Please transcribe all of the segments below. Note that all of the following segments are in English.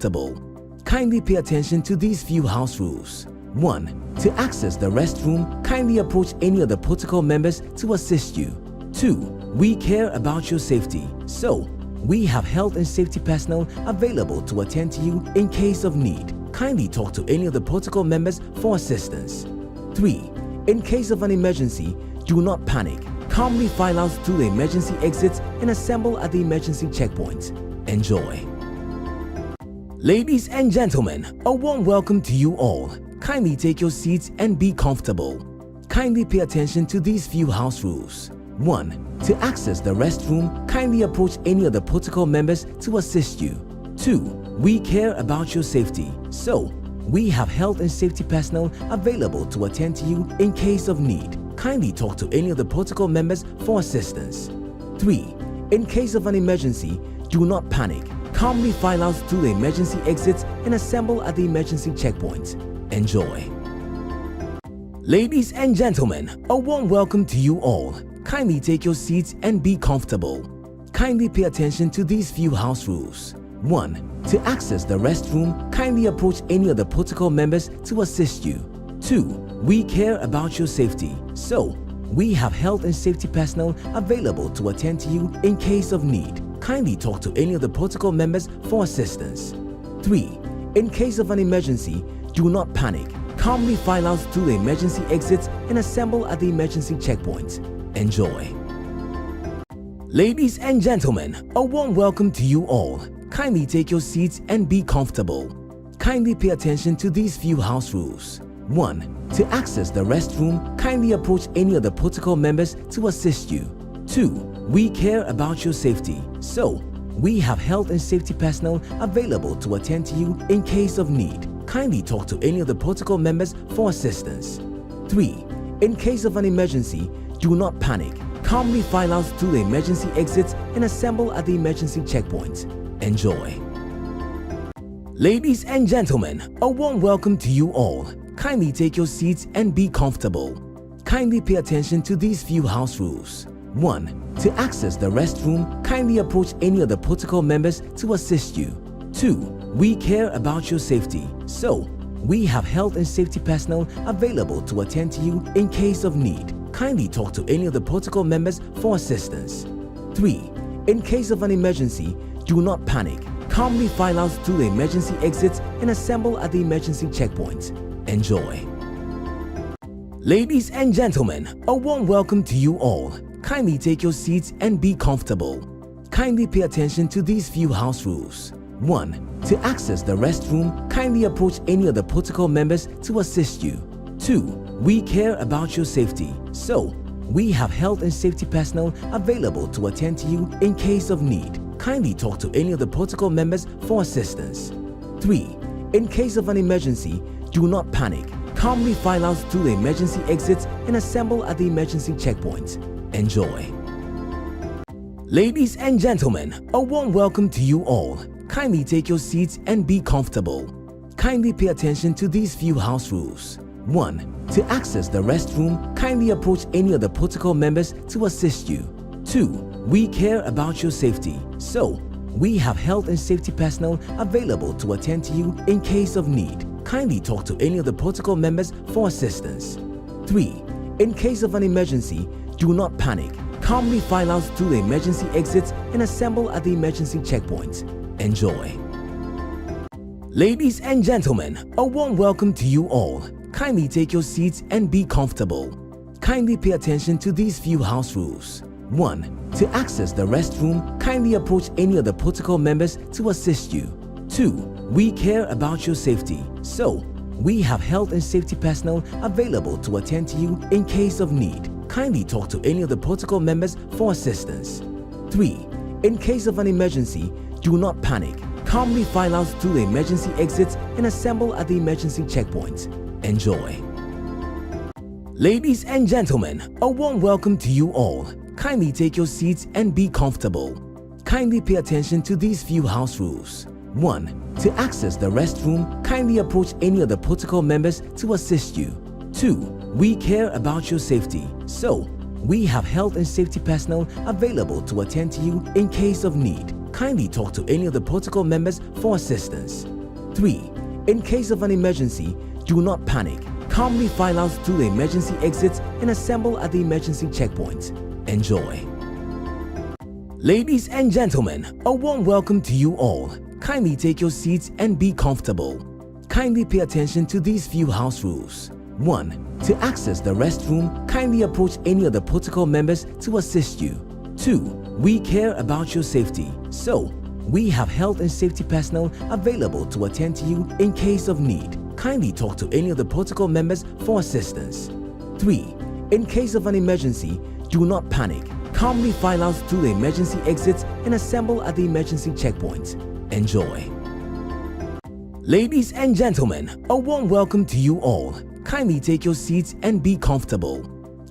comfortable. Kindly pay attention to these few house rules. 1. To access the restroom, kindly approach any of the protocol members to assist you. 2. We care about your safety, so we have health and safety personnel available to attend to you in case of need. Kindly talk to any of the protocol members for assistance. 3. In case of an emergency, do not panic. Calmly file out through the emergency exits and assemble at the emergency checkpoint. Enjoy. Ladies and gentlemen, a warm welcome to you all. Kindly take your seats and be comfortable. Kindly pay attention to these few house rules. 1. To access the restroom, kindly approach any of the protocol members to assist you. 2. We care about your safety, so we have health and safety personnel available to attend to you in case of need. Kindly talk to any of the protocol members for assistance. 3. In case of an emergency, do not panic. Calmly file out through the emergency exits and assemble at the emergency checkpoint. Enjoy. Ladies and gentlemen, a warm welcome to you all. Kindly take your seats and be comfortable. Kindly pay attention to these few house rules. 1. To access the restroom, kindly approach any of the protocol members to assist you. 2. We care about your safety, so we have health and safety personnel available to attend to you in case of need. Kindly talk to any of the protocol members for assistance. 3. In case of an emergency, do not panic. Calmly file out through the emergency exits and assemble at the emergency checkpoint. Enjoy. Ladies and gentlemen, a warm welcome to you all. Kindly take your seats and be comfortable. Kindly pay attention to these few house rules. 1. To access the restroom, kindly approach any of the protocol members to assist you. 2. We care about your safety, so we have health and safety personnel available to attend to you in case of need. Kindly talk to any of the protocol members for assistance. 3. In case of an emergency, do not panic. Calmly file out through the emergency exits and assemble at the emergency checkpoint. Enjoy. Ladies and gentlemen, a warm welcome to you all. Kindly take your seats and be comfortable. Kindly pay attention to these few house rules. 1. To access the restroom, kindly approach any of the protocol members to assist you. 2. We care about your safety, so we have health and safety personnel available to attend to you in case of need. Kindly talk to any of the protocol members for assistance. 3. In case of an emergency, do not panic. Calmly file out through the emergency exits and assemble at the emergency checkpoint. Enjoy. Ladies and gentlemen, a warm welcome to you all. Kindly take your seats and be comfortable. Kindly pay attention to these few house rules. 1. To access the restroom, kindly approach any of the protocol members to assist you. 2. We care about your safety, so we have health and safety personnel available to attend to you in case of need. Kindly talk to any of the protocol members for assistance. 3. In case of an emergency, do not panic. Calmly file out through the emergency exits and assemble at the emergency checkpoint. Enjoy. Ladies and gentlemen, a warm welcome to you all. Kindly take your seats and be comfortable. Kindly pay attention to these few house rules. 1. To access the restroom, kindly approach any of the protocol members to assist you. 2. We care about your safety, so we have health and safety personnel available to attend to you in case of need. Kindly talk to any of the protocol members for assistance. 3. In case of an emergency, do not panic. Calmly file out through the emergency exits and assemble at the emergency checkpoint. Enjoy. Ladies and gentlemen, a warm welcome to you all. Kindly take your seats and be comfortable. Kindly pay attention to these few house rules. 1. To access the restroom, kindly approach any of the protocol members to assist you. 2. We care about your safety, so we have health and safety personnel available to attend to you in case of need. Kindly talk to any of the protocol members for assistance. 3. In case of an emergency, do not panic. Calmly file out through the emergency exits and assemble at the emergency checkpoint. Enjoy. Ladies and gentlemen, a warm welcome to you all. Kindly take your seats and be comfortable. Kindly pay attention to these few house rules. 1. To access the restroom, kindly approach any of the protocol members to assist you. 2. We care about your safety, so we have health and safety personnel available to attend to you in case of need. kindly talk to any of the protocol members for assistance. 3. In case of an emergency, do not panic. Calmly file out through the emergency exits and assemble at the emergency checkpoint. Enjoy. Ladies and gentlemen, a warm welcome to you all. Kindly take your seats and be comfortable. Kindly pay attention to these few house rules. 1. To access the restroom, kindly approach any of the protocol members to assist you. 2. We care about your safety, so we have health and safety personnel available to attend to you in case of need. Kindly talk to any of the protocol members for assistance. 3. In case of an emergency, do not panic. Calmly file out through the emergency exits and assemble at the emergency checkpoint. Enjoy. Ladies and gentlemen, a warm welcome to you all. Kindly take your seats and be comfortable.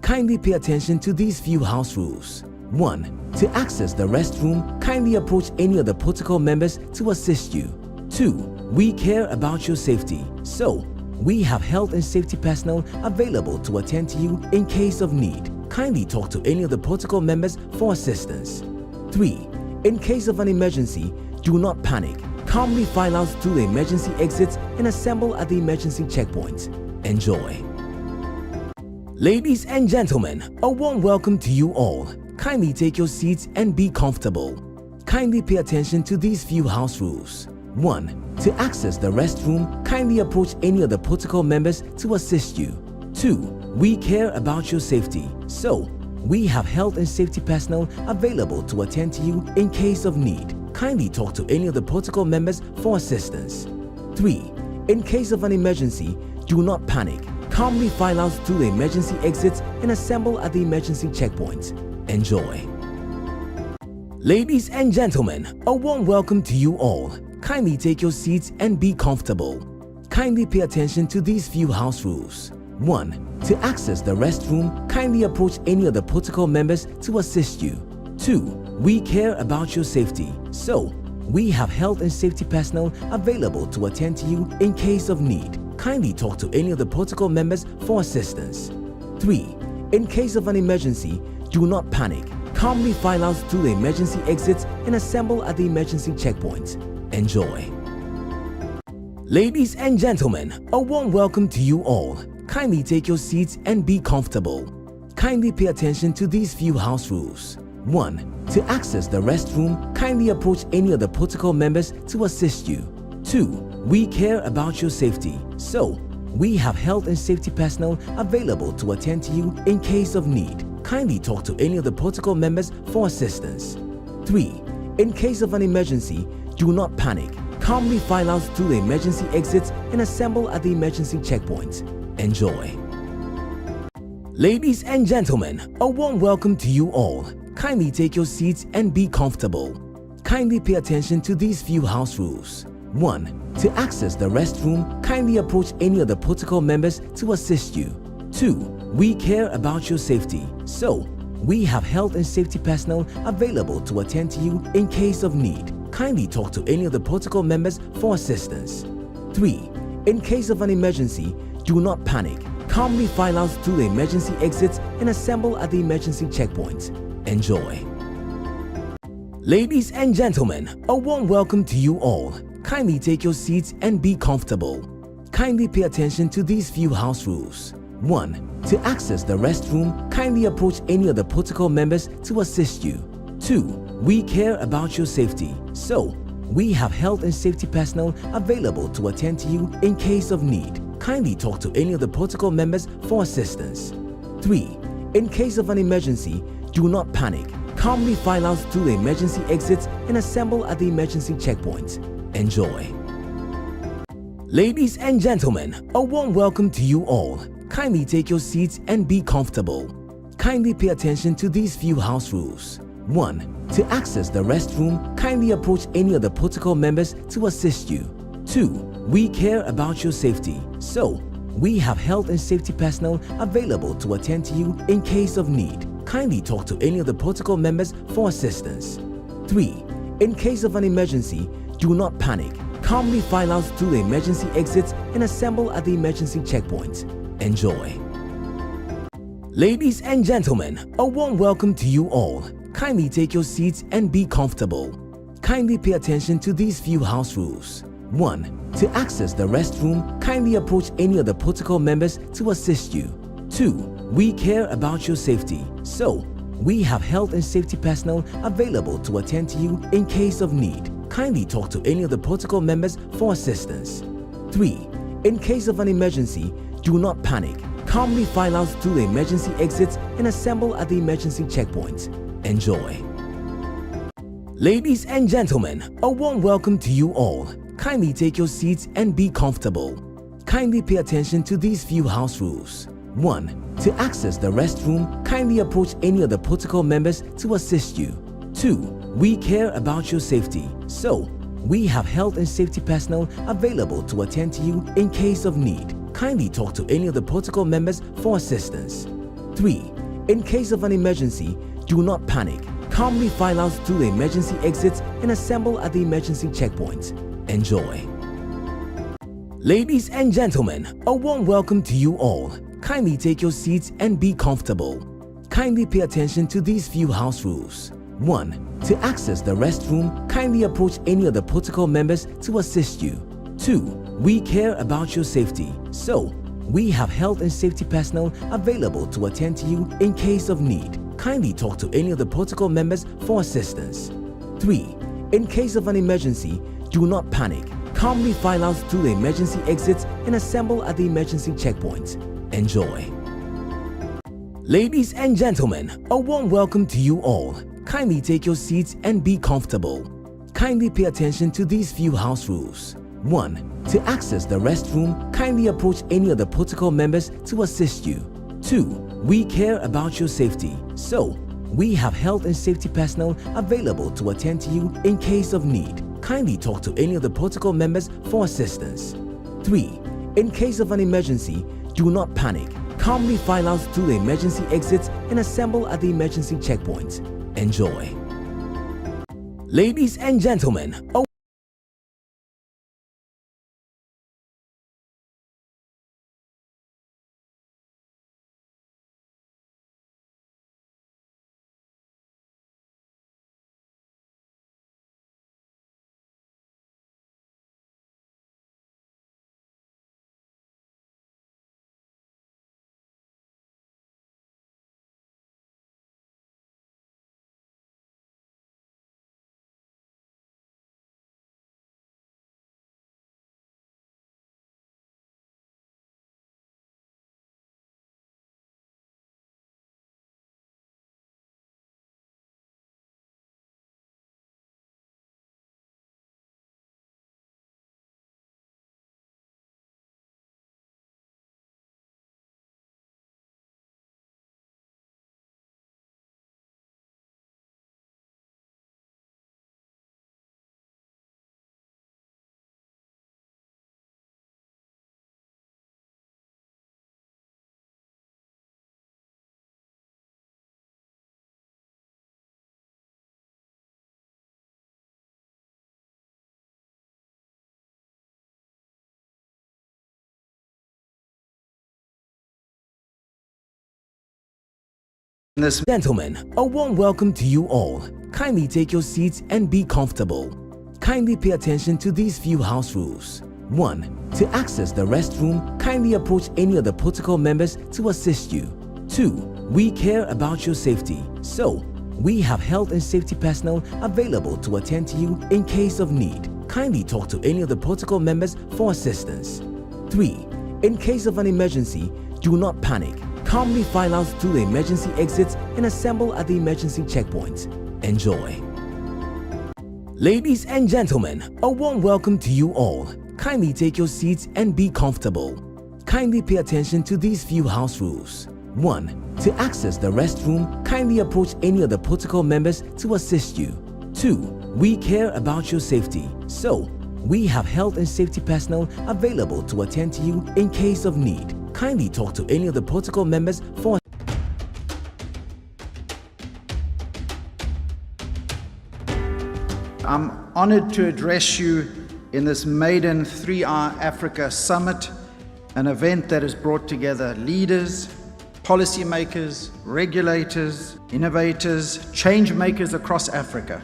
Kindly pay attention to these few house rules. 1. To access the restroom, kindly approach any of the protocol members to assist you. 2. We care about your safety, so we have health and safety personnel available to attend to you in case of need. Kindly talk to any of the protocol members for assistance. 3. In case of an emergency, do not panic. Calmly file out through the emergency exits and assemble at the emergency checkpoint. Enjoy. Ladies and gentlemen, a warm welcome to you all. Kindly take your seats and be comfortable. Kindly pay attention to these few house rules. 1. To access the restroom, kindly approach any of the protocol members to assist you. 2. We care about your safety, so we have health and safety personnel available to attend to you in case of need. Kindly talk to any of the protocol members for assistance. 3. In case of an emergency, do not panic. Calmly file out through the emergency exits and assemble at the emergency checkpoint. Enjoy. Ladies and gentlemen, a warm welcome to you all. Kindly take your seats and be comfortable. Kindly pay attention to these few house rules. 1. To access the restroom, kindly approach any of the protocol members to assist you. 2. We care about your safety, so we have health and safety personnel available to attend to you in case of need. Kindly talk to any of the protocol members for assistance. 3. In case of an emergency, do not panic. Calmly file out through the emergency exits and assemble at the emergency checkpoint. Enjoy. Ladies and gentlemen, a warm welcome to you all. Kindly take your seats and be comfortable. Kindly pay attention to these few house rules. 1. To access the restroom, kindly approach any of the protocol members to assist you. 2. We care about your safety, so we have health and safety personnel available to attend to you in case of need. Kindly talk to any of the protocol members for assistance. 3. In case of an emergency, do not panic. Calmly file out through the emergency exits and assemble at the emergency checkpoint. Enjoy. Ladies and gentlemen, a warm welcome to you all. Kindly take your seats and be comfortable. Kindly pay attention to these few house rules. 1. To access the restroom, kindly approach any of the protocol members to assist you. 2. We care about your safety, so we have health and safety personnel available to attend to you in case of need. Kindly talk to any of the protocol members for assistance. 3. In case of an emergency, do not panic. Calmly file out through the emergency exits and assemble at the emergency checkpoint. Enjoy. Ladies and gentlemen, a warm welcome to you all. Kindly take your seats and be comfortable. Kindly pay attention to these few house rules. 1. To access the restroom, kindly approach any of the protocol members to assist you. 2. We care about your safety, so we have health and safety personnel available to attend to you in case of need. Kindly talk to any of the protocol members for assistance. 3. In case of an emergency, do not panic. Calmly file out through the emergency exits and assemble at the emergency checkpoint. Enjoy. Ladies and gentlemen, a warm welcome to you all. Kindly take your seats and be comfortable. Kindly pay attention to these few house rules. 1. To access the restroom, kindly approach any of the protocol members to assist you. 2. We care about your safety, so we have health and safety personnel available to attend to you in case of need. Kindly talk to any of the protocol members for assistance. 3. In case of an emergency, do not panic. Calmly file out through the emergency exits and assemble at the emergency checkpoint. Enjoy. Ladies and gentlemen, a warm welcome to you all. Kindly take your seats and be comfortable. kindly pay attention to these few house rules. 1. To access the restroom, kindly approach any of the protocol members to assist you. 2. We care about your safety, so we have health and safety personnel available to attend to you in case of need. Kindly talk to any of the protocol members for assistance. 3. In case of an emergency, do not panic. Calmly file out through the emergency exits and assemble at the emergency checkpoint. Enjoy. Ladies and gentlemen, a warm welcome to you all. Kindly take your seats and be comfortable. Kindly pay attention to these few house rules. 1. To access the restroom, kindly approach any of the protocol members to assist you. 2. We care about your safety, so we have health and safety personnel available to attend to you in case of need. Kindly talk to any of the protocol members for assistance. 3. In case of an emergency, do not panic. Calmly file out through the emergency exits and assemble at the emergency checkpoint. Enjoy. Ladies and gentlemen, a warm welcome to you all. Kindly take your seats and be comfortable. Kindly pay attention to these few house rules. 1. To access the restroom, kindly approach any of the protocol members to assist you. 2. We care about your safety, so we have health and safety personnel available to attend to you in case of need. Kindly talk to any of the protocol members for assistance. 3. In case of an emergency, do not panic. Calmly file out through the emergency exits and assemble at the emergency checkpoint. Enjoy. Ladies and gentlemen, a warm welcome to you all. Kindly take your seats and be comfortable. Kindly pay attention to these few house rules. 1. To access the restroom, kindly approach any of the protocol members to assist you. 2. We care about your safety, so we have health and safety personnel available to attend to you in case of need. Kindly talk to any of the protocol members for assistance. 3. In case of an emergency, do not panic. Calmly file out through the emergency exits and assemble at the emergency checkpoint. Enjoy. Ladies and gentlemen, gentlemen, a warm welcome to you all. Kindly take your seats and be comfortable. Kindly pay attention to these few house rules. 1. To access the restroom, kindly approach any of the protocol members to assist you. 2. We care about your safety, so we have health and safety personnel available to attend to you in case of need. Kindly talk to any of the protocol members for assistance. 3. In case of an emergency, do not panic. Calmly file out through the emergency exits and assemble at the emergency checkpoint. Enjoy. Ladies and gentlemen, a warm welcome to you all. Kindly take your seats and be comfortable. Kindly pay attention to these few house rules. 1. To access the restroom, kindly approach any of the protocol members to assist you. 2. We care about your safety, so we have health and safety personnel available to attend to you in case of need. Kindly talk to any of the protocol members for I'm honored to address you in this maiden 3-hour Africa Summit, an event that has brought together leaders, policymakers, regulators, innovators, change makers across Africa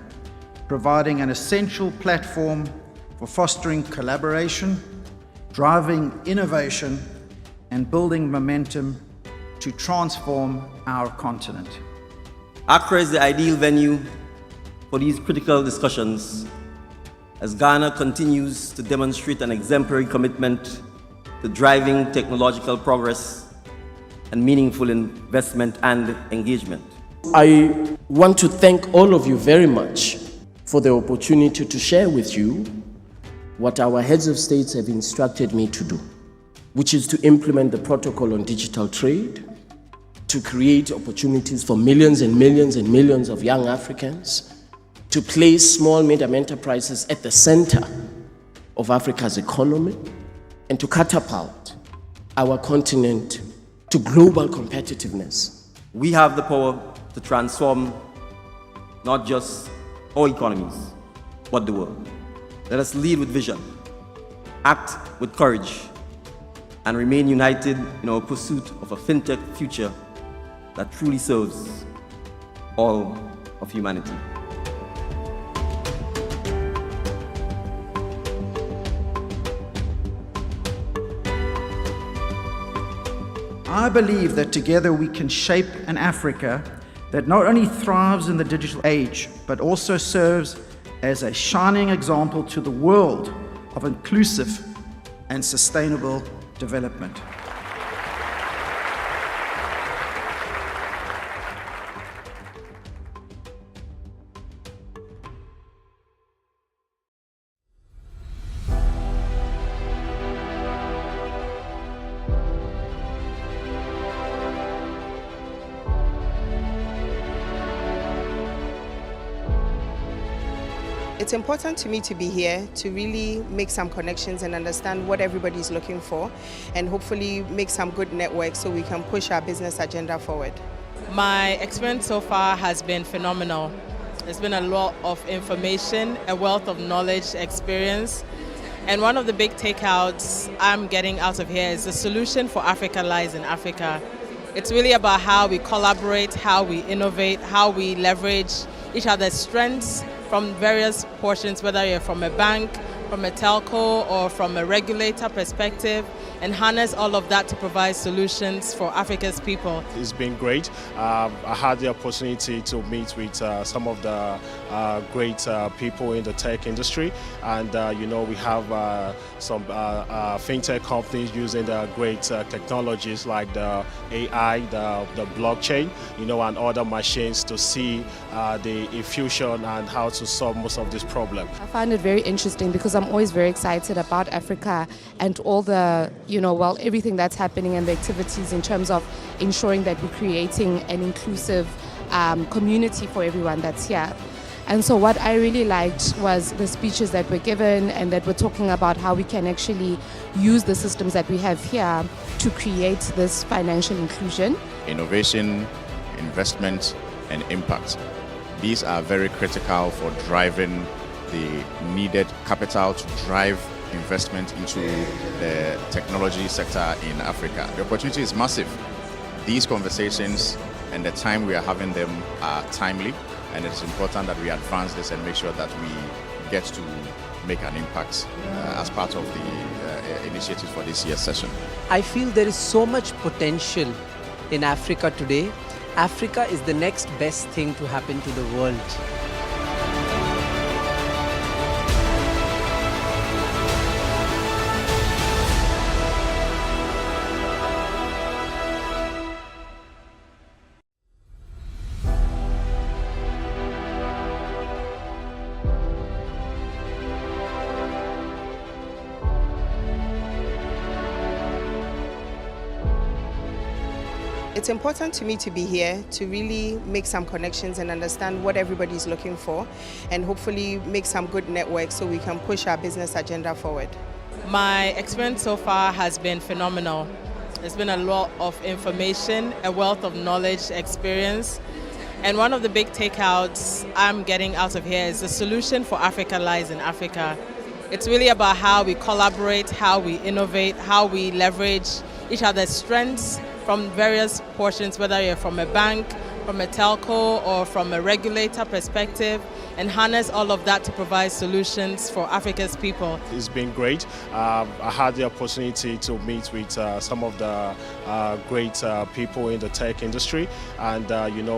providing an essential platform for fostering collaboration, driving innovation, and building momentum to transform our continent. Accra is the ideal venue for these critical discussions as Ghana continues to demonstrate an exemplary commitment to driving technological progress and meaningful investment and engagement. I want to thank all of you very much for the opportunity to share with you what our heads of states have instructed me to do, which is to implement the protocol on digital trade, to create opportunities for millions and millions and millions of young Africans, to place small medium enterprises at the center of Africa's economy, and to catapult our continent to global competitiveness. We have the power to transform not just our economies, but the world. Let us lead with vision, act with courage, and remain united in our pursuit of a fintech future that truly serves all of humanity. I believe that together we can shape an Africa that not only thrives in the digital age, but also serves as a shining example to the world of inclusive and sustainable development. It's important to me to be here to really make some connections and understand what everybody's looking for and hopefully make some good networks so we can push our business agenda forward. My experience so far has been phenomenal. There's been a lot of information, a wealth of knowledge, experience. And one of the big takeouts I'm getting out of here is the solution for Africa lies in Africa. It's really about how we collaborate, how we innovate, how we leverage each other's strengths from various portions, whether you're from a bank, from a telco, or from a regulator perspective, and harness all of that to provide solutions for Africa's people. It's been great. I had the opportunity to meet with some of the great people in the tech industry, and we have some fintech companies using the great technologies like the AI, the blockchain, and other machines to see the infusion and how to solve most of these problems. I find it very interesting because I'm always very excited about Africa and all the, everything that's happening and the activities in terms of ensuring that we're creating an inclusive community for everyone that's here. And so what I really liked was the speeches that were given and that were talking about how we can actually use the systems that we have here to create this financial inclusion. Innovation, investment, and impact. These are very critical for driving the needed capital to drive investment into the technology sector in Africa. The opportunity is massive. These conversations and the time we are having them are timely, and it's important that we advance this and make sure that we get to make an impact as part of the initiatives for this year's session. I feel there is so much potential in Africa today. Africa is the next best thing to happen to the world. It's important to me to be here to really make some connections and understand what everybody's looking for and hopefully make some good networks so we can push our business agenda forward. My experience so far has been phenomenal. There's been a lot of information, a wealth of knowledge, experience. And one of the big takeouts I'm getting out of here is the solution for Africa lies in Africa. It's really about how we collaborate, how we innovate, how we leverage each other's strengths from various portions, whether you're from a bank, from a telco, or from a regulator perspective, and harness all of that to provide solutions for Africa's people. It's been great. I had the opportunity to meet with some of the great people in the tech industry, and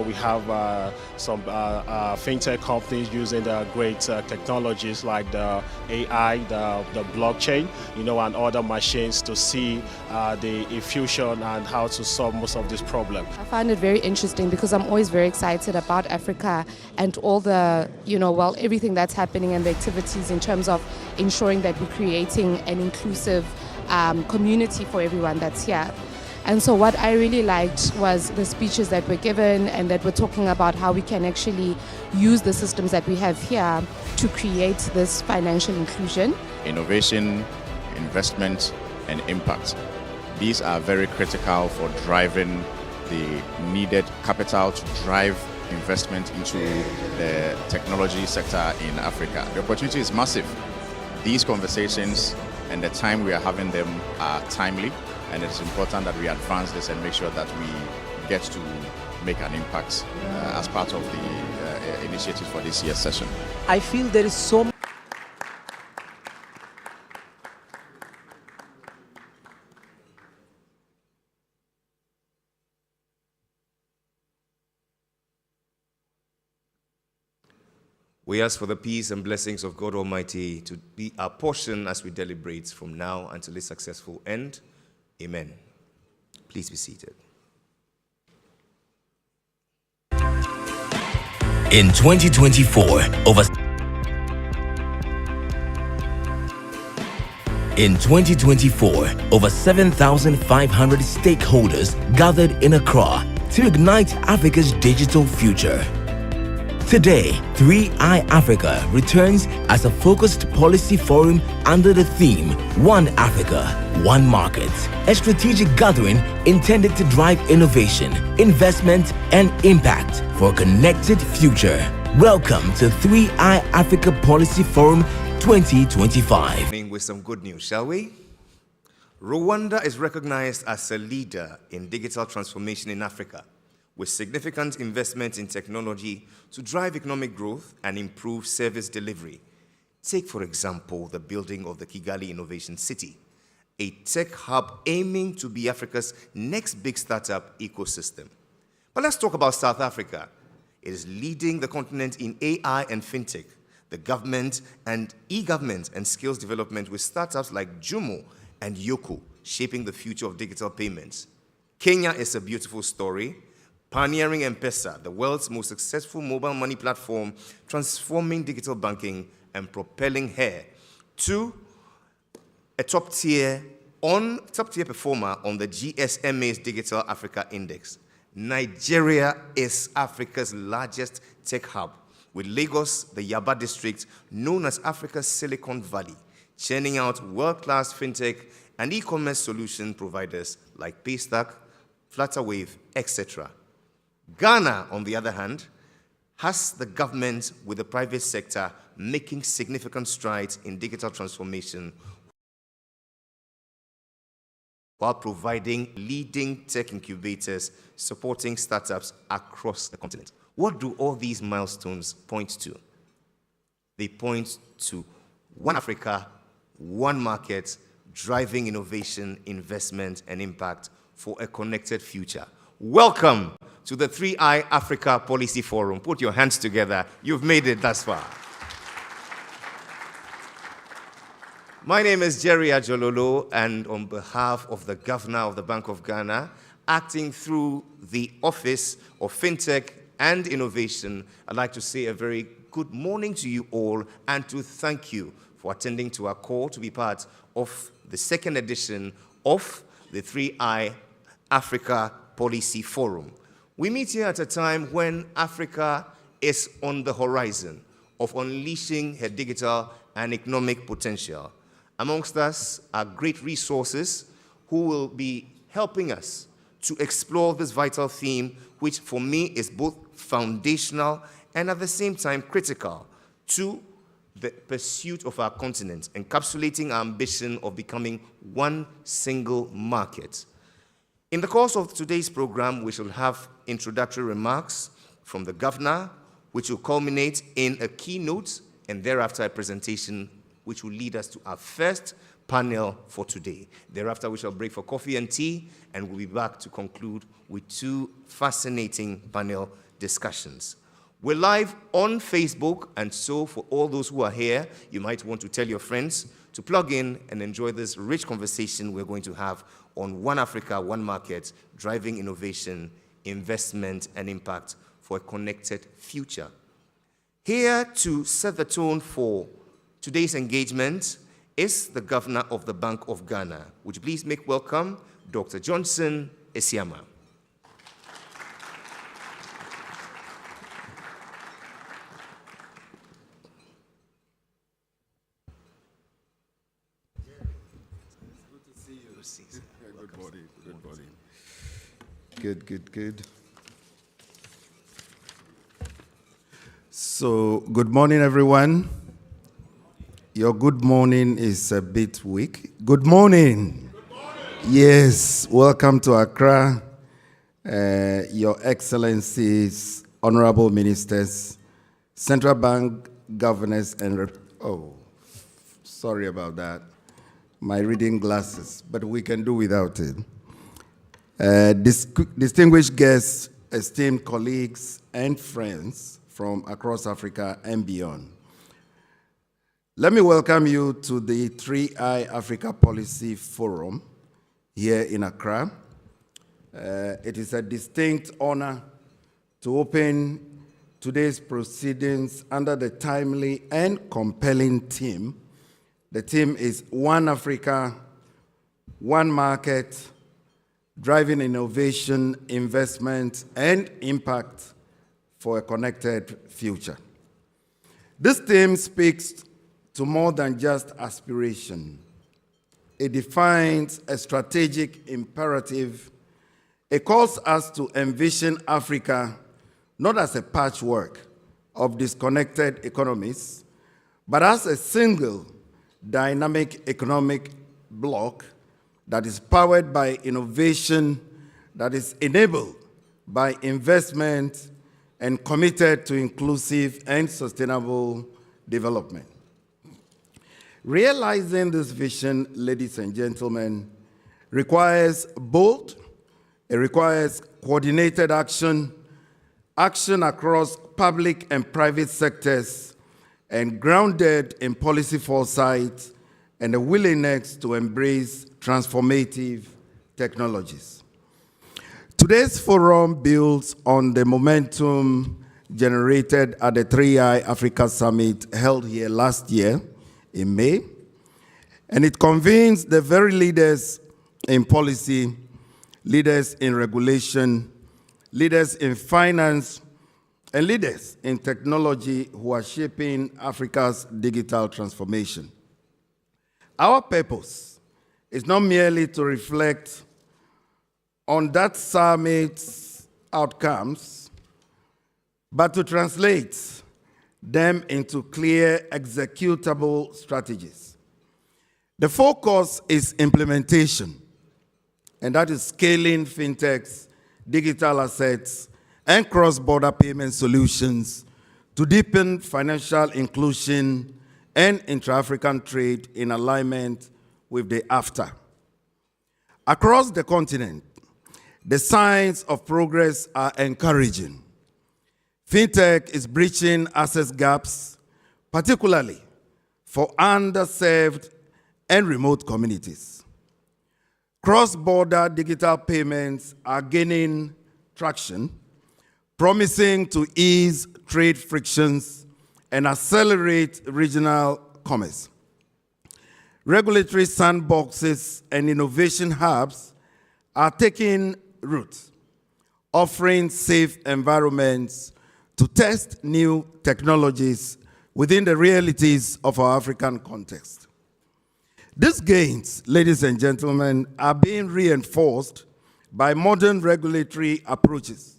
we have some fintech companies using the great technologies like the AI, the blockchain, and other machines to see the infusion and how to solve most of this problem. I find it very interesting because I'm always very excited about Africa and all the, everything that's happening and the activities in terms of ensuring that we're creating an inclusive community for everyone that's here. And so what I really liked was the speeches that were given and that were talking about how we can actually use the systems that we have here to create this financial inclusion. Innovation, investment, and impact. These are very critical for driving the needed capital to drive investment into the technology sector in Africa. The opportunity is massive. These conversations and the time we are having them are timely, and it's important that we advance this and make sure that we get to make an impact as part of the initiative for this year's session. I feel there is so much. We ask for the peace and blessings of God Almighty to be our portion as we deliberate from now until its successful end. Amen. Please be seated. In 2024, over 7,500 stakeholders gathered in Accra to ignite Africa's digital future. Today, 3i Africa returns as a focused policy forum under the theme One Africa, One Market, a strategic gathering intended to drive innovation, investment, and impact for a connected future. Welcome to 3i Africa Policy Forum 2025. With some good news, shall we? Rwanda is recognized as a leader in digital transformation in Africa, with significant investment in technology to drive economic growth and improve service delivery. Take, for example, the building of the Kigali Innovation City, a tech hub aiming to be Africa's next big startup ecosystem. But let's talk about South Africa. It is leading the continent in AI and fintech, the government and e-government and skills development with startups like Jumo and Yoko, shaping the future of digital payments. Kenya is a beautiful story, pioneering M-Pesa, the world's most successful mobile money platform, transforming digital banking and propelling her to a top-tier performer on the GSMA's Digital Africa Index. Nigeria is Africa's largest tech hub, with Lagos, the Yaba district, known as Africa's Silicon Valley, churning out world-class fintech and e-commerce solution providers like Paystack, Flutterwave, etc. Ghana, on the other hand, has the government with the private sector making significant strides in digital transformation while providing leading tech incubators supporting startups across the continent. What do all these milestones point to? They point to one Africa, one market, driving innovation, investment, and impact for a connected future. Welcome to the 3i Africa Policy Forum. Put your hands together. You've made it thus far. My name is Jerry Ajololo, and on behalf of the Governor of the Bank of Ghana, acting through the Office of FinTech and Innovation, I'd like to say a very good morning to you all and to thank you for attending to our call to be part of the second edition of the 3i Africa Policy Forum. We meet here at a time when Africa is on the horizon of unleashing her digital and economic potential. Amongst us are great resources who will be helping us to explore this vital theme, which for me is both foundational and at the same time critical to the pursuit of our continent, encapsulating our ambition of becoming one single market. In the course of today's program, we shall have introductory remarks from the Governor, which will culminate in a keynote and thereafter a presentation which will lead us to our first panel for today. Thereafter, we shall break for coffee and tea, and we'll be back to conclude with two fascinating panel discussions. We're live on Facebook, and so for all those who are here, you might want to tell your friends to plug in and enjoy this rich conversation we're going to have on One Africa, One Market, driving innovation, investment, and impact for a connected future. Here to set the tone for today's engagement is the Governor of the Bank of Ghana. Would you please make welcome Dr. Johnson Esiama. Good morning. Good morning. Good. So, good morning, everyone. Your good morning is a bit weak. Good morning. Good morning. Yes, welcome to Accra. Your Excellencies, Honorable Ministers, Central Bank Governors, and sorry about that. My reading glasses, but we can do without it. Distinguished guests, esteemed colleagues, and friends from across Africa and beyond. Let me welcome you to the 3I Africa Policy Forum here in Accra. It is a distinct honor to open today's proceedings under the timely and compelling theme. The theme is One Africa, One Market, driving innovation, investment, and impact for a connected future. This theme speaks to more than just aspiration. It defines a strategic imperative. It calls us to envision Africa not as a patchwork of disconnected economies, but as a single dynamic economic bloc that is powered by innovation, that is enabled by investment, and committed to inclusive and sustainable development. Realizing this vision, ladies and gentlemen, requires coordinated action across public and private sectors, and grounded in policy foresight and a willingness to embrace transformative technologies. Today's forum builds on the momentum generated at the 3I Africa Summit held here last year in May, and it convenes the very leaders in policy, leaders in regulation, leaders in finance, and leaders in technology who are shaping Africa's digital transformation. Our purpose is not merely to reflect on that summit's outcomes, but to translate them into clear, executable strategies. The focus is implementation, and that is scaling fintechs, digital assets, and cross-border payment solutions to deepen financial inclusion and intra-African trade in alignment with the AfTA. Across the continent, the signs of progress are encouraging. Fintech is breaching access gaps, particularly for underserved and remote communities. Cross-border digital payments are gaining traction, promising to ease trade frictions and accelerate regional commerce. Regulatory sandboxes and innovation hubs are taking root, offering safe environments to test new technologies within the realities of our African context. These gains, ladies and gentlemen, are being reinforced by modern regulatory approaches,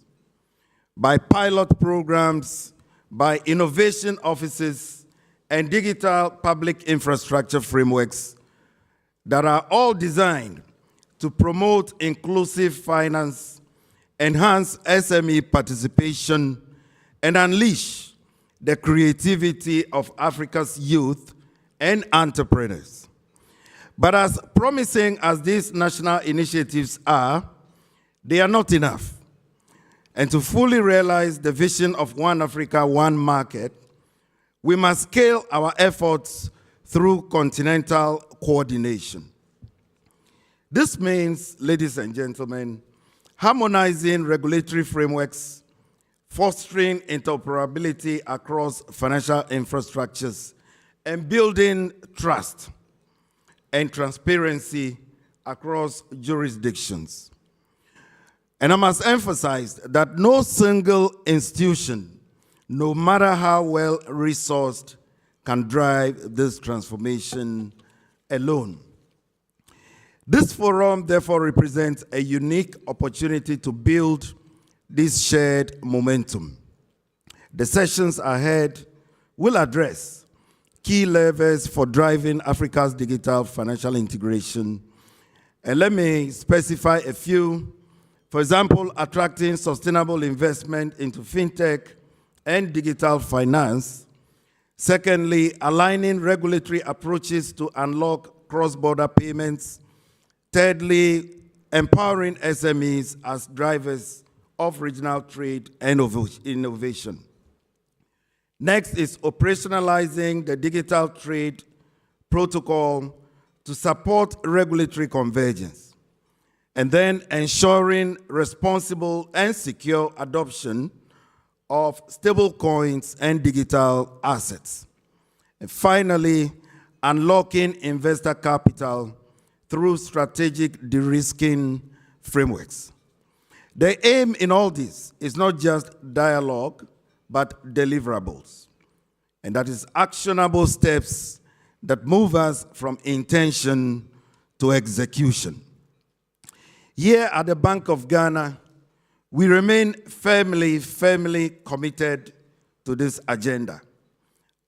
by pilot programs, by innovation offices, and digital public infrastructure frameworks that are all designed to promote inclusive finance, enhance SME participation, and unleash the creativity of Africa's youth and entrepreneurs. But as promising as these national initiatives are, they are not enough. And to fully realize the vision of One Africa, One Market, we must scale our efforts through continental coordination. This means, ladies and gentlemen, harmonizing regulatory frameworks, fostering interoperability across financial infrastructures, and building trust and transparency across jurisdictions. And I must emphasize that no single institution, no matter how well resourced, can drive this transformation alone. This forum, therefore, represents a unique opportunity to build this shared momentum. The sessions ahead will address key levers for driving Africa's digital financial integration. And let me specify a few. For example, attracting sustainable investment into fintech and digital finance. Secondly, aligning regulatory approaches to unlock cross-border payments. Thirdly, empowering SMEs as drivers of regional trade and innovation. Next is operationalizing the digital trade protocol to support regulatory convergence. And then ensuring responsible and secure adoption of stable coins and digital assets. And finally, unlocking investor capital through strategic de-risking frameworks. The aim in all this is not just dialogue, but deliverables. And that is actionable steps that move us from intention to execution. Here at the Bank of Ghana, we remain firmly committed to this agenda.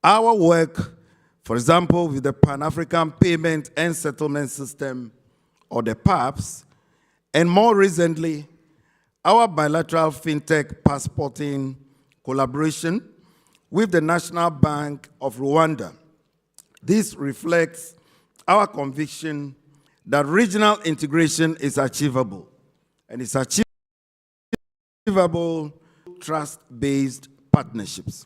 Our work, for example, with the Pan-African Payment and Settlement System, or the PAPS, and more recently, our bilateral fintech passporting collaboration with the National Bank of Rwanda. This reflects our conviction that regional integration is achievable, and it's achievable trust-based partnerships.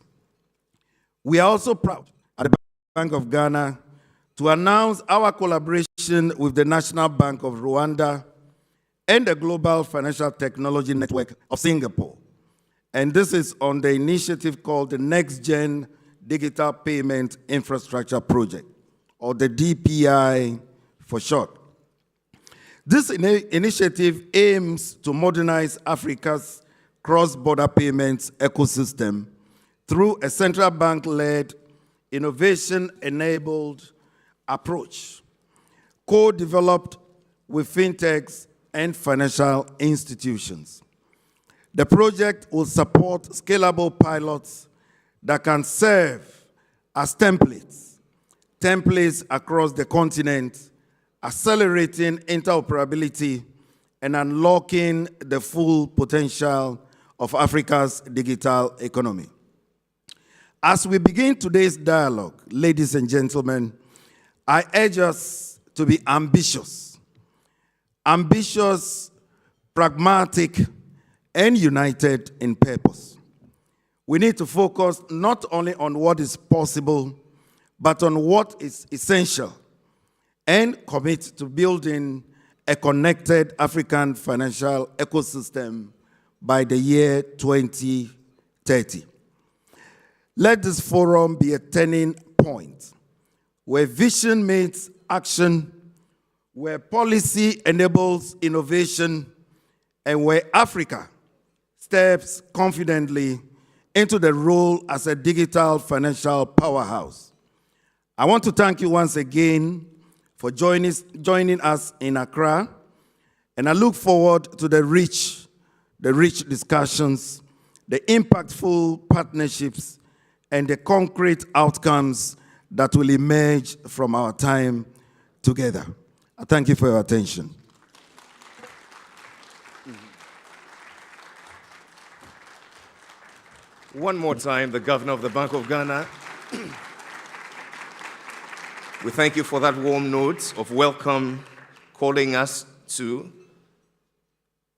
We are also proud at the Bank of Ghana to announce our collaboration with the National Bank of Rwanda and the Global Financial Technology Network of Singapore. And this is on the initiative called the Next Gen Digital Payment Infrastructure Project, or the DPI for short. This initiative aims to modernize Africa's cross-border payments ecosystem through a central bank-led, innovation-enabled approach, co-developed with fintechs and financial institutions. The project will support scalable pilots that can serve as templates across the continent, accelerating interoperability and unlocking the full potential of Africa's digital economy. As we begin today's dialogue, ladies and gentlemen, I urge us to be ambitious, pragmatic, and united in purpose. We need to focus not only on what is possible, but on what is essential, and commit to building a connected African financial ecosystem by the year 2030. Let this forum be a turning point where vision meets action, where policy enables innovation, and where Africa steps confidently into the role as a digital financial powerhouse. I want to thank you once again for joining us in Accra, and I look forward to the rich discussions, the impactful partnerships, and the concrete outcomes that will emerge from our time together. I thank you for your attention. One more time, the Governor of the Bank of Ghana. We thank you for that warm note of welcome, calling us to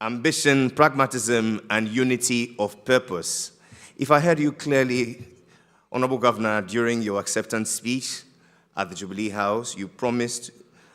ambition, pragmatism, and unity of purpose. If I heard you clearly, Honorable Governor, during your acceptance speech at the Jubilee House, you promised,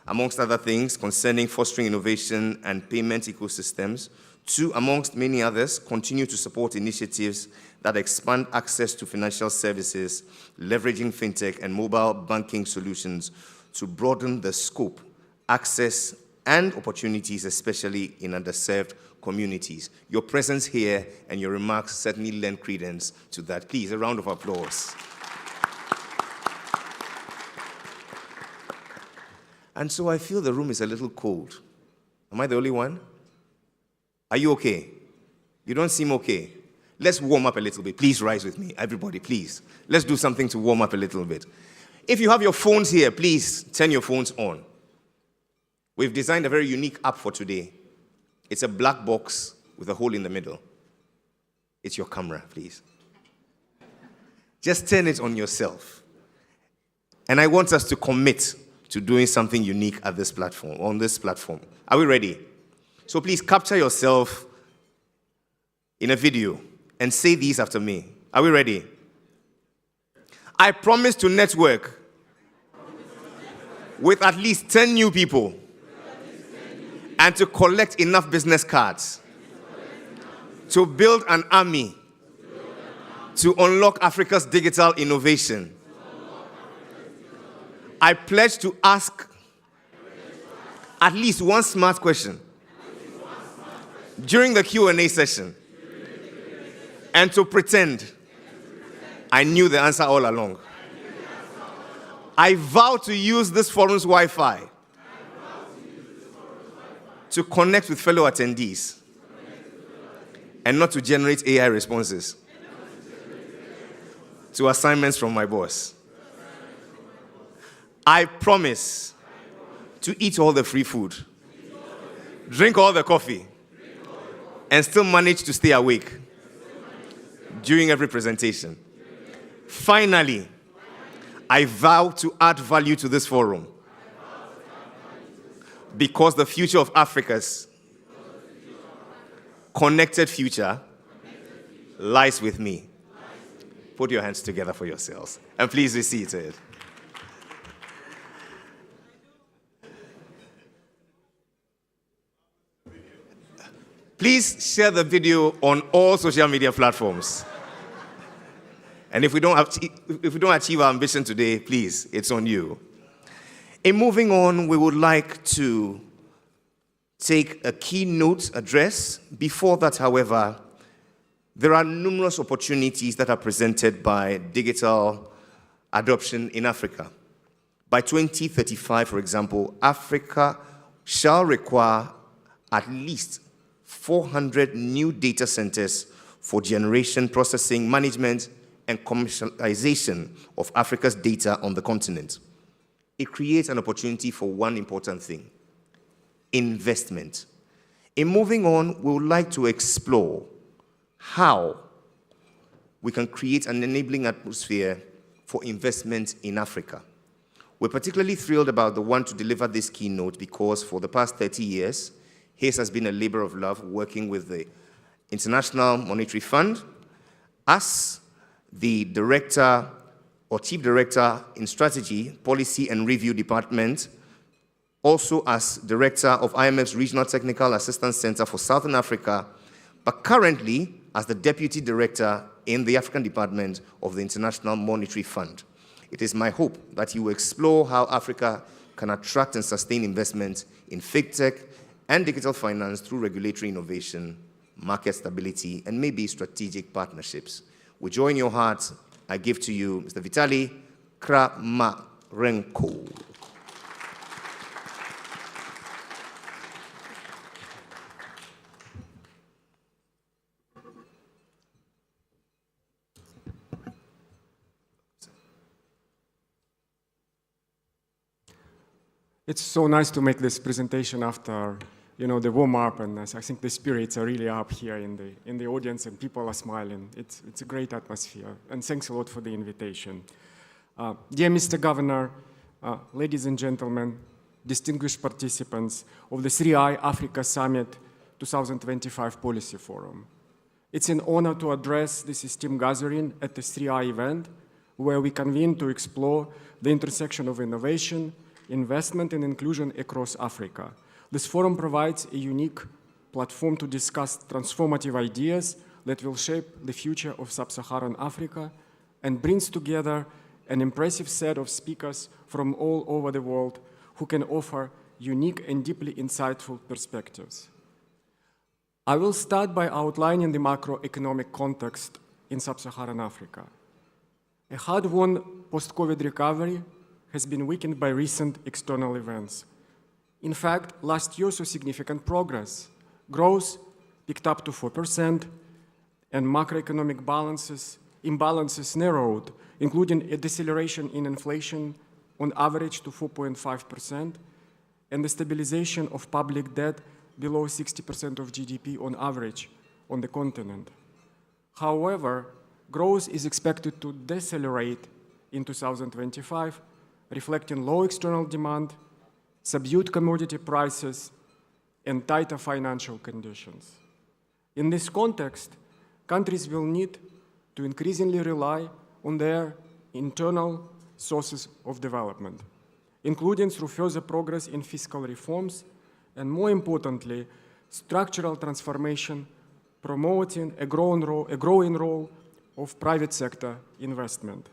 amongst other things, concerning fostering innovation and payment ecosystems, to, amongst many others, continue to support initiatives that expand access to financial services, leveraging fintech and mobile banking solutions to broaden the scope, access, and opportunities, especially in underserved communities. Your presence here and your remarks certainly lend credence to that. Please, a round of applause. And so I feel the room is a little cold. Am I the only one? Are you okay? You don't seem okay. Let's warm up a little bit. Please rise with me, everybody, please. Let's do something to warm up a little bit. If you have your phones here, please turn your phones on. We've designed a very unique app for today. It's a black box with a hole in the middle. It's your camera, please. Just turn it on yourself. And I want us to commit to doing something unique at this platform, on this platform. Are we ready? So please capture yourself in a video and say these after me. Are we ready? I promise to network with at least 10 new people and to collect enough business cards to build an army to unlock Africa's digital innovation. I pledge to ask at least one smart question during the Q&A session and to pretend I knew the answer all along. I vow to use this forum's Wi-Fi to connect with fellow attendees and not to generate AI responses to assignments from my boss. I promise to eat all the free food, drink all the coffee, and still manage to stay awake during every presentation. Finally, I vow to add value to this forum because the future of Africa's connected future lies with me. Put your hands together for yourselves and please be seated. Please share the video on all social media platforms. And if we don't achieve our ambition today, please, it's on you. In moving on, we would like to take a keynote address. Before that, however, there are numerous opportunities that are presented by digital adoption in Africa. By 2035, for example, Africa shall require at least 400 new data centers for generation, processing, management, and commercialization of Africa's data on the continent. It creates an opportunity for one important thing: investment. In moving on, we would like to explore how we can create an enabling atmosphere for investment in Africa. We're particularly thrilled about the one to deliver this keynote because for the past 30 years, his has been a labor of love working with the International Monetary Fund as the director or chief director in strategy, policy and review department, also as director of IMF's Regional Technical Assistance Center for Southern Africa, but currently as the deputy director in the African department of the International Monetary Fund. It is my hope that you will explore how Africa can attract and sustain investment in fintech and digital finance through regulatory innovation, market stability, and maybe strategic partnerships. With joy in your heart, I give to you Mr. Vitaly Kramarenko. It's so nice to make this presentation after the warm up, and I think the spirits are really up here in the audience, and people are smiling. It's a great atmosphere, and thanks a lot for the invitation. Dear Mr. Governor, ladies and gentlemen, distinguished participants of the 3i Africa Summit 2025 Policy Forum. It's an honor to address this esteemed gathering at the 3i event, where we convene to explore the intersection of innovation, investment, and inclusion across Africa. This forum provides a unique platform to discuss transformative ideas that will shape the future of sub-Saharan Africa and brings together an impressive set of speakers from all over the world who can offer unique and deeply insightful perspectives. I will start by outlining the macroeconomic context in sub-Saharan Africa. A hard-won post-COVID recovery has been weakened by recent external events. In fact, last year saw significant progress. Growth picked up to 4%, and macroeconomic imbalances narrowed, including a deceleration in inflation on average to 4.5%, and the stabilization of public debt below 60% of GDP on average on the continent. However, growth is expected to decelerate in 2025, reflecting low external demand, subdued commodity prices, and tighter financial conditions. In this context, countries will need to increasingly rely on their internal sources of development, including through further progress in fiscal reforms and, more importantly, structural transformation, promoting a growing role of private sector investment.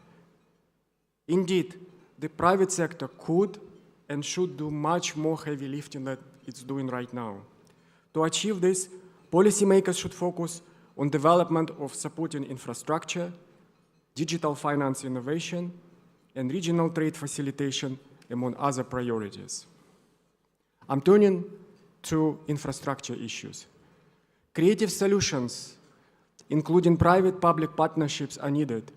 Indeed, the private sector could and should do much more heavy lifting than it's doing right now. To achieve this, policymakers should focus on development of supporting infrastructure, digital finance innovation, and regional trade facilitation, among other priorities. I'm turning to infrastructure issues. Creative solutions, including private-public partnerships, are needed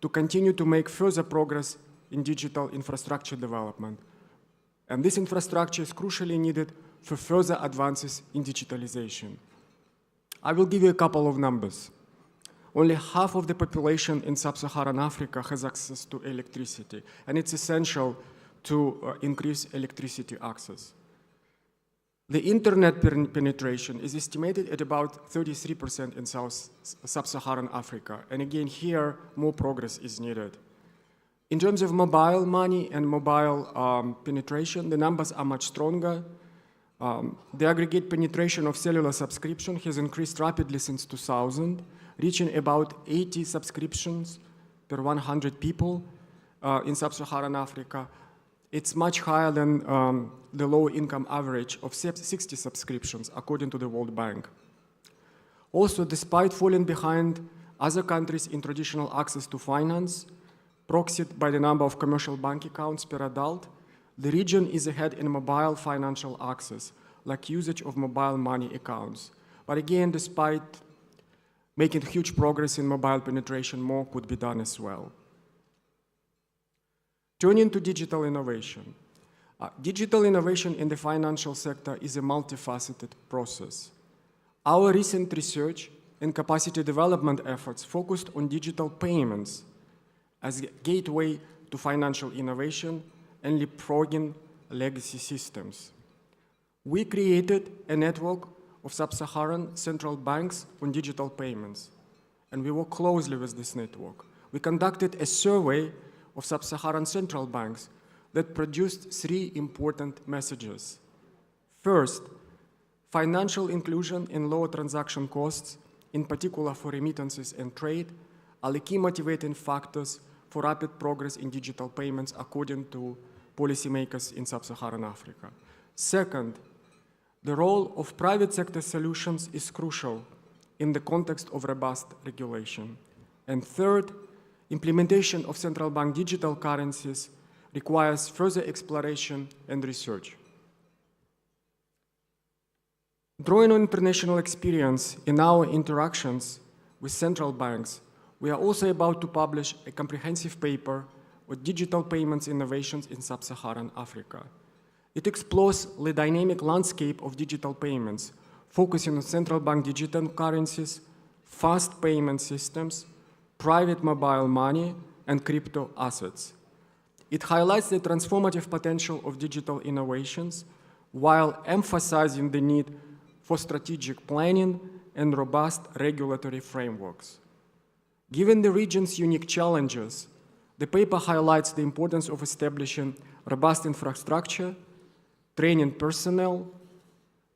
to continue to make further progress in digital infrastructure development. And this infrastructure is crucially needed for further advances in digitalization. I will give you a couple of numbers. Only half of the population in sub-Saharan Africa has access to electricity, and it's essential to increase electricity access. The internet penetration is estimated at about 33% in sub-Saharan Africa, and again here, more progress is needed. In terms of mobile money and mobile penetration, the numbers are much stronger. The aggregate penetration of cellular subscription has increased rapidly since 2000, reaching about 80 subscriptions per 100 people in sub-Saharan Africa. It's much higher than the low-income average of 60 subscriptions, according to the World Bank. Also, despite falling behind other countries in traditional access to finance, proxied by the number of commercial bank accounts per adult, the region is ahead in mobile financial access, like usage of mobile money accounts. But again, despite making huge progress in mobile penetration, more could be done as well. Turning to digital innovation. Digital innovation in the financial sector is a multifaceted process. Our recent research and capacity development efforts focused on digital payments as a gateway to financial innovation and leapfrogging legacy systems. We created a network of sub-Saharan central banks on digital payments, and we work closely with this network. We conducted a survey of sub-Saharan central banks that produced 3 important messages. First, financial inclusion and lower transaction costs, in particular for remittances and trade, are the key motivating factors for rapid progress in digital payments, according to policymakers in sub-Saharan Africa. Second, the role of private sector solutions is crucial in the context of robust regulation. And third, implementation of central bank digital currencies requires further exploration and research. Drawing on international experience in our interactions with central banks, we are also about to publish a comprehensive paper on digital payments innovations in sub-Saharan Africa. It explores the dynamic landscape of digital payments, focusing on central bank digital currencies, fast payment systems, private mobile money, and crypto assets. It highlights the transformative potential of digital innovations while emphasizing the need for strategic planning and robust regulatory frameworks. Given the region's unique challenges, the paper highlights the importance of establishing robust infrastructure, training personnel,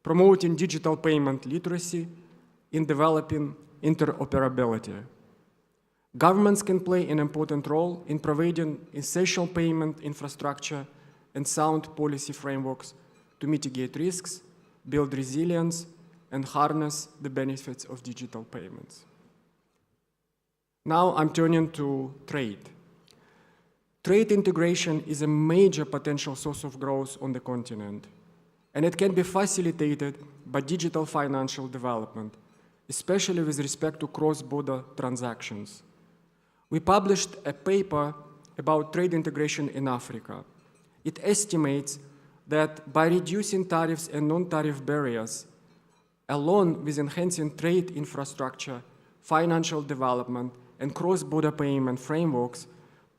promoting digital payment literacy, in developing interoperability. Governments can play an important role in providing essential payment infrastructure and sound policy frameworks to mitigate risks, build resilience, and harness the benefits of digital payments. Now I'm turning to trade. Trade integration is a major potential source of growth on the continent, and it can be facilitated by digital financial development, especially with respect to cross-border transactions. We published a paper about trade integration in Africa. It estimates that by reducing tariffs and non-tariff barriers, along with enhancing trade infrastructure, financial development, and cross-border payment frameworks,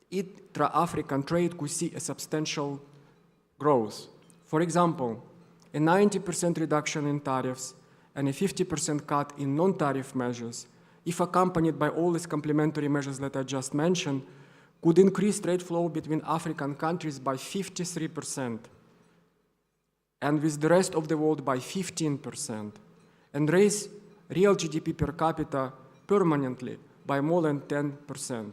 intra-African trade could see a substantial growth. For example, a 90% reduction in tariffs and a 50% cut in non-tariff measures, if accompanied by all these complementary measures that I just mentioned, could increase trade flow between African countries by 53%, and with the rest of the world by 15%, and raise real GDP per capita permanently by more than 10%,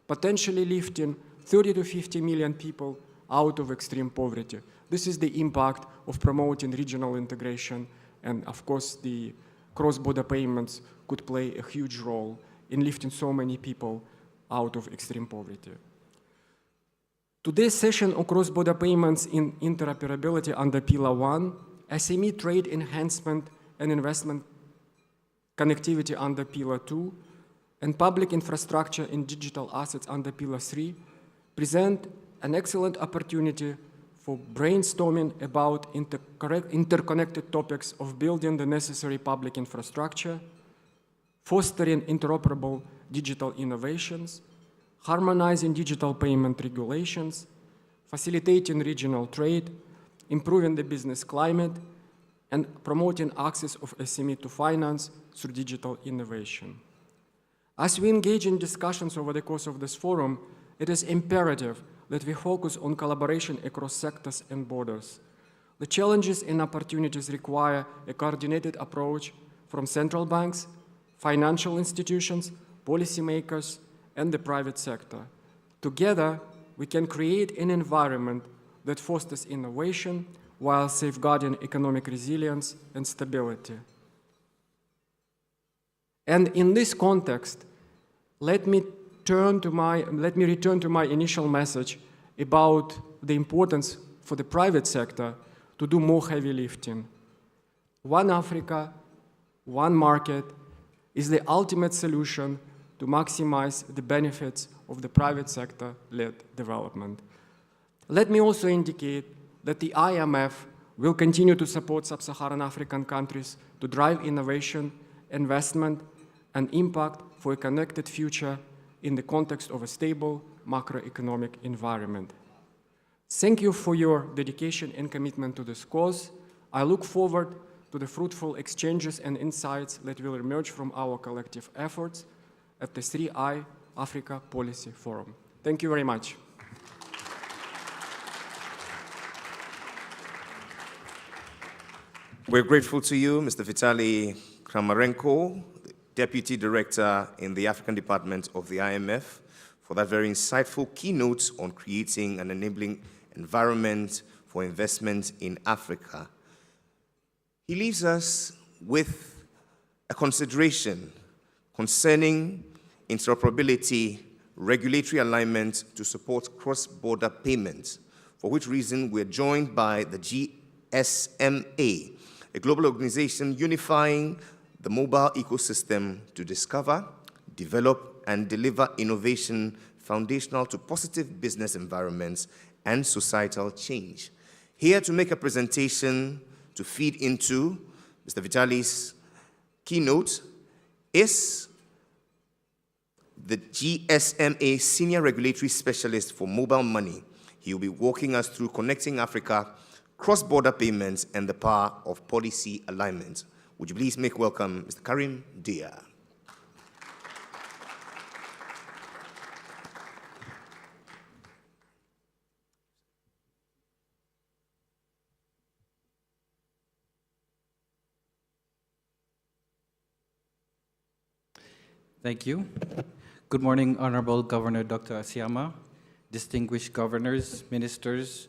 potentially lifting 30 to 50 million people out of extreme poverty. This is the impact of promoting regional integration, and of course the cross-border payments could play a huge role in lifting so many people out of extreme poverty. Today's session on cross-border payments in interoperability under Pillar 1, SME trade enhancement and investment connectivity under Pillar 2, and public infrastructure in digital assets under Pillar 3 present an excellent opportunity for brainstorming about interconnected topics of building the necessary public infrastructure, fostering interoperable digital innovations, harmonizing digital payment regulations, facilitating regional trade, improving the business climate, and promoting access of SME to finance through digital innovation. As we engage in discussions over the course of this forum, it is imperative that we focus on collaboration across sectors and borders. The challenges and opportunities require a coordinated approach from central banks, financial institutions, policymakers, and the private sector. Together, we can create an environment that fosters innovation while safeguarding economic resilience and stability. And in this context, let me return to my initial message about the importance for the private sector to do more heavy lifting. One Africa, one market is the ultimate solution to maximize the benefits of the private sector-led development. Let me also indicate that the IMF will continue to support sub-Saharan African countries to drive innovation, investment, and impact for a connected future in the context of a stable macroeconomic environment. Thank you for your dedication and commitment to this cause. I look forward to the fruitful exchanges and insights that will emerge from our collective efforts at the 3I Africa Policy Forum. Thank you very much. We're grateful to you, Mr. Vitaly Kramarenko, Deputy Director in the African Department of the IMF, for that very insightful keynote on creating an enabling environment for investment in Africa. He leaves us with a consideration concerning interoperability, regulatory alignment to support cross-border payments, for which reason we're joined by the GSMA, a global organization unifying the mobile ecosystem to discover, develop, and deliver innovation foundational to positive business environments and societal change. Here to make a presentation to feed into Mr. Vitali's keynote is the GSMA Senior Regulatory Specialist for Mobile Money. He will be walking us through connecting Africa, cross-border payments, and the power of policy alignment. Would you please make welcome Mr. Karim Dia. Thank you. Good morning, Honorable Governor Dr. Asiama, distinguished governors, ministers,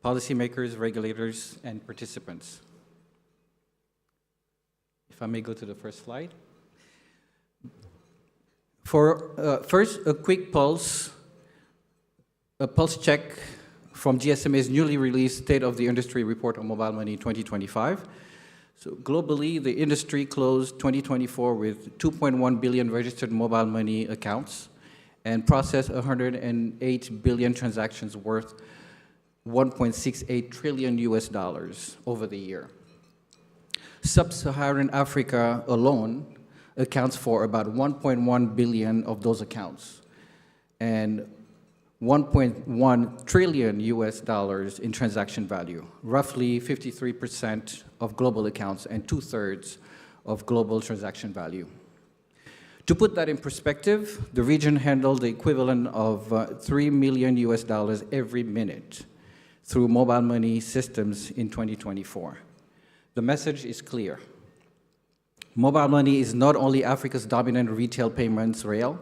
policymakers, regulators, and participants. If I may go to the first slide. First, a quick pulse check from GSMA's newly released State of the Industry Report on Mobile Money 2025. So globally, the industry closed 2024 with 2.1 billion registered mobile money accounts and processed 108 billion transactions worth $1.68 trillion over the year. Sub-Saharan Africa alone accounts for about 1.1 billion of those accounts and $1.1 trillion in transaction value, roughly 53% of global accounts and 2/3 of global transaction value. To put that in perspective, the region handled the equivalent of $3 million every minute through mobile money systems in 2024. The message is clear. Mobile money is not only Africa's dominant retail payments rail,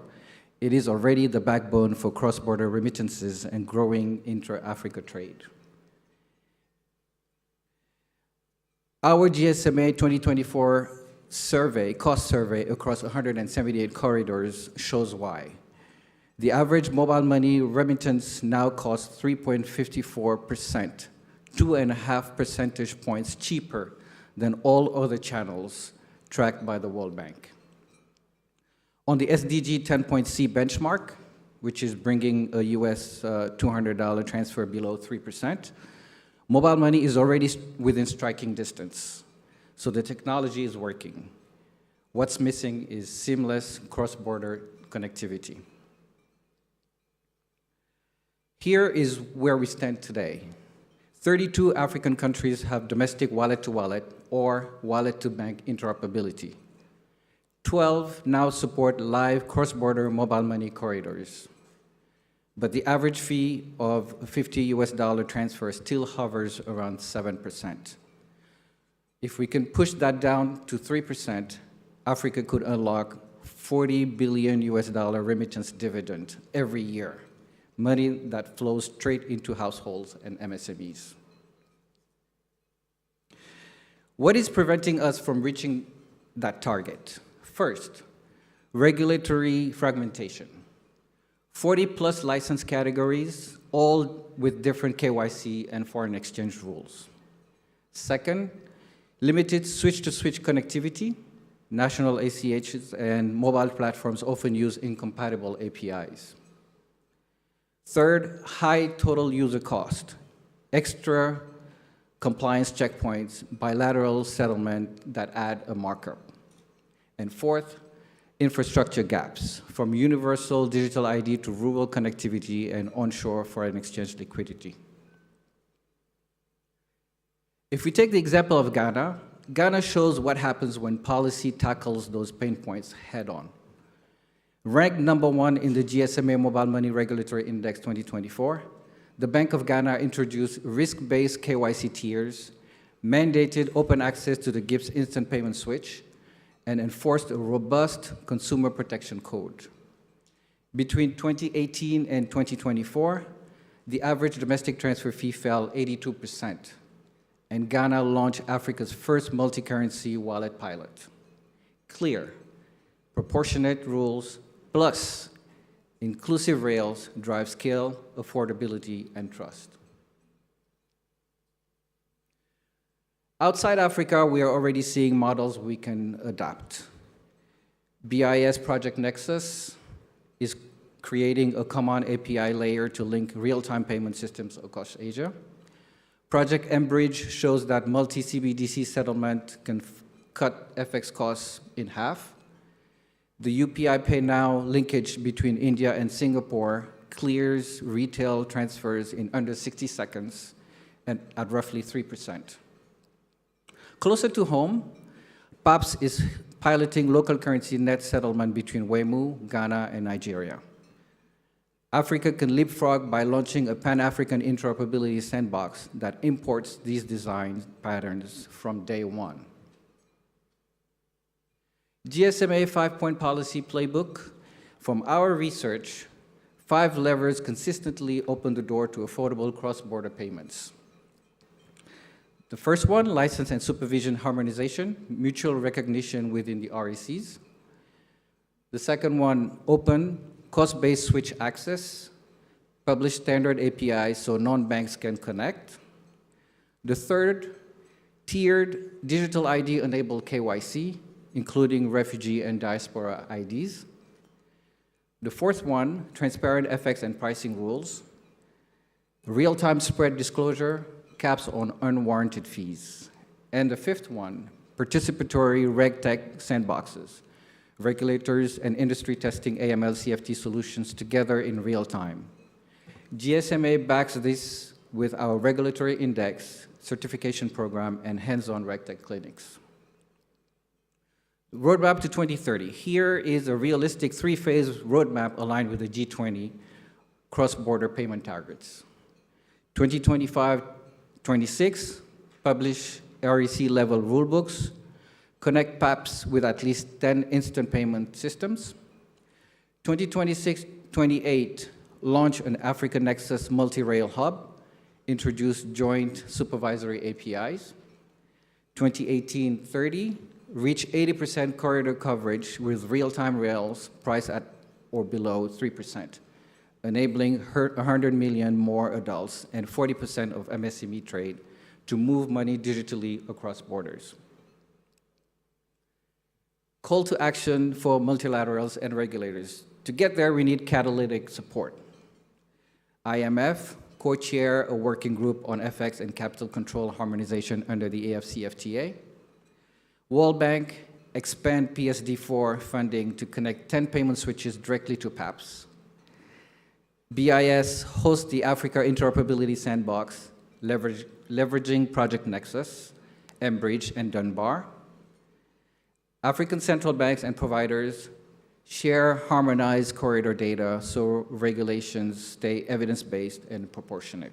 it is already the backbone for cross-border remittances and growing intra-Africa trade. Our GSMA 2024 cost survey across 178 corridors shows why. The average mobile money remittance now costs 3.54%, 2.5 percentage points cheaper than all other channels tracked by the World Bank. On the SDG 10.C benchmark, which is bringing a US $200 transfer below 3%, mobile money is already within striking distance. So the technology is working. What's missing is seamless cross-border connectivity. Here is where we stand today. 32 African countries have domestic wallet-to-wallet or wallet-to-bank interoperability. 12 now support live cross-border mobile money corridors. But the average fee of $50 transfer still hovers around 7%. If we can push that down to 3%, Africa could unlock $40 billion remittance dividend every year, money that flows straight into households and MSMEs. What is preventing us from reaching that target? First, regulatory fragmentation. 40+ license categories, all with different KYC and foreign exchange rules. Second, limited switch-to-switch connectivity. National ACHs and mobile platforms often use incompatible APIs. Third, high total user cost. Extra compliance checkpoints, bilateral settlement that add a markup. And fourth, infrastructure gaps, from universal digital ID to rural connectivity and onshore foreign exchange liquidity. If we take the example of Ghana, Ghana shows what happens when policy tackles those pain points head-on. Ranked #1 in the GSMA Mobile Money Regulatory Index 2024, the Bank of Ghana introduced risk-based KYC tiers, mandated open access to the GIPS instant payment switch, and enforced a robust consumer protection code. Between 2018 and 2024, the average domestic transfer fee fell 82%, and Ghana launched Africa's first multi-currency wallet pilot. Clear, proportionate rules, plus inclusive rails drive scale, affordability, and trust. Outside Africa, we are already seeing models we can adopt. BIS Project Nexus is creating a common API layer to link real-time payment systems across Asia. Project Enbridge shows that multi-CBDC settlement can cut FX costs in half. The UPI Pay Now linkage between India and Singapore clears retail transfers in under 60 seconds and at roughly 3%. Closer to home, PAPS is piloting local currency net settlement between WEMU, Ghana, and Nigeria. Africa can leapfrog by launching a Pan-African interoperability sandbox that imports these design patterns from day one. GSMA 5-point policy playbook. From our research, 5 levers consistently open the door to affordable cross-border payments. The first one, license and supervision harmonization, mutual recognition within the RECs. The second one, open, cost-based switch access, publish standard APIs so non-banks can connect. The third, tiered digital ID-enabled KYC, including refugee and diaspora IDs. The fourth one, transparent FX and pricing rules. Real-time spread disclosure, caps on unwarranted fees. And the fifth one, participatory RegTech sandboxes, regulators and industry testing AML CFT solutions together in real time. GSMA backs this with our regulatory index, certification program, and hands-on RegTech clinics. Roadmap to 2030. Here is a realistic 3-phase roadmap aligned with the G20 cross-border payment targets. 2025-26, publish REC-level rulebooks, connect PAPS with at least 10 instant payment systems. 2026-28, launch an Africa Nexus multi-rail hub, introduce joint supervisory APIs. 2018-30, reach 80% corridor coverage with real-time rails priced at or below 3%, enabling 100 million more adults and 40% of MSME trade to move money digitally across borders. Call to action for multilaterals and regulators. To get there, we need catalytic support. IMF, co-chair a working group on FX and capital control harmonization under the AFCFTA. World Bank, expand PSD4 funding to connect 10 payment switches directly to PAPS. BIS hosts the Africa Interoperability Sandbox, leveraging Project Nexus, Enbridge, and Dunbar. African central banks and providers share harmonized corridor data so regulations stay evidence-based and proportionate.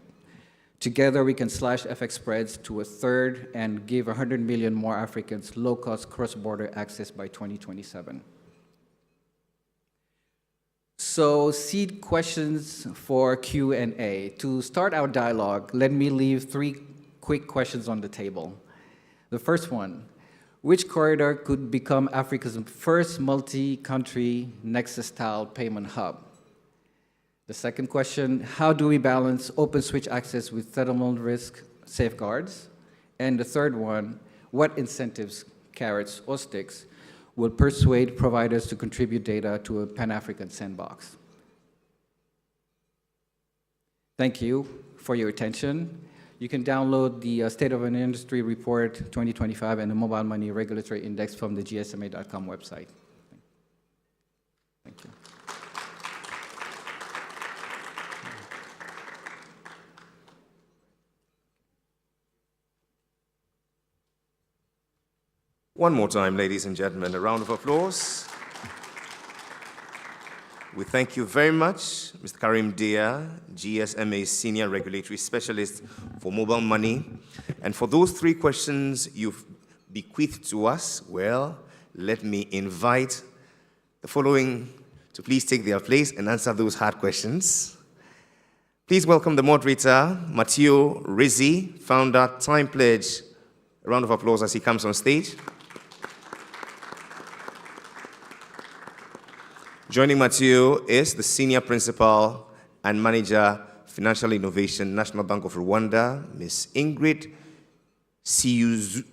Together, we can slash FX spreads to a third and give 100 million more Africans low-cost cross-border access by 2027. So, seed questions for Q&A. To start our dialogue, let me leave 3 quick questions on the table. The first one, which corridor could become Africa's first multi-country Nexus-style payment hub? The second question, how do we balance open switch access with settlement risk safeguards? And the third one, what incentives, carrots or sticks, will persuade providers to contribute data to a Pan-African sandbox? Thank you for your attention. You can download the State of an Industry Report 2025 and the Mobile Money Regulatory Index from the gsma.com website. Thank you. One more time, ladies and gentlemen, a round of applause. We thank you very much, Mr. Karim Dia, GSMA Senior Regulatory Specialist for Mobile Money. And for those 3 questions you've bequeathed to us, well, let me invite the following to please take their place and answer those hard questions. Please welcome the moderator, Matteo Rizzi, founder, Time Pledge. A round of applause as he comes on stage. Joining Matteo is the Senior Principal and Manager, Financial Innovation, National Bank of Rwanda, Ms. Ingrid Siyuzuzo.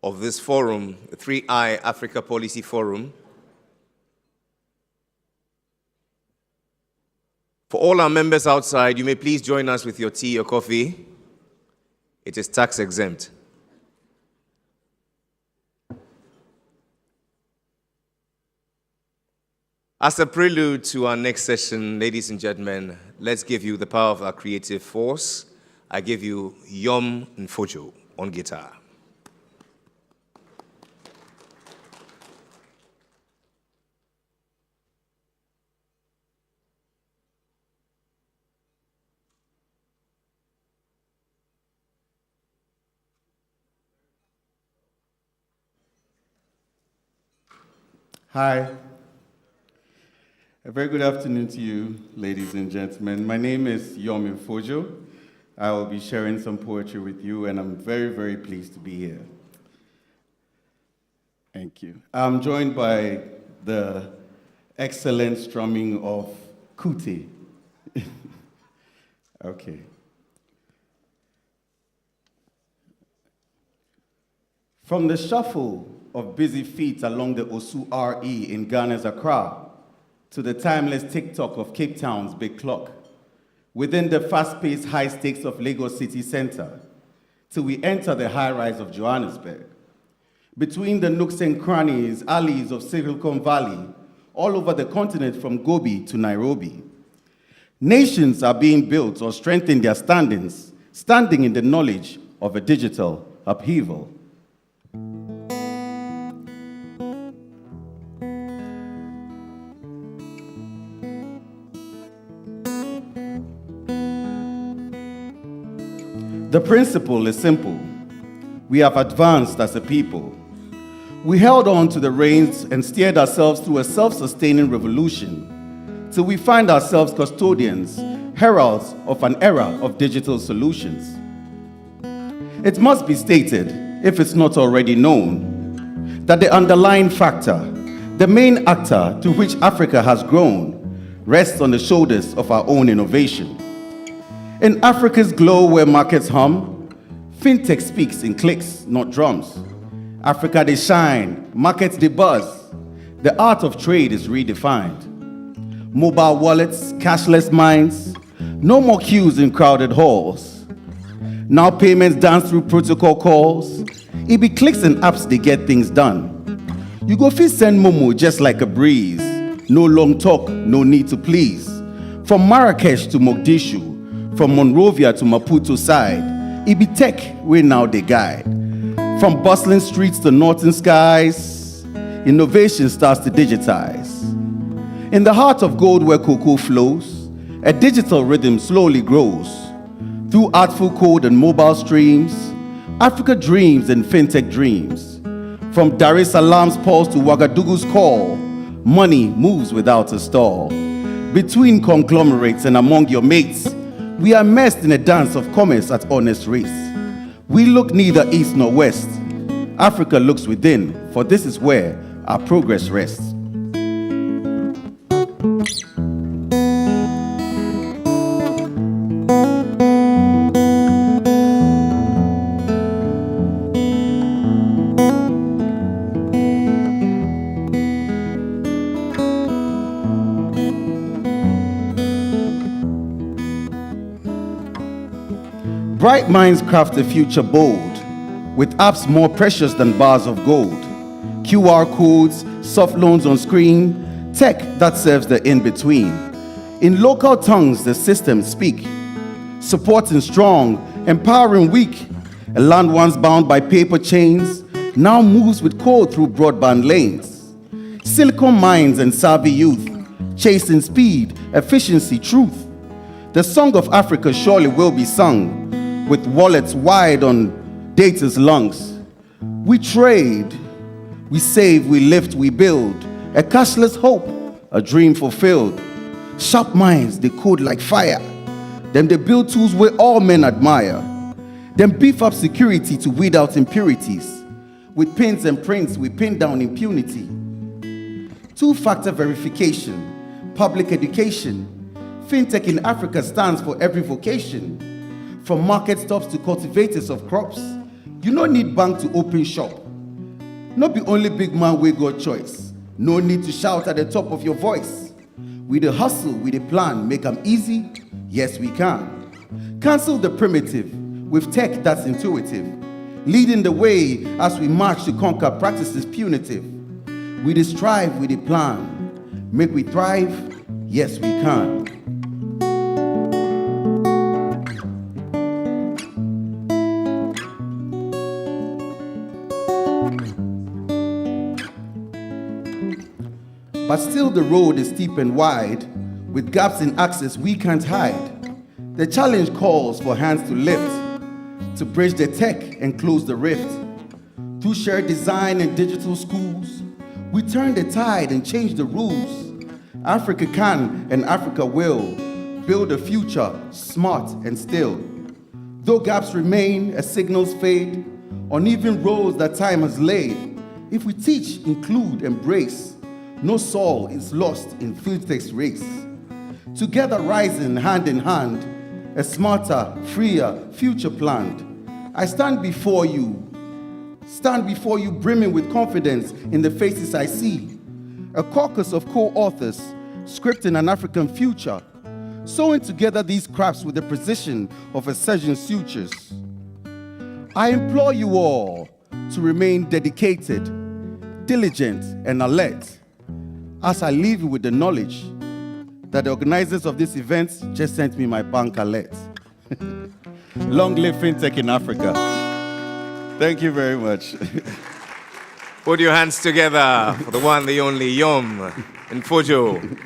of this forum, the 3I Africa Policy Forum. For all our members outside, you may please join us with your tea or coffee. It is tax exempt. As a prelude to our next session, ladies and gentlemen, let's give you the power of our creative force. I give you Yom Nfojo on guitar. Hi. A very good afternoon to you, ladies and gentlemen. My name is Yom Nfojo. I will be sharing some poetry with you, and I'm very, very pleased to be here. Thank you. I'm joined by the excellent strumming of Kuti. Okay. From the shuffle of busy feet along the Osu RE in Ghana's Accra, to the timeless tick-tock of Cape Town's big clock, within the fast-paced high stakes of Lagos city center, till we enter the high-rise of Johannesburg. Between the nooks and crannies, alleys of Silicon Valley, all over the continent from Gobi to Nairobi, nations are being built or strengthen their standings, standing in the knowledge of a digital upheaval. The principle is simple. We have advanced as a people. We held on to the reins and steered ourselves through a self-sustaining revolution till we find ourselves custodians, heralds of an era of digital solutions. It must be stated, if it's not already known, that the underlying factor, the main actor to which Africa has grown, rests on the shoulders of our own innovation. In Africa's glow where markets hum, fintech speaks in clicks, not drums. Africa they shine, markets they buzz. The art of trade is redefined. Mobile wallets, cashless minds, no more queues in crowded halls. Now payments dance through protocol calls. It be clicks and apps they get things done. You go fit send Momo just like a breeze. No long talk, no need to please. From Marrakesh to Mogadishu, from Monrovia to Maputo side, it be tech where now they guide. From bustling streets to northern skies, innovation starts to digitize. In the heart of gold where cocoa flows, a digital rhythm slowly grows. Through artful code and mobile streams, Africa dreams and fintech dreams. From Dar es Salaam's pulse to Ouagadougou's call, money moves without a stall. Between conglomerates and among your mates, we are immersed in a dance of commerce at honest race. We look neither east nor west. Africa looks within, for this is where our progress rests. Bright minds craft a future bold, with apps more precious than bars of gold. QR codes, soft loans on screen, tech that serves the in-between. In local tongues the systems speak, supporting strong, empowering weak. A land once bound by paper chains now moves with code through broadband lanes. Silicon minds and savvy youth, chasing speed, efficiency, truth. The song of Africa surely will be sung, with wallets wide on data's lungs. We trade, we save, we lift, we build. A cashless hope, a dream fulfilled. Sharp minds, they code like fire. Then they build tools where all men admire. Then beef up security to weed out impurities. With pins and prints, we pin down impunity. Two-factor verification, public education. Fintech in Africa stands for every vocation. From market stops to cultivators of crops, you don't need bank to open shop. Not be only big man we got choice. No need to shout at the top of your voice. We the hustle, we the plan, make them easy. Yes, we can. Cancel the primitive with tech that's intuitive. Leading the way as we march to conquer practices punitive. We the strive, we the plan. Make we thrive. Yes, we can. But still the road is steep and wide, with gaps in access we can't hide. The challenge calls for hands to lift, to bridge the tech and close the rift. Through shared design and digital schools, we turn the tide and change the rules. Africa can and Africa will build a future smart and still. Though gaps remain as signals fade, uneven roads that time has laid, if we teach, include, embrace, no soul is lost in fintech's race. Together rising hand in hand, a smarter, freer future planned. I stand before you brimming with confidence in the faces I see. A caucus of co-authors scripting an African future, sewing together these crafts with the precision of a surgeon's sutures. I implore you all to remain dedicated, diligent, and alert, as I leave you with the knowledge that the organizers of this event just sent me my bank alert. Long live fintech in Africa. Thank you very much. Put your hands together for the one, the only Yom in Fojo.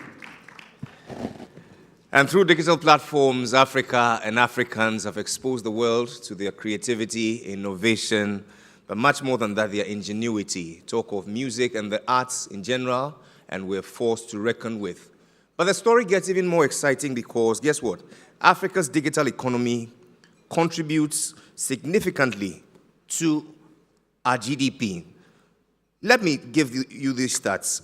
And through digital platforms, Africa and Africans have exposed the world to their creativity, innovation, but much more than that, their ingenuity. Talk of music and the arts in general, and we're forced to reckon with. But the story gets even more exciting because, guess what? Africa's digital economy contributes significantly to our GDP. Let me give you these stats.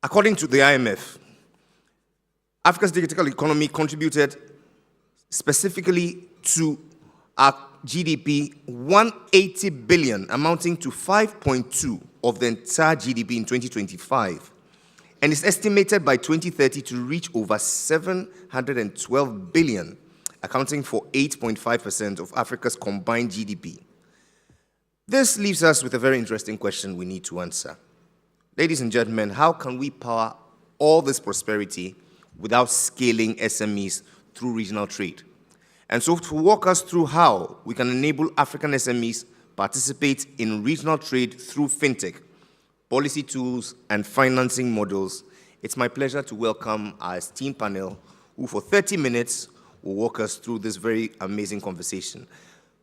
According to the IMF, Africa's digital economy contributed specifically to our GDP 180 billion, amounting to 5.2 of the entire GDP in 2025. And is estimated by 2030 to reach over 712 billion, accounting for 8.5% of Africa's combined GDP. This leaves us with a very interesting question we need to answer. Ladies and gentlemen, how can we power all this prosperity without scaling SMEs through regional trade? And so to walk us through how we can enable African SMEs participate in regional trade through fintech, policy tools, and financing models, it's my pleasure to welcome our esteemed panel, who for 30 minutes will walk us through this very amazing conversation.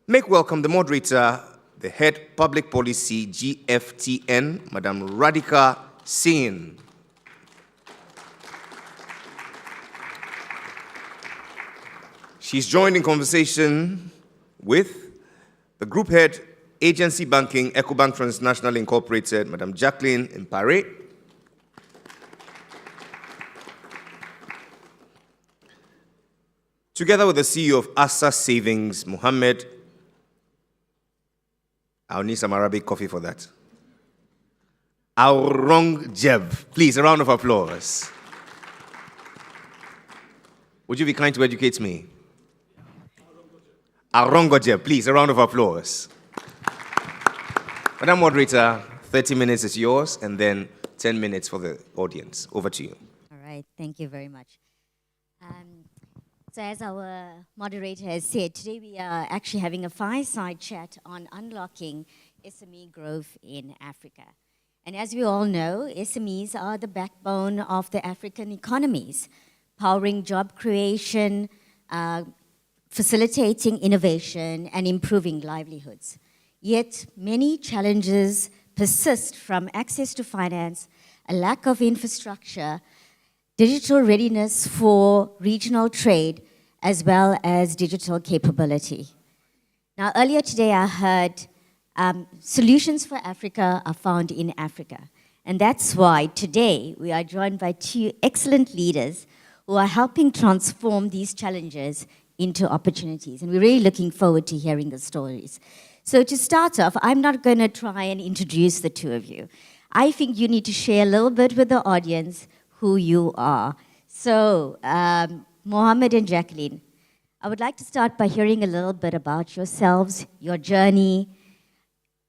Make welcome the moderator, the head public policy GFTN, Madam Radhika Singh. She's joined in conversation with the group head, Agency Banking, EcoBank Transnational Incorporated, Madam Jacqueline Mpare. Together with the CEO of Asa Savings, Mohammed. I'll need some Arabic coffee for that. Aurangzeb. Please, a round of applause. Would you be kind to educate me? Aurangzeb, please, a round of applause. Madam Moderator, 30 minutes is yours, and then 10 minutes for the audience. Over to you. All right, thank you very much. So as our moderator has said, today we are actually having a fireside chat on unlocking SME growth in Africa. And as we all know, SMEs are the backbone of the African economies, powering job creation, facilitating innovation, and improving livelihoods. Yet many challenges persist, from access to finance, a lack of infrastructure, digital readiness for regional trade, as well as digital capability. Now, earlier today I heard solutions for Africa are found in Africa. And that's why today we are joined by two excellent leaders who are helping transform these challenges into opportunities. And we're really looking forward to hearing the stories. So to start off, I'm not going to try and introduce the two of you. I think you need to share a little bit with the audience who you are. So, Mohammed and Jacqueline, I would like to start by hearing a little bit about yourselves, your journey,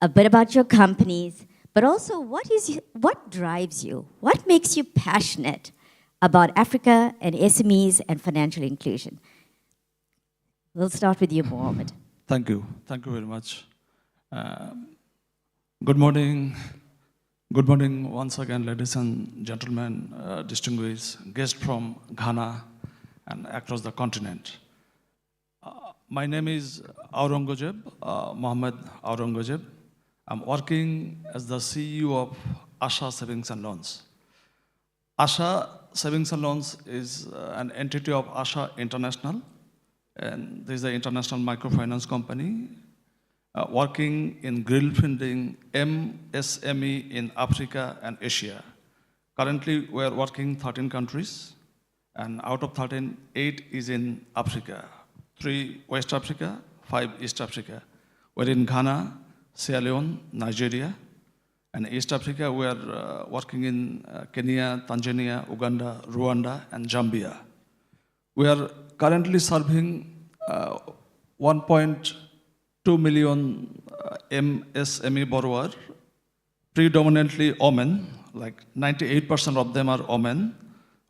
a bit about your companies, but also what drives you? What makes you passionate about Africa and SMEs and financial inclusion? We'll start with you, Mohammed. Thank you. Thank you very much. Good morning. Good morning once again, ladies and gentlemen, distinguished guests from Ghana and across the continent. My name is Aurangzeb, Mohammed Aurangzeb. I'm working as the CEO of Asha Savings and Loans. Asha Savings and Loans is an entity of Asha International, and this is an international microfinance company working in grill funding MSME in Africa and Asia. Currently, we are working 13 countries, and out of 13, 8 is in Africa. 3 West Africa, 5 East Africa. We're in Ghana, Sierra Leone, Nigeria, and East Africa, we are working in Kenya, Tanzania, Uganda, Rwanda, and Zambia. We are currently serving 1.2 million MSME borrowers, predominantly women, like 98% of them are women,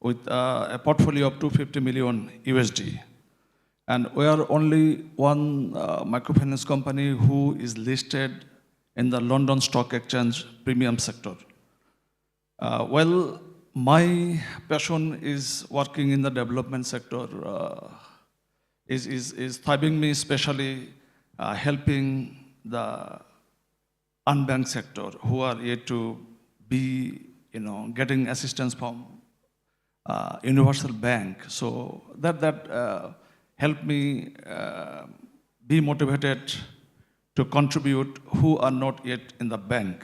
with a portfolio of 250 million USD. And we are only one microfinance company who is listed in the London Stock Exchange premium sector. Well, my passion is working in the development sector, is thriving me, especially helping the unbanked sector who are yet to be, getting assistance from universal bank. So that helped me be motivated to contribute who are not yet in the bank.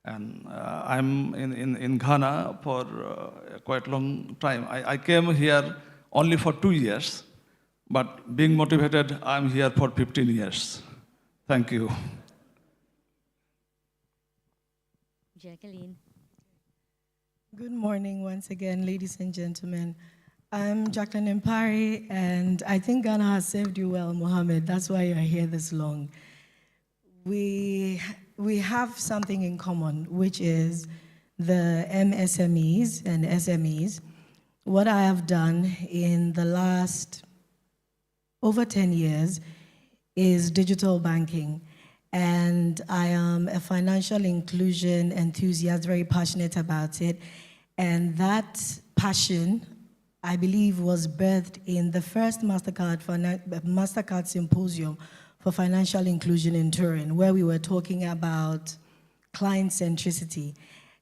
And I'm in Ghana for quite a long time. I came here only for 2 years, but being motivated, I'm here for 15 years. Thank you. Jacqueline. Good morning once again, ladies and gentlemen. I'm Jacqueline Mpari, and I think Ghana has served you well, Mohammed. That's why you're here this long. We have something in common, which is the MSMEs and SMEs. What I have done in the last over 10 years is digital banking. And I am a financial inclusion enthusiast, very passionate about it. And that passion, I believe, was birthed in the first MasterCard Symposium for Financial Inclusion in Turin, where we were talking about client centricity.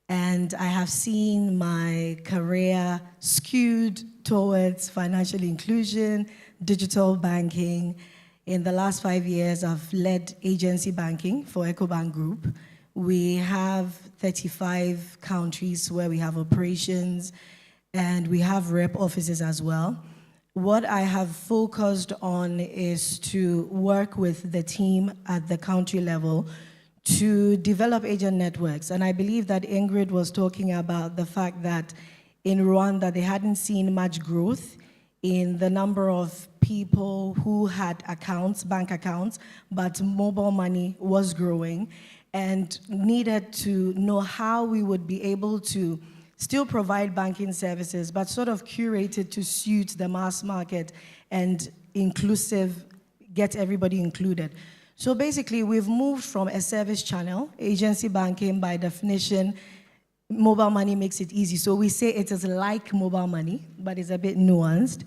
And I have seen my career skewed towards financial inclusion, digital banking. In the last 5 years, I've led agency banking for EcoBank Group. We have 35 countries where we have operations, and we have rep offices as well. What I have focused on is to work with the team at the country level to develop agent networks. And I believe that Ingrid was talking about the fact that in Rwanda, they hadn't seen much growth in the number of people who had accounts, bank accounts, but mobile money was growing, and needed to know how we would be able to still provide banking services, but sort of curated to suit the mass market and inclusive, get everybody included. So basically, we've moved from a service channel, agency banking by definition, mobile money makes it easy. So we say it is like mobile money, but it's a bit nuanced.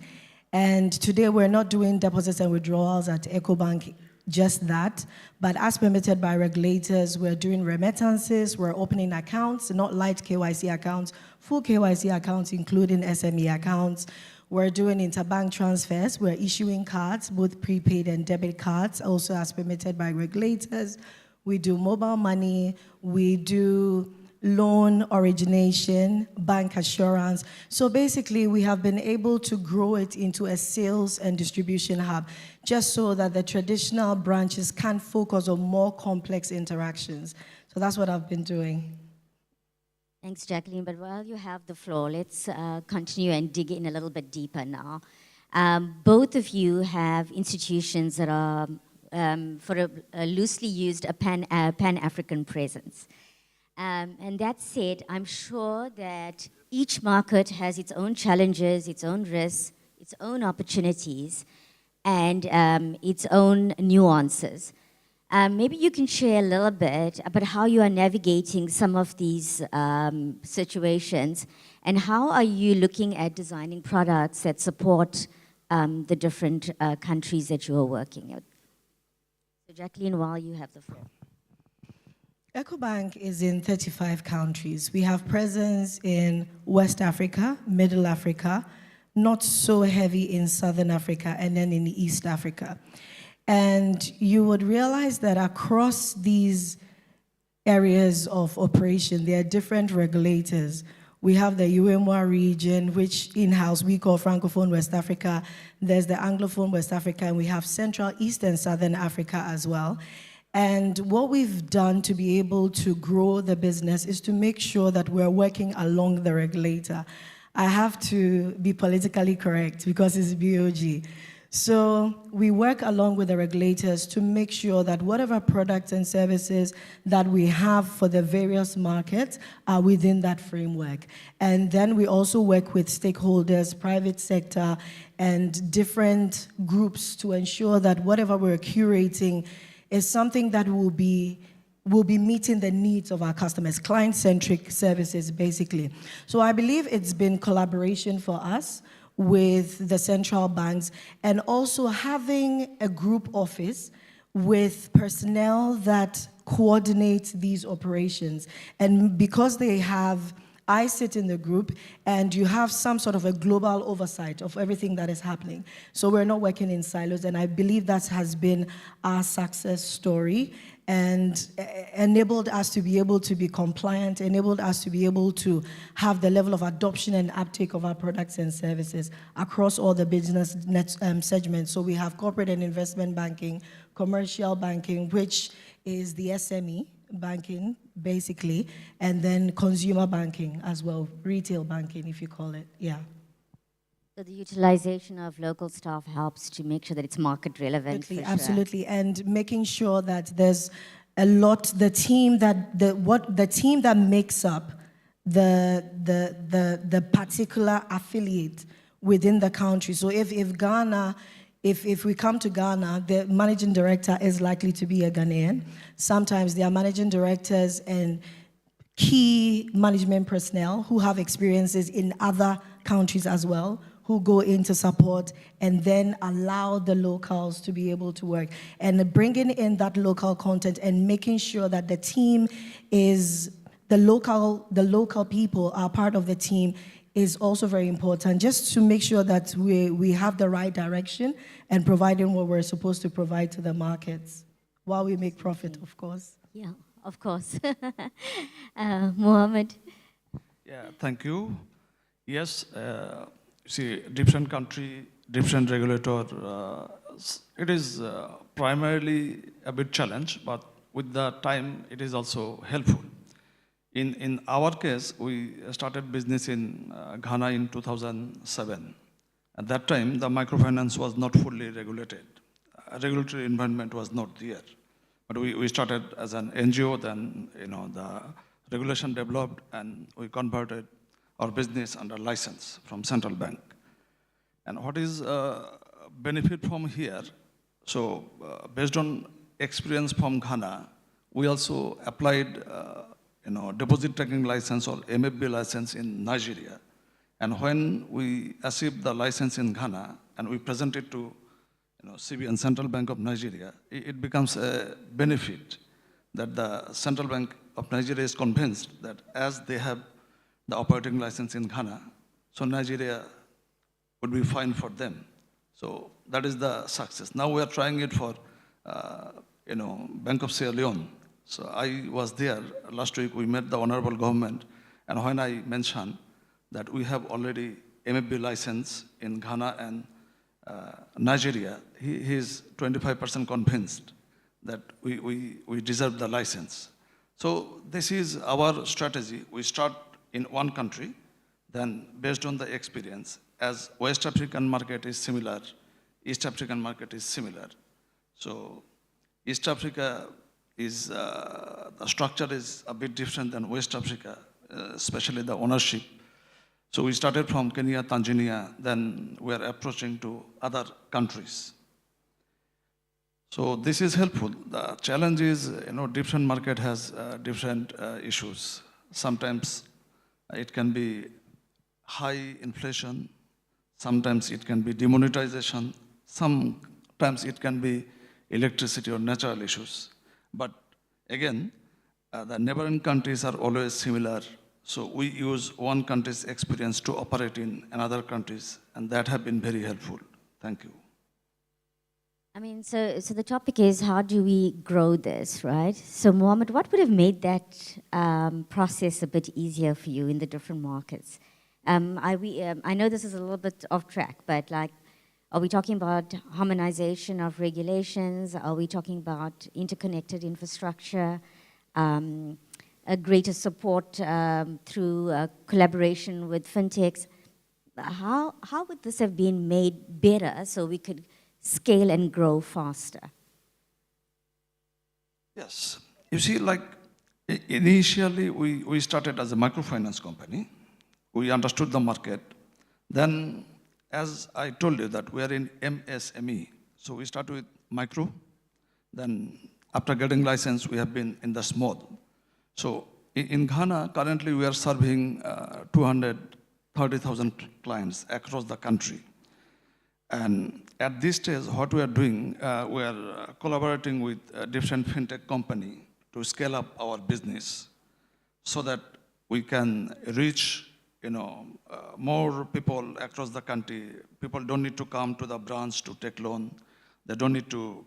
And today we're not doing deposits and withdrawals at EcoBank, just that. But as permitted by regulators, we're doing remittances, we're opening accounts, not light KYC accounts, full KYC accounts, including SME accounts. We're doing interbank transfers, we're issuing cards, both prepaid and debit cards, also as permitted by regulators. We do mobile money, we do loan origination, bank assurance. So basically, we have been able to grow it into a sales and distribution hub, just so that the traditional branches can focus on more complex interactions. So that's what I've been doing. Thanks, Jacqueline. But while you have the floor, let's continue and dig in a little bit deeper now. Both of you have institutions that are, for a loosely used, a Pan-African presence. And that said, I'm sure that each market has its own challenges, its own risks, its own opportunities, and its own nuances. Maybe you can share a little bit about how you are navigating some of these situations, and how are you looking at designing products that support the different countries that you are working with. So Jacqueline, while you have the floor. EcoBank is in 35 countries. We have presence in West Africa, Middle Africa, not so heavy in Southern Africa, and then in East Africa. And you would realize that across these areas of operation, there are different regulators. We have the UEMOA region, which in-house we call Francophone West Africa. There's the Anglophone West Africa, and we have Central, East, and Southern Africa as well. And what we've done to be able to grow the business is to make sure that we're working along the regulator. I have to be politically correct because it's BOG. So we work along with the regulators to make sure that whatever products and services that we have for the various markets are within that framework. And then we also work with stakeholders, private sector, and different groups to ensure that whatever we're curating is something that will be meeting the needs of our customers, client-centric services, basically. So I believe it's been collaboration for us with the central banks, and also having a group office with personnel that coordinate these operations. And because I sit in the group, and you have some sort of a global oversight of everything that is happening. So we're not working in silos, and I believe that has been our success story, and enabled us to be able to be compliant, enabled us to be able to have the level of adoption and uptake of our products and services across all the business segments. So we have corporate and investment banking, commercial banking, which is the SME banking, basically, and then consumer banking as well, retail banking, if you call it, yeah. So the utilization of local staff helps to make sure that it's market relevant. Absolutely, and making sure that there's a lot, the team that makes up the particular affiliate within the country. So if Ghana, if we come to Ghana, the managing director is likely to be a Ghanaian. Sometimes there are managing directors and key management personnel who have experiences in other countries as well, who go in to support and then allow the locals to be able to work. And bringing in that local content and making sure that the team is, the local people are part of the team is also very important, just to make sure that we have the right direction and providing what we're supposed to provide to the markets while we make profit, of course. Yeah, of course. Mohammed? Yeah, thank you. Yes, see, different country, different regulator, it is primarily a bit challenge, but with the time, it is also helpful. In our case, we started business in Ghana in 2007. At that time, the microfinance was not fully regulated. A regulatory environment was not there. But we started as an NGO, then the regulation developed, and we converted our business under license from central bank. And what is benefit from here? So based on experience from Ghana, we also applied deposit taking license or MFB license in Nigeria. And when we achieved the license in Ghana and we present it to CBN, Central Bank of Nigeria, it becomes a benefit that the Central Bank of Nigeria is convinced that as they have the operating license in Ghana, so Nigeria would be fine for them. So that is the success. Now we are trying it for Bank of Sierra Leone. So I was there. Last week we met the honorable government, and when I mentioned that we have already MFB license in Ghana and Nigeria, he is 25% convinced that we deserve the license. So this is our strategy. We start in one country, then based on the experience, as West African market is similar, East African market is similar. So East Africa is, the structure is a bit different than West Africa, especially the ownership. So we started from Kenya, Tanzania, then we are approaching to other countries. So this is helpful. The challenge is, different market has different issues. Sometimes it can be high inflation, sometimes it can be demonetization, sometimes it can be electricity or natural issues. But again, the neighboring countries are always similar. So we use one country's experience to operate in another countries, and that have been very helpful. Thank you. I mean, so the topic is how do we grow this, right? So Mohammed, what would have made that process a bit easier for you in the different markets? I know this is a little bit off track, but like, are we talking about harmonization of regulations? Are we talking about interconnected infrastructure? A greater support through collaboration with fintechs? How would this have been made better so we could scale and grow faster? Yes. You see, like, initially we started as a microfinance company. We understood the market. Then, as I told you that we are in MSME, so we started with micro. Then, after getting license, we have been in the small. So, in Ghana, currently we are serving 230,000 clients across the country. And at this stage, what we are doing, we are collaborating with a different fintech company to scale up our business so that we can reach more people across the country. People don't need to come to the branch to take loan. They don't need to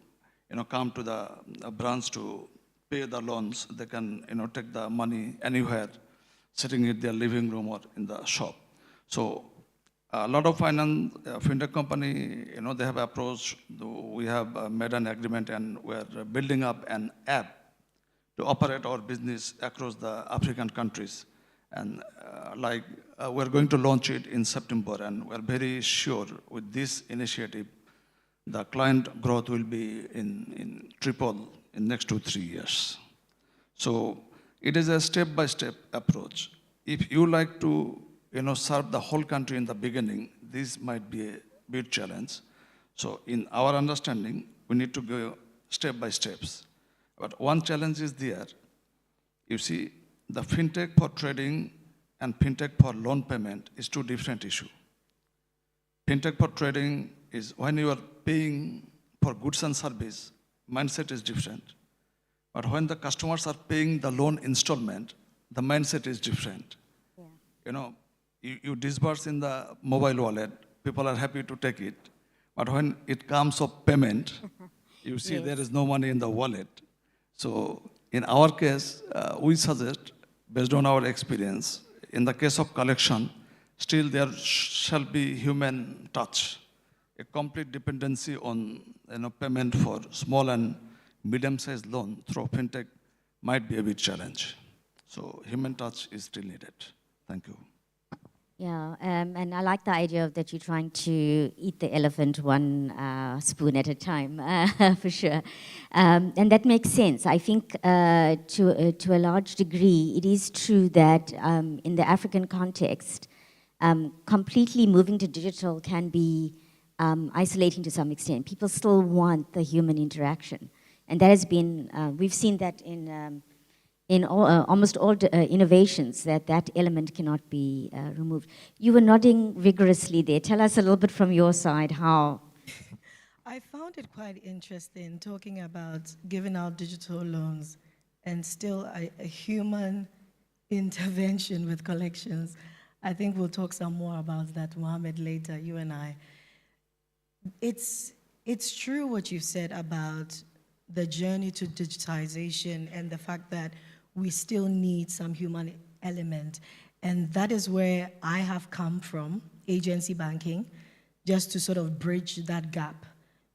come to the branch to pay the loans. They can take the money anywhere, sitting in their living room or in the shop. So a lot of fintech company, they have approached. We have made an agreement, and we're building up an app to operate our business across the African countries. And we're going to launch it in September, and we're very sure with this initiative, the client growth will be in triple in next 2-3 years. So it is a step-by-step approach. If you like to serve the whole country in the beginning, this might be a big challenge. So in our understanding, we need to go step by steps. But one challenge is there. You see, the fintech for trading and fintech for loan payment is two different issues. Fintech for trading is when you are paying for goods and service, mindset is different. But when the customers are paying the loan installment, the mindset is different. Yeah. You disburse in the mobile wallet, people are happy to take it. But when it comes of payment, you see yes. There is no money in the wallet. So in our case, we suggest, based on our experience, in the case of collection, still there shall be human touch. A complete dependency on payment for small and medium-sized loan through fintech might be a big challenge. So human touch is still needed. Thank you. Yeah, and I like the idea of that you're trying to eat the elephant one spoon at a time, for sure. And that makes sense. I think to a large degree, it is true that in the African context, completely moving to digital can be isolating to some extent. People still want the human interaction. And that has been, we've seen that in almost all innovations, that element cannot be removed. You were nodding vigorously there. Tell us a little bit from your side how. I found it quite interesting talking about giving out digital loans and still a human intervention with collections. I think we'll talk some more about that, Mohammed, later, you and I. It's true what you said about the journey to digitization and the fact that we still need some human element. And that is where I have come from, agency banking, just to sort of bridge that gap.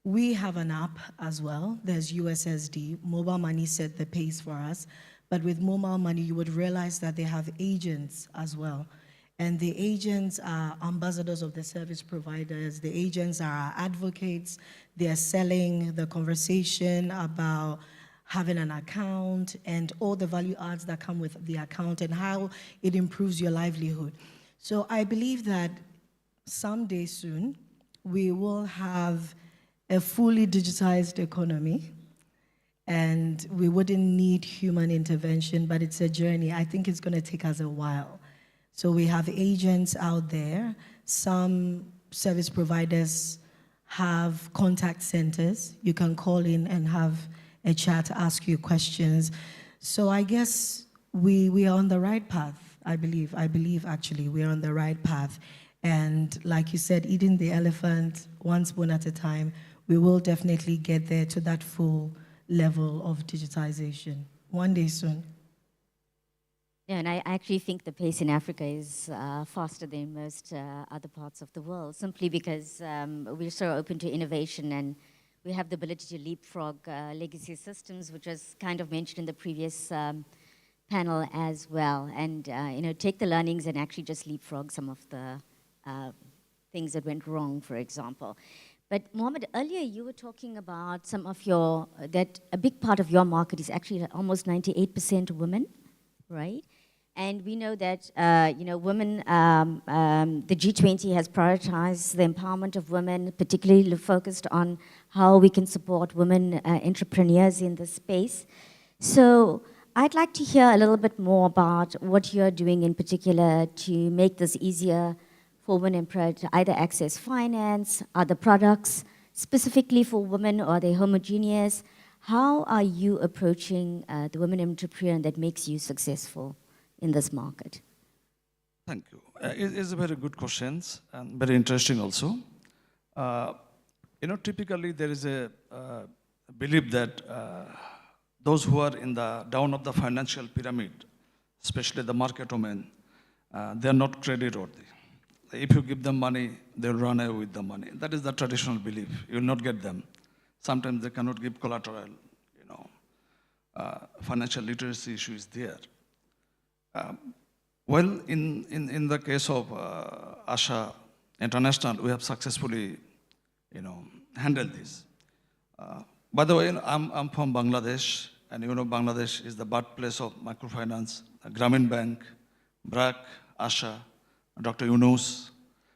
We have an app as well. There's USSD. Mobile money set the pace for us. But with mobile money, you would realize that they have agents as well. And the agents are ambassadors of the service providers. The agents are our advocates. They are selling the conversation about having an account and all the value adds that come with the account and how it improves your livelihood. So I believe that someday soon, we will have a fully digitized economy, and we wouldn't need human intervention, but it's a journey. I think it's going to take us a while. So we have agents out there. Some service providers have contact centers. You can call in and have a chat, ask you questions. So I guess we are on the right path, I believe. I believe, actually, we're on the right path. And like you said, eating the elephant one spoon at a time, we will definitely get there to that full level of digitization one day soon. Yeah, and I actually think the pace in Africa is faster than most other parts of the world, simply because we're so open to innovation and we have the ability to leapfrog legacy systems, which was kind of mentioned in the previous panel as well, and take the learnings and actually just leapfrog some of the things that went wrong, for example. But Mohammed, earlier you were talking about some of that a big part of your market is actually almost 98% women, right? And we know that, women, the G20 has prioritized the empowerment of women, particularly focused on how we can support women entrepreneurs in this space. So I'd like to hear a little bit more about what you're doing in particular to make this easier for women to either access finance, other products, specifically for women, or are they homogeneous? How are you approaching the women entrepreneur that makes you successful in this market? Thank you. It's a very good question and very interesting also. Typically there is a belief that those who are in the down of the financial pyramid, especially the market women, they are not credit-worthy. If you give them money, they'll run away with the money. That is the traditional belief. You will not get them. Sometimes they cannot give collateral. Financial literacy issue is there. Well, in the case of Asha International, we have successfully, handled this. By the way, I'm from Bangladesh, and Bangladesh is the birthplace of microfinance, Grameen Bank, BRAC, Asha, Dr. Yunus.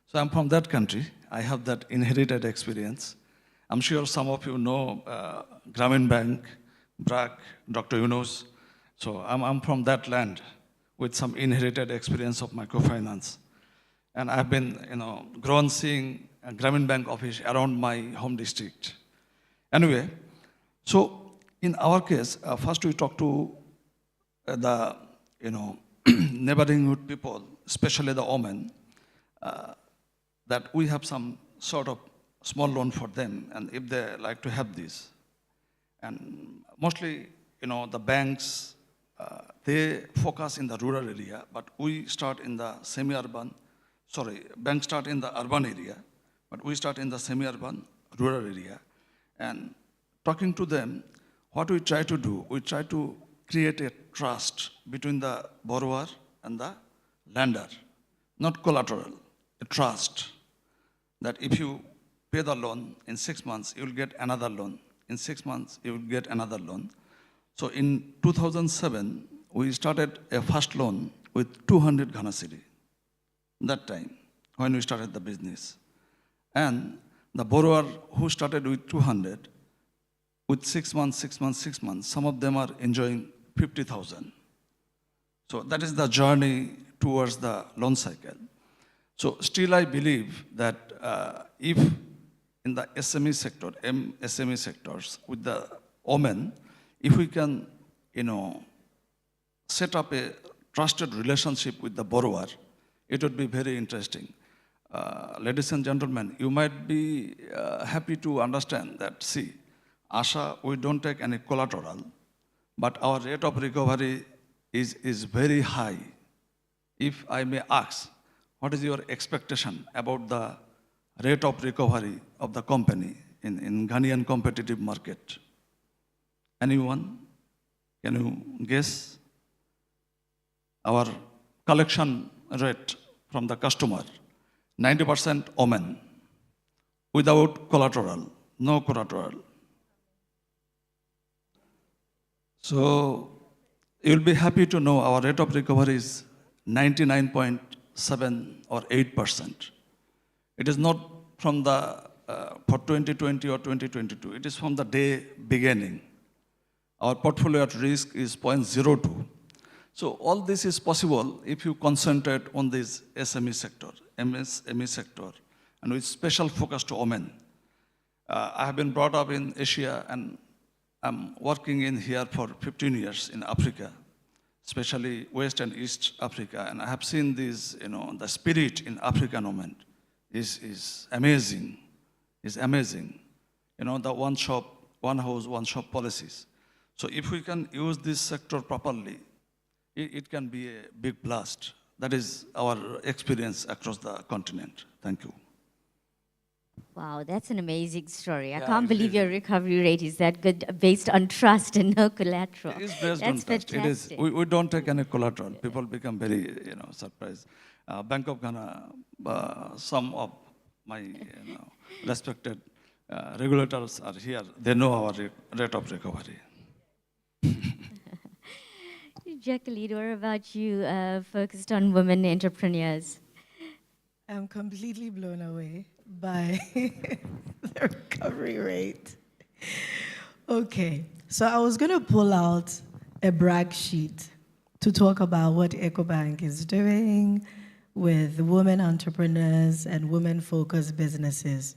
So I'm from that country. I have that inherited experience. I'm sure some of you know Grameen Bank, BRAC, Dr. Yunus. So I'm from that land with some inherited experience of microfinance. And I've been, grown seeing a Grameen Bank office around my home district. Anyway, so in our case, first we talk to the, neighborhood people, especially the women, that we have some sort of small loan for them, and if they like to have this. And mostly, the banks, they focus in the rural area, but we start in the semi-urban, banks start in the urban area, but we start in the semi-urban, rural area. And talking to them, what we try to do, we try to create a trust between the borrower and the lender, not collateral, a trust that if you pay the loan in 6 months, you will get another loan. In 6 months, you will get another loan. So in 2007, we started a first loan with 200 Ghana cedi, that time, when we started the business. And the borrower who started with 200, with 6 months, 6 months, 6 months, some of them are enjoying 50,000. So that is the journey towards the loan cycle. So still I believe that if in the SME sector, MSME sectors, with the women, if we can, set up a trusted relationship with the borrower, it would be very interesting. Ladies and gentlemen, you might be happy to understand that, see, Asha, we don't take any collateral, but our rate of recovery is very high. If I may ask, what is your expectation about the rate of recovery of the company in Ghanaian competitive market? Anyone? Can you guess? Our collection rate from the customer, 90% Oman, without collateral, no collateral. So you'll be happy to know our rate of recovery is 99.7 or 8%. It is not from the for 2020 or 2022. It is from the day beginning. Our portfolio at risk is 0.02. So all this is possible if you concentrate on this SME sector, MSME sector, and with special focus to women. I have been brought up in Asia, and I'm working in here for 15 years in Africa, especially West and East Africa, and I have seen this, the spirit in African women is amazing, the one shop, one house, one shop policies. So if we can use this sector properly, it can be a big blast. That is our experience across the continent. Thank you. Wow, that's an amazing story. I can't believe your recovery rate is that good based on trust and no collateral. It is based on trust. Fantastic. It is. We don't take any collateral. People become very, surprised. Bank of Ghana, some of my respected regulators are here. They know our rate of recovery. Jacqueline, what about you, focused on women entrepreneurs? I'm completely blown away by the recovery rate. Okay, so I was going to pull out a brag sheet to talk about what EcoBank is doing with women entrepreneurs and women-focused businesses.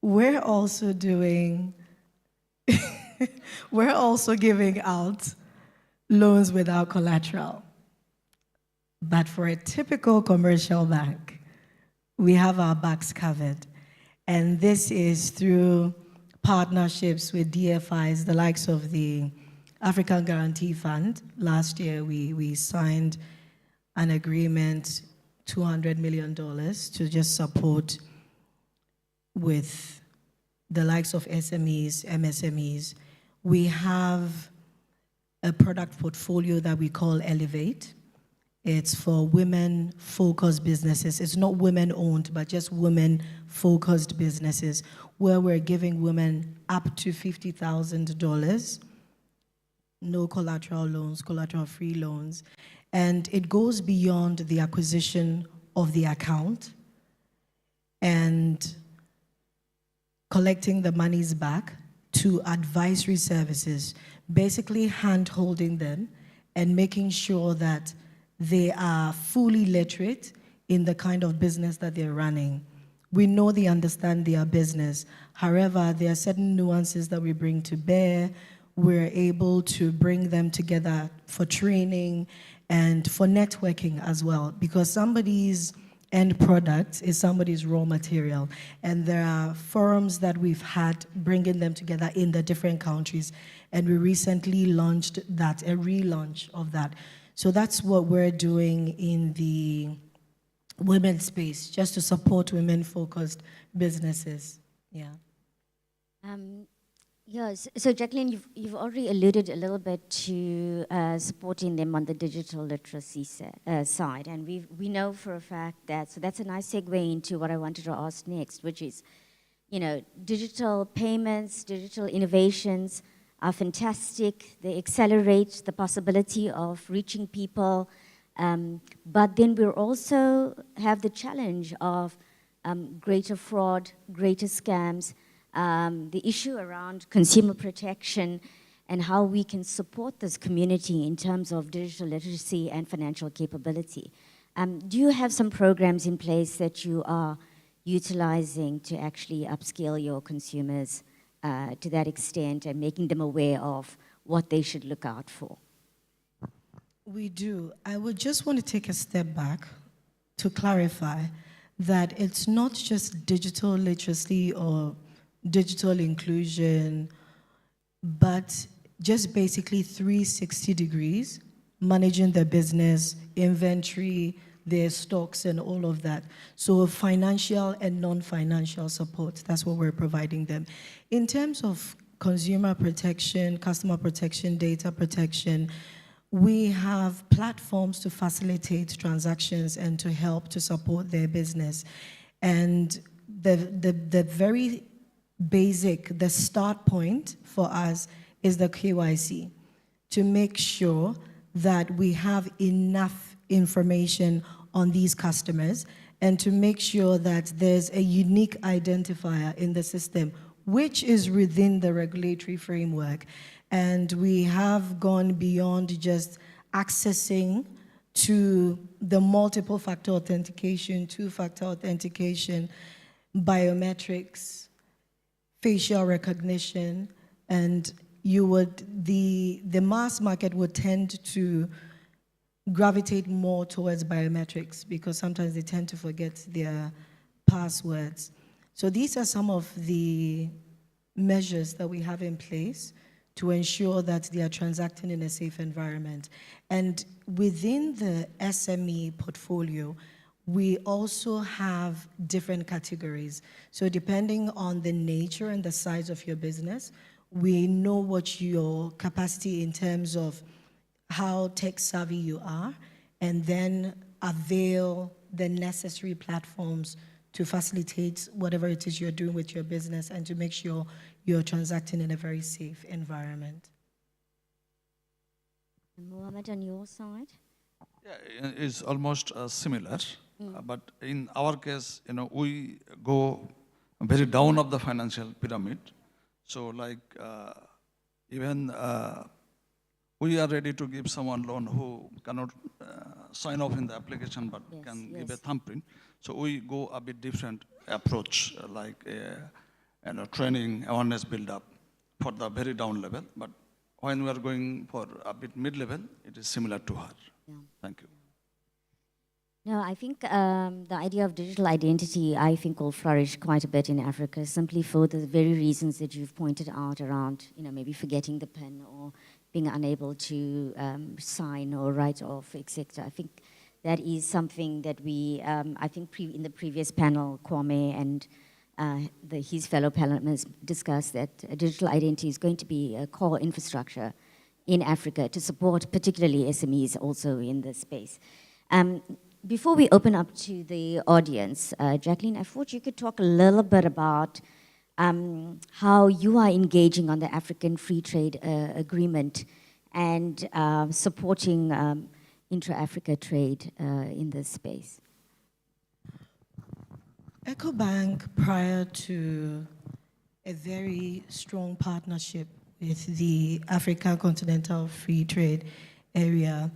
We're also doing, we're also giving out loans without collateral. But for a typical commercial bank, we have our backs covered. And this is through partnerships with DFIs, the likes of the African Guarantee Fund. Last year, we signed an agreement, $200 million, to just support with the likes of SMEs, MSMEs. We have a product portfolio that we call Elevate. It's for women-focused businesses. It's not women-owned, but just women-focused businesses, where we're giving women up to $50,000, no collateral loans, collateral-free loans. And it goes beyond the acquisition of the account and collecting the monies back to advisory services, basically hand-holding them and making sure that they are fully literate in the kind of business that they're running. We know they understand their business. However, there are certain nuances that we bring to bear. We're able to bring them together for training and for networking as well, because somebody's end product is somebody's raw material. And there are forums that we've had bringing them together in the different countries. And we recently launched that, a relaunch of that. So that's what we're doing in the women's space, just to support women-focused businesses. Yeah. Yes. So Jacqueline, you've already alluded a little bit to supporting them on the digital literacy side, and we know for a fact that, so that's a nice segue into what I wanted to ask next, which is, digital payments, digital innovations are fantastic. They accelerate the possibility of reaching people, but then we also have the challenge of greater fraud, greater scams, the issue around consumer protection and how we can support this community in terms of digital literacy and financial capability. Do you have some programs in place that you are utilizing to actually upskill your consumers to that extent and making them aware of what they should look out for? We do. I would just want to take a step back to clarify that it's not just digital literacy or digital inclusion, but just basically 360 degrees, managing their business, inventory, their stocks and all of that. So financial and non-financial support, that's what we're providing them. In terms of consumer protection, customer protection, data protection, we have platforms to facilitate transactions and to help to support their business. And the very basic, the start point for us is the KYC, to make sure that we have enough information on these customers and to make sure that there's a unique identifier in the system which is within the regulatory framework. And we have gone beyond just accessing to the multiple factor authentication, two-factor authentication, biometrics, facial recognition, and the mass market would tend to gravitate more towards biometrics because sometimes they tend to forget their passwords. So these are some of the measures that we have in place to ensure that they are transacting in a safe environment. And within the SME portfolio, we also have different categories. So depending on the nature and the size of your business, we know what your capacity in terms of how tech savvy you are, and then avail the necessary platforms to facilitate whatever it is you're doing with your business and to make sure you're transacting in a very safe environment. Mohammed, on your side? Yeah, it's almost similar, but in our case, we go very down of the financial pyramid. So like even we are ready to give someone loan who cannot sign off in the application but can give a thumbprint. So we go a bit different approach, like training, awareness build up for the very down level. But when we are going for a bit mid-level, it is similar to her. Yeah. Thank you. No, I think the idea of digital identity, I think, will flourish quite a bit in Africa, simply for the very reasons that you've pointed out around, maybe forgetting the PIN or being unable to sign or write off, etc. I think that is something that we, I think in the previous panel, Kwame and his fellow panelists discussed that digital identity is going to be a core infrastructure in Africa to support particularly SMEs also in this space. Before we open up to the audience, Jacqueline, I thought you could talk a little bit about how you are engaging on the African Free Trade Agreement and supporting intra-Africa trade in this space. EcoBank, prior to a very strong partnership with the African Continental Free Trade Area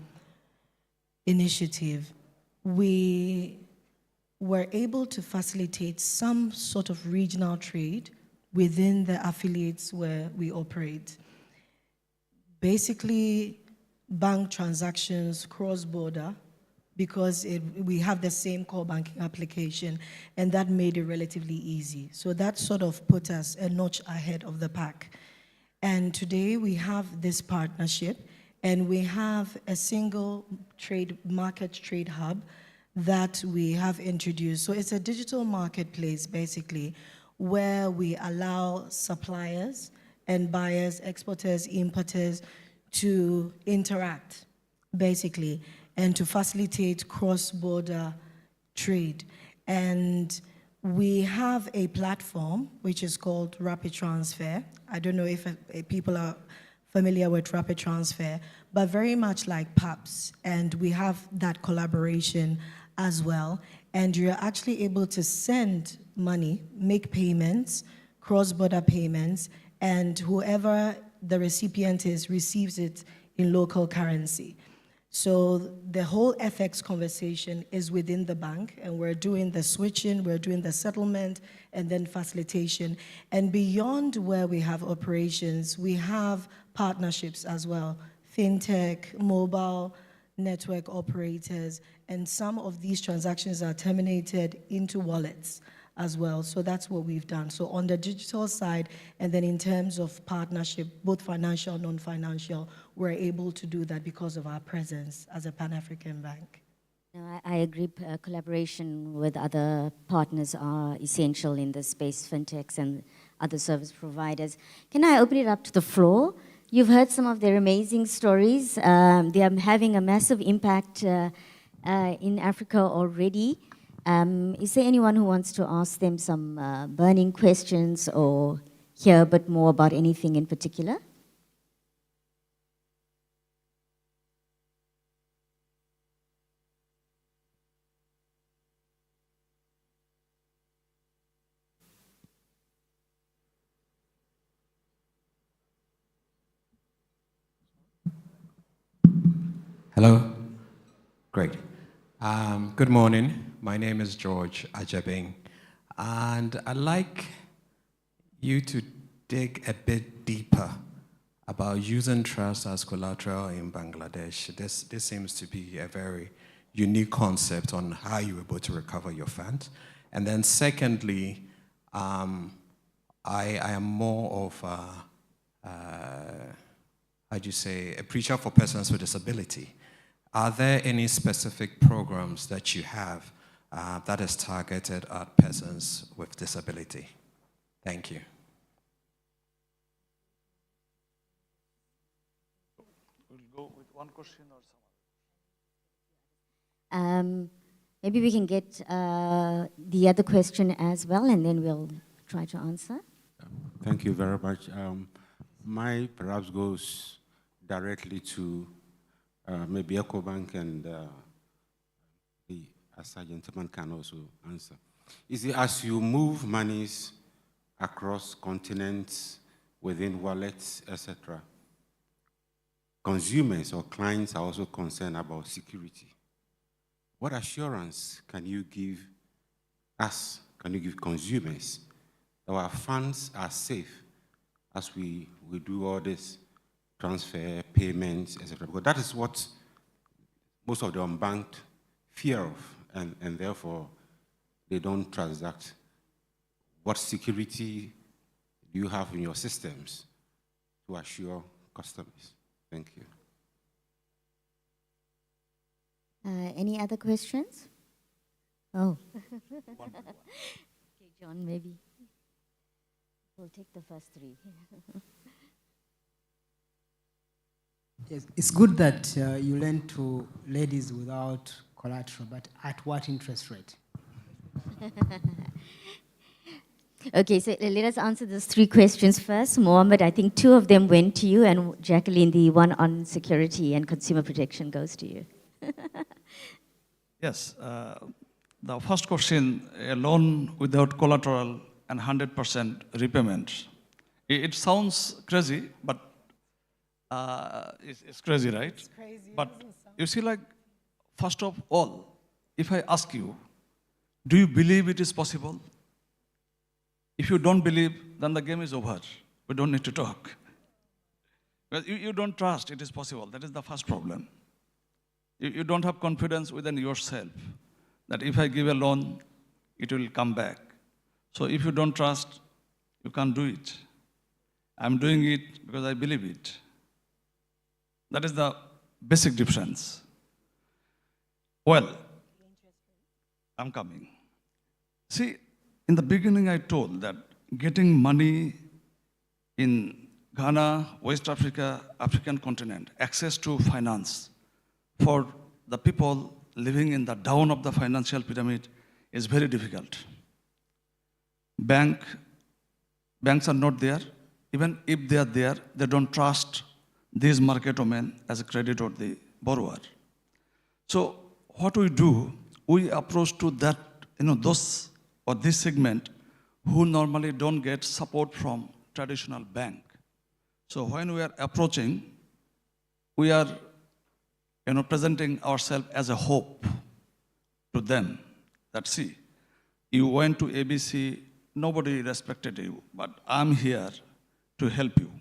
Initiative, we were able to facilitate some sort of regional trade within the affiliates where we operate. Basically, bank transactions cross-border, because we have the same core banking application, and that made it relatively easy. So that sort of put us a notch ahead of the pack. And today we have this partnership, and we have a single market trade hub that we have introduced. So it's a digital marketplace, basically, where we allow suppliers and buyers, exporters, importers to interact, basically, and to facilitate cross-border trade. And we have a platform which is called Rapid Transfer. I don't know if people are familiar with Rapid Transfer, but very much like PAPS, and we have that collaboration as well. And you're actually able to send money, make payments, cross-border payments, and whoever the recipient is receives it in local currency. So the whole FX conversation is within the bank, and we're doing the switching, we're doing the settlement, and then facilitation. And beyond where we have operations, we have partnerships as well, fintech, mobile network operators, and some of these transactions are terminated into wallets as well. So that's what we've done. So on the digital side, and then in terms of partnership, both financial, non-financial, we're able to do that because of our presence as a Pan-African bank. No, I agree. Collaboration with other partners are essential in this space, fintechs and other service providers. Can I open it up to the floor? You've heard some of their amazing stories. They are having a massive impact in Africa already. Is there anyone who wants to ask them some burning questions or hear a bit more about anything in particular? Hello. Great. Good morning. My name is George Ajabing, and I'd like you to dig a bit deeper about using trust as collateral in Bangladesh. This seems to be a very unique concept on how you're able to recover your funds. And then secondly, I am more of a preacher for persons with disability. Are there any specific programs that you have that is targeted at persons with disability? Thank you. We'll go with one question or some. Maybe we can get the other question as well, and then we'll try to answer. Thank you very much. My perhaps goes directly to maybe EcoBank and as a gentleman can also answer. Is it as you move monies across continents, within wallets, etc., consumers or clients are also concerned about security? What assurance can you give us, can you give consumers that our funds are safe as we do all this transfer, payments, etc.? Because that is what most of the unbanked fear of, and therefore they don't transact. What security do you have in your systems to assure customers? Thank you. Any other questions? Oh. Okay, John, maybe. We'll take the first three. Yes, it's good that you lend to ladies without collateral, but at what interest rate? Okay, so let us answer those three questions first. Mohammed, I think two of them went to you, and Jacqueline, the one on security and consumer protection goes to you. Yes, the first question, a loan without collateral and 100% repayment. It sounds crazy, but it's crazy, right? It's crazy. But you see, like, first of all, if I ask you, do you believe it is possible? If you don't believe, then the game is over. We don't need to talk. Because you don't trust it is possible. That is the first problem. You don't have confidence within yourself that if I give a loan, it will come back. So if you don't trust, you can't do it. I'm doing it because I believe it. That is the basic difference. Well, I'm coming. See, in the beginning I told that getting money in Ghana, West Africa, African continent, access to finance for the people living in the down of the financial pyramid is very difficult. Banks are not there. Even if they are there, they don't trust these market women as a creditor, the borrower. So what we do, we approach to that, those or this segment who normally don't get support from traditional bank. So when we are approaching, we are presenting ourselves as a hope to them that, see, you went to ABC, nobody respected you, but I'm here to help you.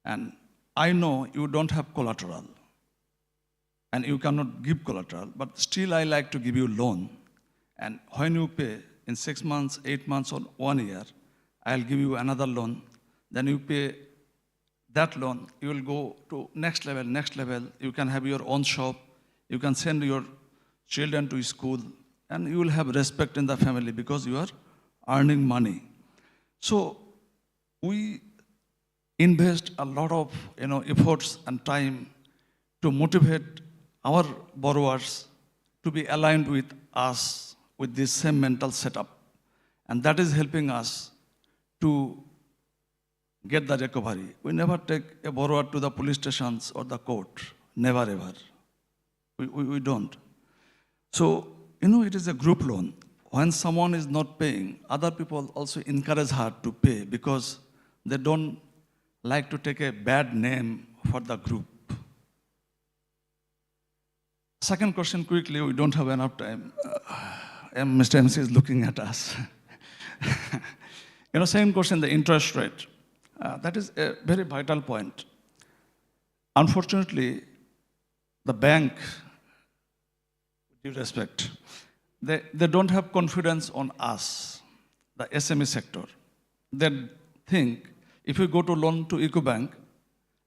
And I know you don't have collateral and you cannot give collateral, but still I like to give you loan. And when you pay, in 6 months, 8 months, or 1 year, I'll give you another loan. Then you pay that loan. You will go to next level. You can have your own shop. You can send your children to school. And you will have respect in the family because you are earning money. So we invest a lot of efforts and time to motivate our borrowers to be aligned with us with this same mental setup. And that is helping us to get the recovery. We never take a borrower to the police stations or the court. Never ever. We don't. So, it is a group loan. When someone is not paying, other people also encourage her to pay because they don't like to take a bad name for the group. Second question quickly, we don't have enough time. Mr. MC is looking at us. Second question, the interest rate. That is a very vital point. Unfortunately, the bank, with due respect, they don't have confidence on us, the SME sector. They think if you go to loan to EcoBank,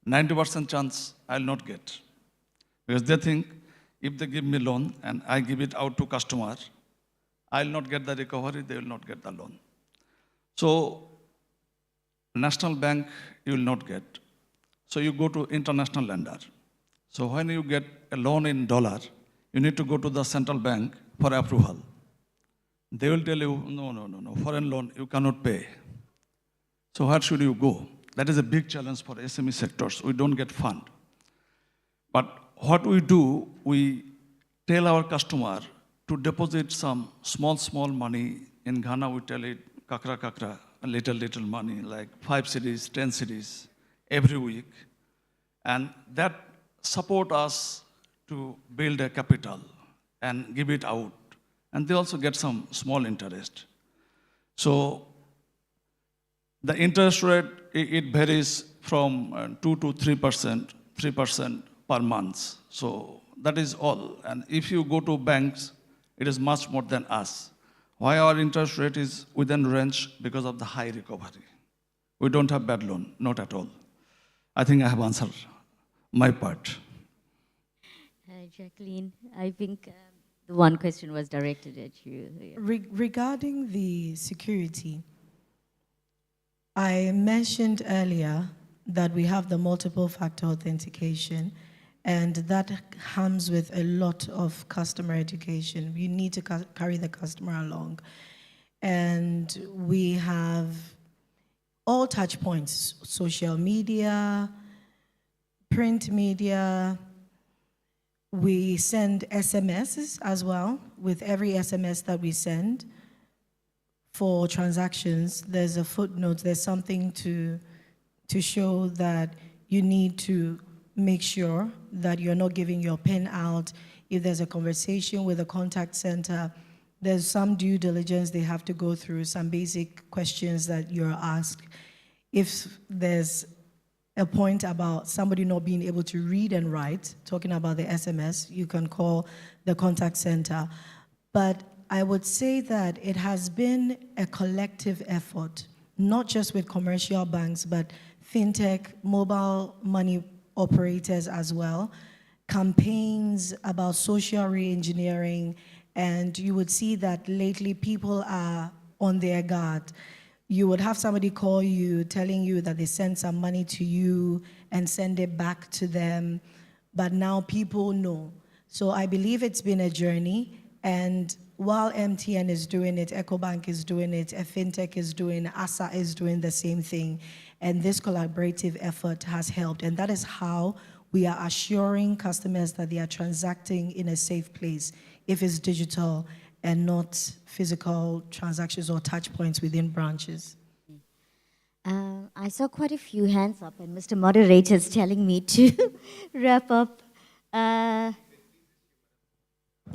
90% chance I'll not get. Because they think if they give me loan and I give it out to customer, I'll not get the recovery, they will not get the loan. So, national bank, you will not get. So you go to international lender. So when you get a loan in dollar, you need to go to the central bank for approval. They will tell you, no, foreign loan, you cannot pay. So where should you go? That is a big challenge for SME sectors. We don't get fund. But what we do, we tell our customer to deposit some small money. In Ghana, we tell it, kakra, little money, like 5 cedis, 10 cedis, every week. And that support us to build a capital and give it out. And they also get some small interest. So the interest rate, it varies from 2 to 3% per month. So that is all. And if you go to banks, it is much more than us. Why our interest rate is within range? Because of the high recovery. We don't have bad loan, not at all. I think I have answered my part. Jacqueline, I think the one question was directed at you. Yeah. Regarding the security, I mentioned earlier that we have the multiple factor authentication, and that comes with a lot of customer education. You need to carry the customer along. And we have all touch points, social media, print media. We send SMSs as well. With every SMS that we send for transactions, there's a footnote, there's something to show that you need to make sure that you're not giving your PIN out. If there's a conversation with a contact center, there's some due diligence they have to go through, some basic questions that you're asked. If there's a point about somebody not being able to read and write, talking about the SMS, you can call the contact center. But I would say that it has been a collective effort, not just with commercial banks, but fintech, mobile money operators as well, campaigns about social re-engineering, and you would see that lately people are on their guard. You would have somebody call you telling you that they sent some money to you and send it back to them, but now people know. So I believe it's been a journey, and while MTN is doing it, EcoBank is doing it, FinTech is doing, ASA is doing the same thing, and this collaborative effort has helped, and that is how we are assuring customers that they are transacting in a safe place if it's digital and not physical transactions or touch points within branches. I saw quite a few hands up, and Mr. Moderator is telling me to wrap up.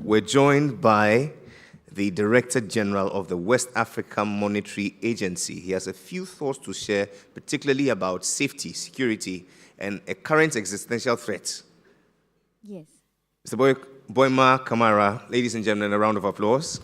We're joined by the Director General of the West Africa Monetary Agency. He has a few thoughts to share, particularly about safety, security, and a current existential threat. Yes. Mr. Boima Kamara, ladies and gentlemen, a round of applause.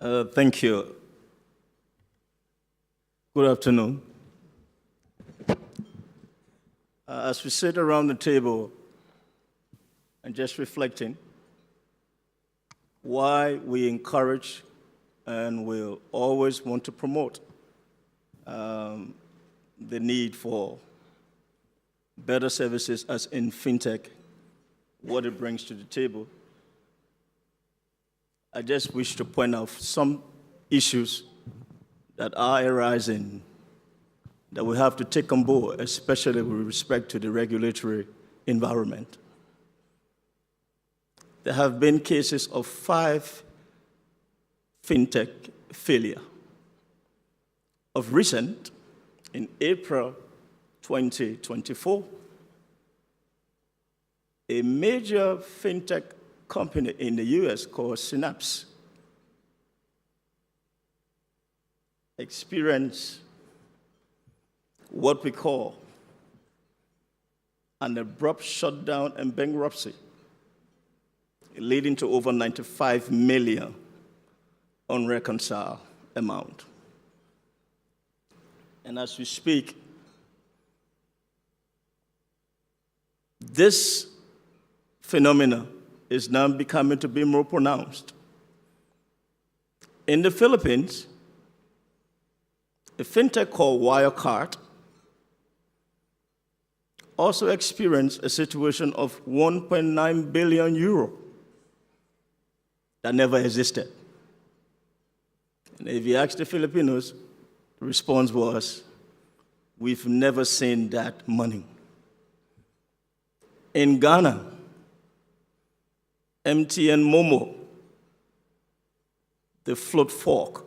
Thank you. Good afternoon. As we sit around the table and just reflecting why we encourage and will always want to promote the need for better services as in fintech, what it brings to the table, I just wish to point out some issues that are arising that we have to take on board, especially with respect to the regulatory environment. There have been cases of 5 fintech failure. Of recent, in April 2024, a major fintech company in the US called Synapse experienced what we call an abrupt shutdown and bankruptcy, leading to over 95 million unreconciled amount. And as we speak, this phenomena is now becoming to be more pronounced. In the Philippines, a fintech called Wirecard also experienced a situation of 1.9 billion euro that never existed. And if you ask the Filipinos, the response was, we've never seen that money. In Ghana, MTN Momo, the float fork,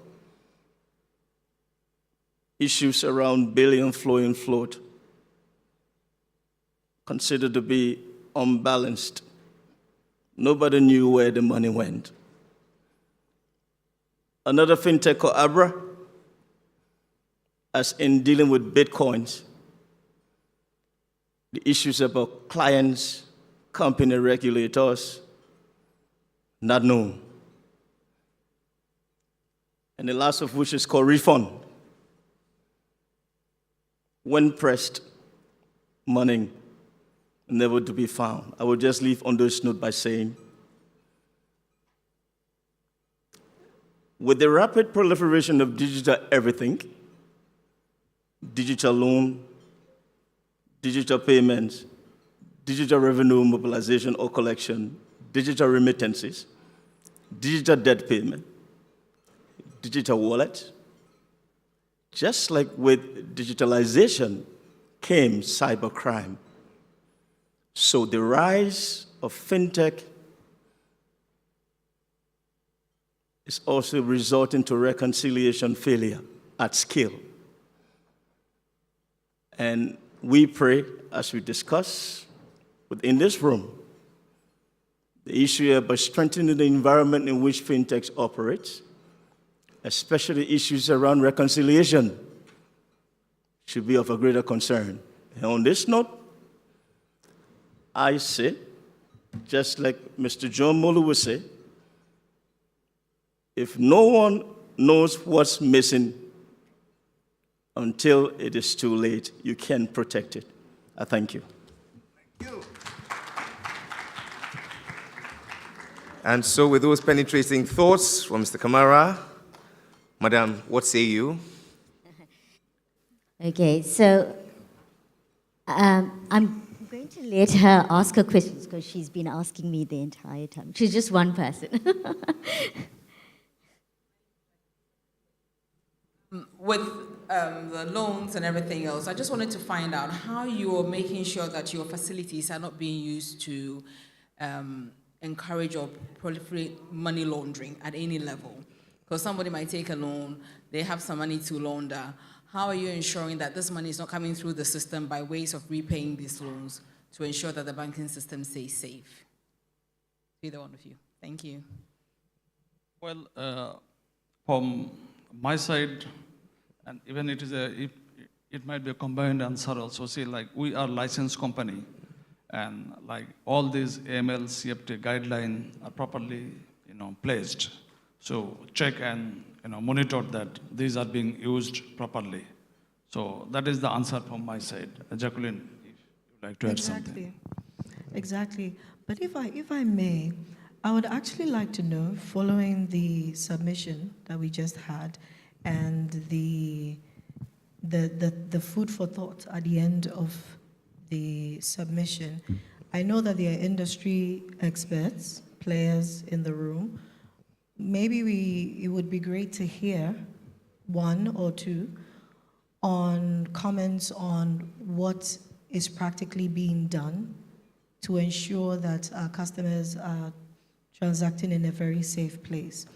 issues around billion flowing float, considered to be unbalanced. Nobody knew where the money went. Another fintech called Abra, as in dealing with Bitcoins, the issues about clients, company regulators, not known. And the last of which is called Refund. When pressed, money never to be found. I will just leave on this note by saying, with the rapid proliferation of digital everything, digital loan, digital payments, digital revenue mobilization or collection, digital remittances, digital debt payment, digital wallet, just like with digitalization came cybercrime. So the rise of fintech is also resulting to reconciliation failure at scale. And we pray, as we discuss within this room, the issue about strengthening the environment in which fintechs operate, especially issues around reconciliation, should be of a greater concern. And on this note, I say, just like Mr. John Molu would say, if no one knows what's missing until it is too late, you can protect it. I thank you. Thank you. And so with those penetrating thoughts from Mr. Kamara, Madam, what say you? Okay, so I'm going to let her ask her questions because she's been asking me the entire time. She's just one person. With the loans and everything else, I just wanted to find out how you are making sure that your facilities are not being used to encourage or proliferate money laundering at any level. Because somebody might take a loan, they have some money to launder. How are you ensuring that this money is not coming through the system by ways of repaying these loans to ensure that the banking system stays safe? Either one of you. Thank you. Well, from my side, and even it might be a combined answer also. See, like we are licensed company, and like all these AML, CFT guidelines are properly, placed. So check and monitor that these are being used properly. So that is the answer from my side. Jacqueline, if you'd like to add something. Exactly. But if I may, I would actually like to know, following the submission that we just had and the food for thought at the end of the submission, I know that there are industry experts, players in the room. Maybe it would be great to hear one or two on comments on what is practically being done to ensure that our customers are transacting in a very safe place.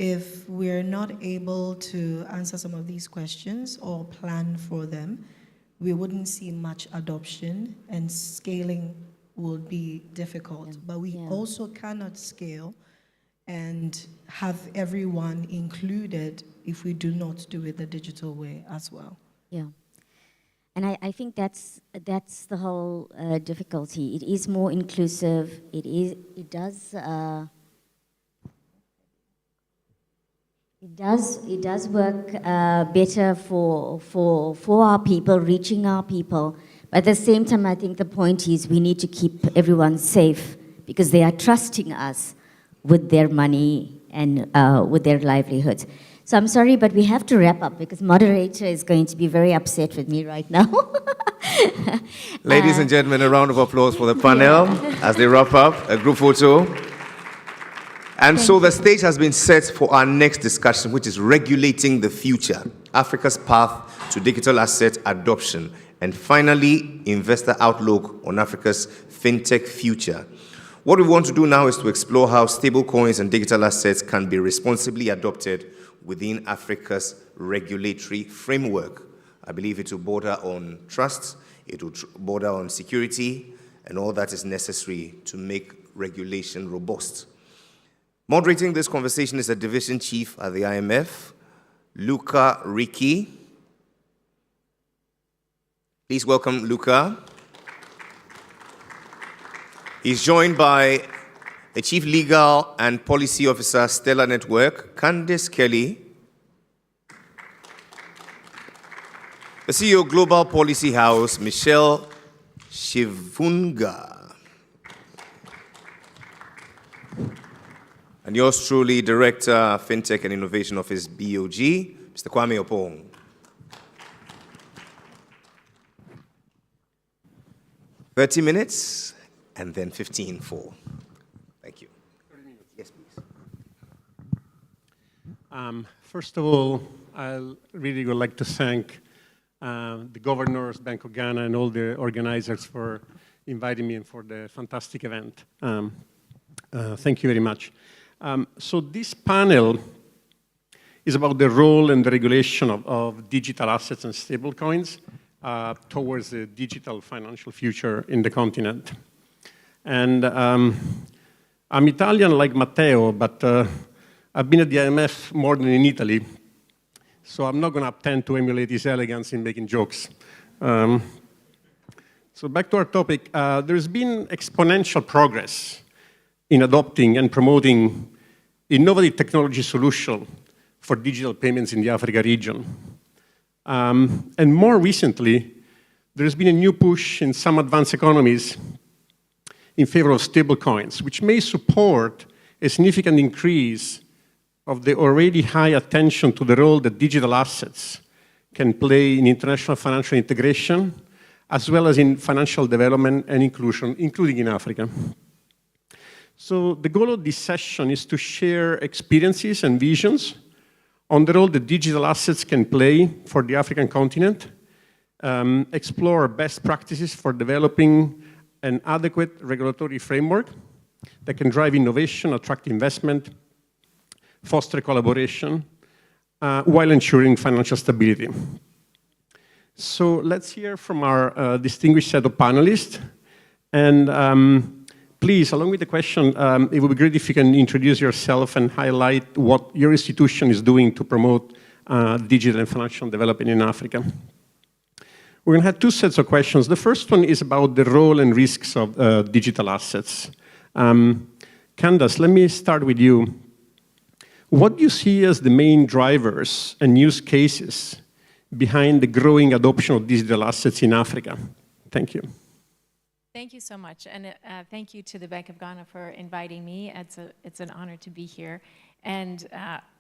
If we're not able to answer some of these questions or plan for them, we wouldn't see much adoption and scaling would be difficult. But we also cannot scale and have everyone included if we do not do it the digital way as well. Yeah. And I think that's the whole difficulty. It is more inclusive. It does work better for our people, reaching our people. But at the same time, I think the point is we need to keep everyone safe because they are trusting us with their money and with their livelihoods. So I'm sorry, but we have to wrap up because moderator is going to be very upset with me right now. Ladies and gentlemen, a round of applause for the panel as they wrap up a group photo. And so the stage has been set for our next discussion, which is regulating the future, Africa's path to digital asset adoption, and finally, investor outlook on Africa's fintech future. What we want to do now is to explore how stablecoins and digital assets can be responsibly adopted within Africa's regulatory framework. I believe it will border on trust, it will border on security, and all that is necessary to make regulation robust. Moderating this conversation is a division chief at the IMF, Luca Ricci. Please welcome Luca. He's joined by the Chief Legal and Policy Officer, Stellar Network, Candice Kelly, the CEO, Global Policy House, Michelle Shivunga, and yours truly, Director, FinTech and Innovation Office, BOG, Mr. Kwame Opong. "30 minutes and then 15 for." Thank you. Yes, please. First of all, I really would like to thank the governors, Bank of Ghana, and all the organizers for inviting me and for the fantastic event. Thank you very much. So this panel is about the role and the regulation of digital assets and stablecoins towards the digital financial future in the continent. And I'm Italian like Matteo, but I've been at the IMF more than in Italy, so I'm not going to pretend to emulate his elegance in making jokes. So back to our topic, there's been exponential progress in adopting and promoting innovative technology solutions for digital payments in the Africa region. And more recently, there's been a new push in some advanced economies in favor of stablecoins, which may support a significant increase of the already high attention to the role that digital assets can play in international financial integration, as well as in financial development and inclusion, including in Africa. So the goal of this session is to share experiences and visions on the role that digital assets can play for the African continent, explore best practices for developing an adequate regulatory framework that can drive innovation, attract investment, foster collaboration, while ensuring financial stability. So let's hear from our distinguished set of panelists. And please, along with the question, it would be great if you can introduce yourself and highlight what your institution is doing to promote digital and financial development in Africa. We're going to have two sets of questions. The first one is about the role and risks of digital assets. Candace, let me start with you. What do you see as the main drivers and use cases behind the growing adoption of digital assets in Africa? Thank you. Thank you so much, and thank you to the Bank of Ghana for inviting me. It's an honor to be here. And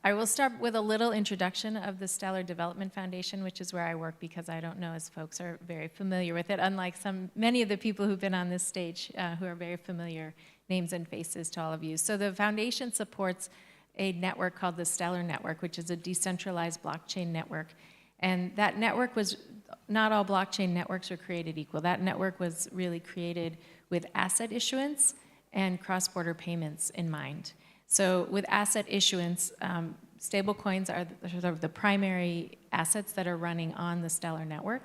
I will start with a little introduction of the Stellar Development Foundation, which is where I work, because I don't know as folks are very familiar with it, unlike many of the people who've been on this stage who are very familiar names and faces to all of you. So the foundation supports a network called the Stellar Network, which is a decentralized blockchain network. And that network was, not all blockchain networks are created equal. That network was really created with asset issuance and cross-border payments in mind. So with asset issuance, stablecoins are sort of the primary assets that are running on the Stellar network.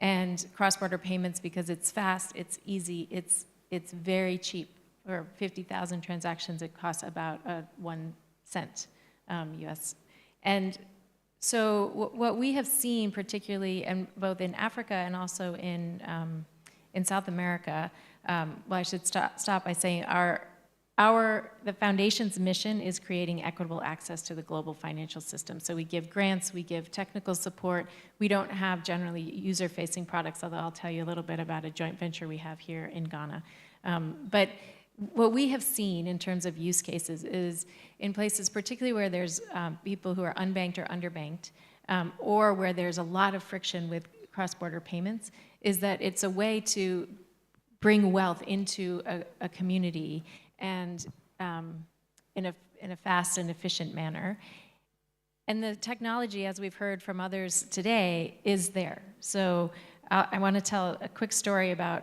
And cross-border payments, because it's fast, it's easy, it's very cheap. For 50,000 transactions, it costs about 1 cent US. And so what we have seen, particularly both in Africa and also in South America, well, I should stop by saying the foundation's mission is creating equitable access to the global financial system. So we give grants, we give technical support. We don't have generally user-facing products, although I'll tell you a little bit about a joint venture we have here in Ghana. But what we have seen in terms of use cases is in places particularly where there's people who are unbanked or underbanked, or where there's a lot of friction with cross-border payments, is that it's a way to bring wealth into a community and in a fast and efficient manner. And the technology, as we've heard from others today, is there. So I want to tell a quick story about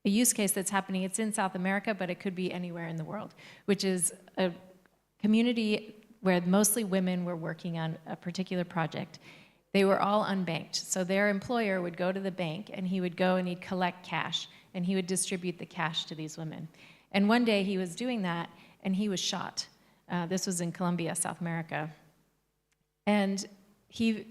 a use case that's happening. It's in South America, but it could be anywhere in the world, which is a community where mostly women were working on a particular project. They were all unbanked. So their employer would go to the bank, and he would go and he'd collect cash, and he would distribute the cash to these women. And one day he was doing that, and he was shot. This was in Colombia, South America. And he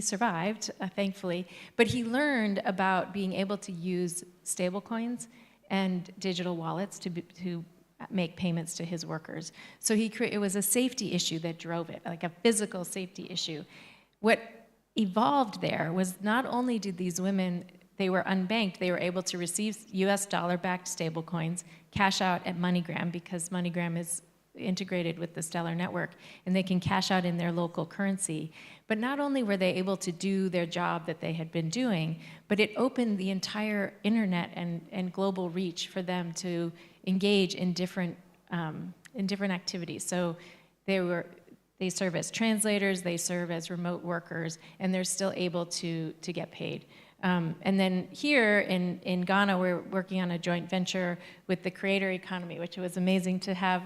survived, thankfully, but he learned about being able to use stablecoins and digital wallets to make payments to his workers. So it was a safety issue that drove it, like a physical safety issue. What evolved there was not only did these women, they were unbanked, they were able to receive US dollar-backed stablecoins, cash out at MoneyGram, because MoneyGram is integrated with the Stellar network, and they can cash out in their local currency. But not only were they able to do their job that they had been doing, but it opened the entire internet and global reach for them to engage in different activities. So they serve as translators, they serve as remote workers, and they're still able to get paid. And then here in Ghana, we're working on a joint venture with the creator economy, which was amazing to have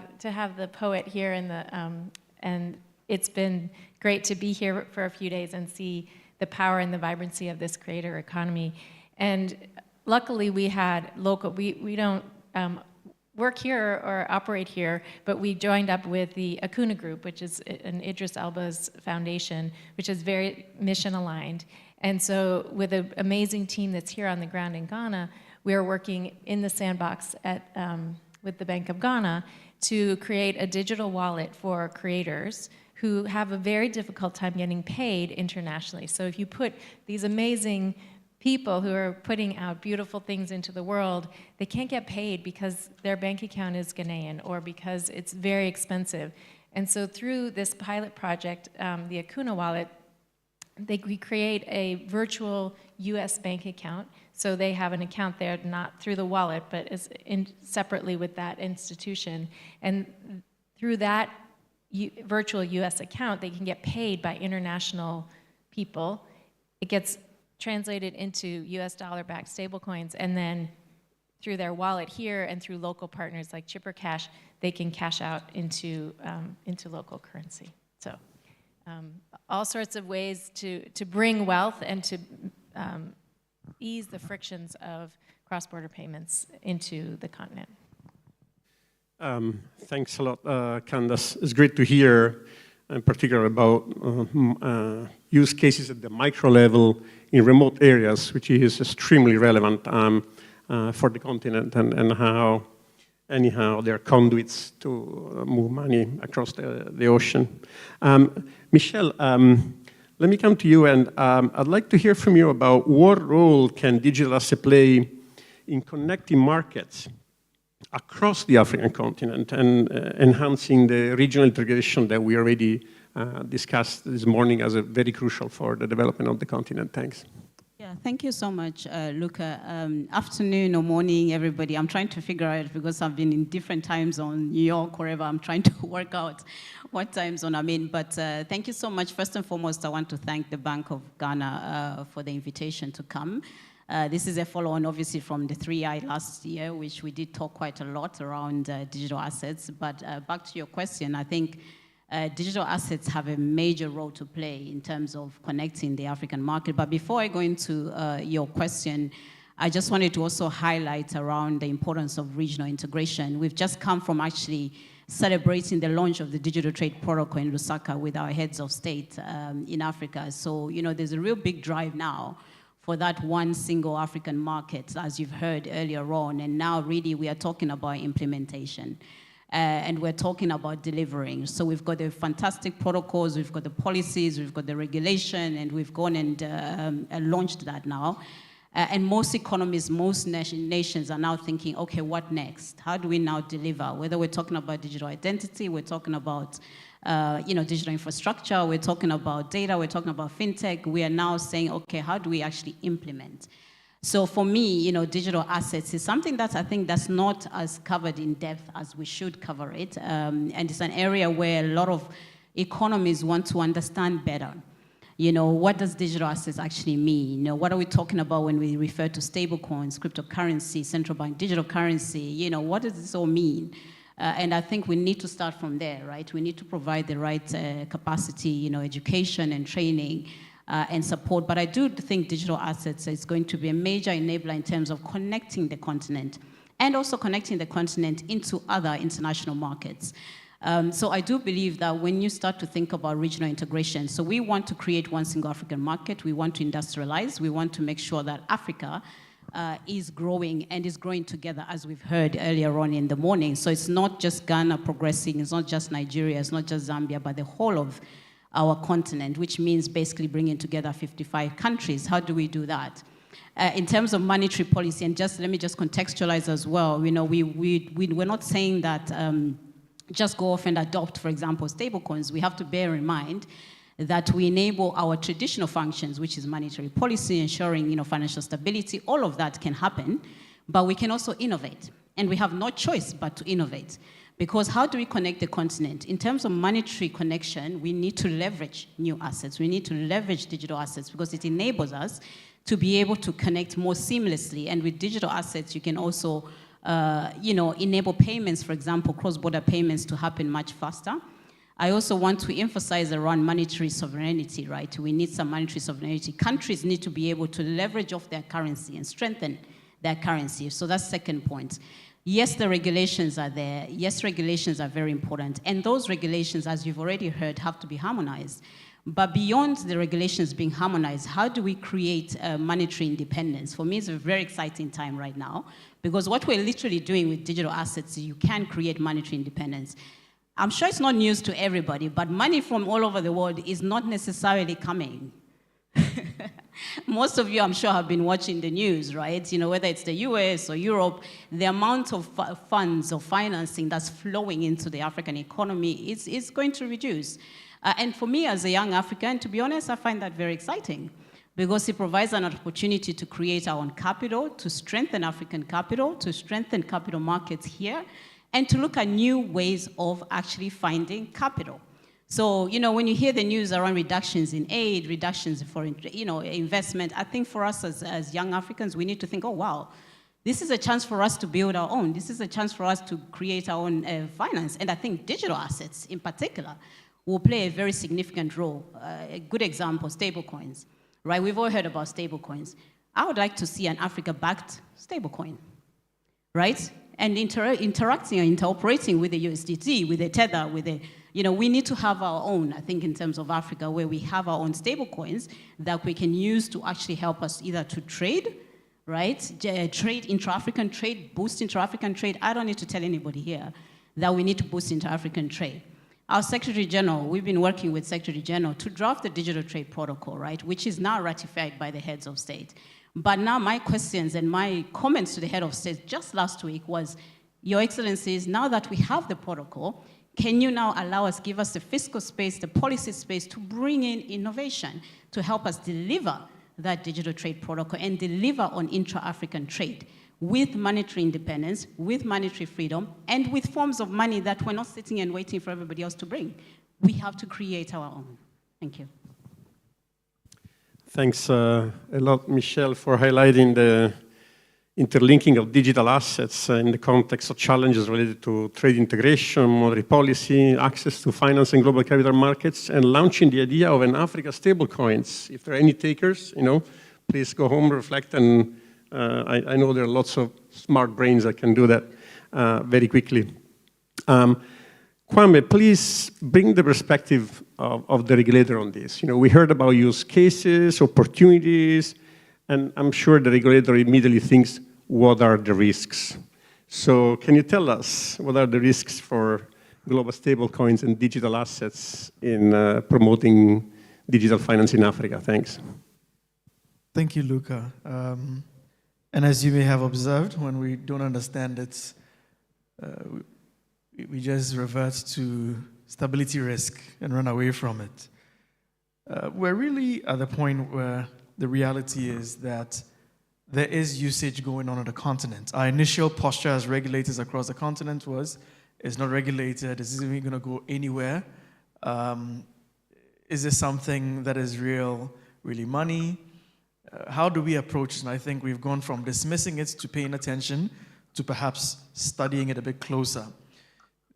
the poet here and it's been great to be here for a few days and see the power and the vibrancy of this creator economy. And luckily we had local, we don't work here or operate here, but we joined up with the Akuna Group, which is an Idris Elba's foundation, which is very mission aligned. And so with an amazing team that's here on the ground in Ghana, we are working in the sandbox with the Bank of Ghana to create a digital wallet for creators who have a very difficult time getting paid internationally. So if you put these amazing people who are putting out beautiful things into the world, they can't get paid because their bank account is Ghanaian or because it's very expensive. And so through this pilot project, the Akuna wallet, we create a virtual US bank account. So they have an account there, not through the wallet, but separately with that institution. And through that virtual US account, they can get paid by international people. It gets translated into US dollar-backed stablecoins, and then through their wallet here and through local partners like Chipper Cash, they can cash out into local currency. So all sorts of ways to bring wealth and to ease the frictions of cross-border payments into the continent. Thanks a lot, Candace. It's great to hear, in particular, about use cases at the micro level in remote areas, which is extremely relevant for the continent, and how anyhow, they're conduits to move money across the ocean. Michelle, let me come to you, and I'd like to hear from you about what role can digital asset play in connecting markets across the African continent and enhancing the regional integration that we already discussed this morning as a very crucial for the development of the continent. Thanks. Yeah, thank you so much, Luca. Afternoon or morning, everybody. I'm trying to figure out, because I've been in different time zones, New York, wherever, I'm trying to work out what time zone I'm in. But thank you so much. First and foremost, I want to thank the Bank of Ghana for the invitation to come. This is a follow-on, obviously, from the 3I last year, which we did talk quite a lot around digital assets. But back to your question, I think digital assets have a major role to play in terms of connecting the African market. But before I go into your question, I just wanted to also highlight around the importance of regional integration. We've just come from actually celebrating the launch of the Digital Trade Protocol in Lusaka with our heads of state in Africa. So, you know, there's a real big drive now for that one single African market, as you've heard earlier on. And now really we are talking about implementation. And we're talking about delivering. So we've got the fantastic protocols, we've got the policies, we've got the regulation, and we've gone and launched that now. And most economies, most nations are now thinking, okay, what next? How do we now deliver? Whether we're talking about digital identity, we're talking about digital infrastructure, we're talking about data, we're talking about fintech, we are now saying, okay, how do we actually implement? So for me, digital assets is something that I think that's not as covered in depth as we should cover it. And it's an area where a lot of economies want to understand better. What does digital assets actually mean? What are we talking about when we refer to stablecoins, cryptocurrency, central bank digital currency? What does this all mean? And I think we need to start from there, right? We need to provide the right capacity, education and training and support. But I do think digital assets is going to be a major enabler in terms of connecting the continent and also connecting the continent into other international markets. So I do believe that when you start to think about regional integration, so we want to create one single African market, we want to industrialize, we want to make sure that Africa is growing and is growing together, as we've heard earlier on in the morning. So it's not just Ghana progressing, it's not just Nigeria, it's not just Zambia, but the whole of our continent, which means basically bringing together 55 countries. How do we do that? In terms of monetary policy, and let me just contextualize as well, we're not saying that just go off and adopt, for example, stablecoins. We have to bear in mind that we enable our traditional functions, which is monetary policy, ensuring financial stability. All of that can happen, but we can also innovate. And we have no choice but to innovate. Because how do we connect the continent? In terms of monetary connection, we need to leverage new assets. We need to leverage digital assets because it enables us to be able to connect more seamlessly. And with digital assets, you can also enable payments, for example, cross-border payments to happen much faster. I also want to emphasize around monetary sovereignty, right? We need some monetary sovereignty. Countries need to be able to leverage off their currency and strengthen their currency. So that's the second point. Yes, the regulations are there. Yes, regulations are very important. And those regulations, as you've already heard, have to be harmonized. But beyond the regulations being harmonized, how do we create monetary independence? For me, it's a very exciting time right now, because what we're literally doing with digital assets, you can create monetary independence. I'm sure it's not news to everybody, but money from all over the world is not necessarily coming. Most of you, I'm sure, have been watching the news, right? Whether it's the US or Europe, the amount of funds or financing that's flowing into the African economy is going to reduce. And for me, as a young African, to be honest, I find that very exciting because it provides an opportunity to create our own capital, to strengthen African capital, to strengthen capital markets here, and to look at new ways of actually finding capital. So, when you hear the news around reductions in aid, reductions for, investment, I think for us as young Africans, we need to think, oh, wow, this is a chance for us to build our own. This is a chance for us to create our own finance. And I think digital assets, in particular, will play a very significant role. A good example, stablecoins, right? We've all heard about stablecoins. I would like to see an Africa-backed stablecoin, right? And interacting and interoperating with the USDT, with the Tether, with the, we need to have our own, I think, in terms of Africa, where we have our own stable coins that we can use to actually help us either to trade, right? Trade, intra-African trade, boost intra-African trade. I don't need to tell anybody here that we need to boost intra-African trade. Our Secretary General, we've been working with Secretary General to draft the digital trade protocol, right, which is now ratified by the heads of state. But now my questions and my comments to the head of state just last week was, Your Excellencies, now that we have the protocol, can you now allow us, give us the fiscal space, the policy space to bring in innovation to help us deliver that digital trade protocol and deliver on intra-African trade with monetary independence, with monetary freedom, and with forms of money that we're not sitting and waiting for everybody else to bring. We have to create our own. Thank you. Thanks a lot, Michelle, for highlighting the interlinking of digital assets in the context of challenges related to trade integration, monetary policy, access to finance and global capital markets, and launching the idea of an Africa stablecoins. If there are any takers, please go home, reflect, and I know there are lots of smart brains that can do that very quickly. Kwame, please bring the perspective of the regulator on this. We heard about use cases, opportunities, and I'm sure the regulator immediately thinks, what are the risks? So can you tell us what are the risks for global stablecoins and digital assets in promoting digital finance in Africa? Thanks. Thank you, Luca. And as you may have observed, when we don't understand it, we just revert to stability risk and run away from it. We're really at the point where the reality is that there is usage going on the continent. Our initial posture as regulators across the continent was, it's not regulated, is this even going to go anywhere? Is this something that is really money? How do we approach it? And I think we've gone from dismissing it to paying attention to perhaps studying it a bit closer.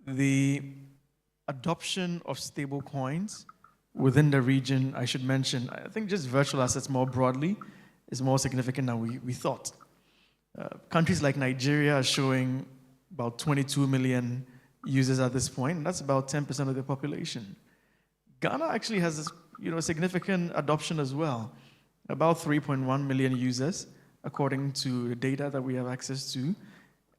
The adoption of stable coins within the region, I should mention, I think just virtual assets more broadly is more significant than we thought. Countries like Nigeria are showing about 22 million users at this point, and that's about 10% of the population. Ghana actually has significant adoption as well, about 3.1 million users, according to the data that we have access to,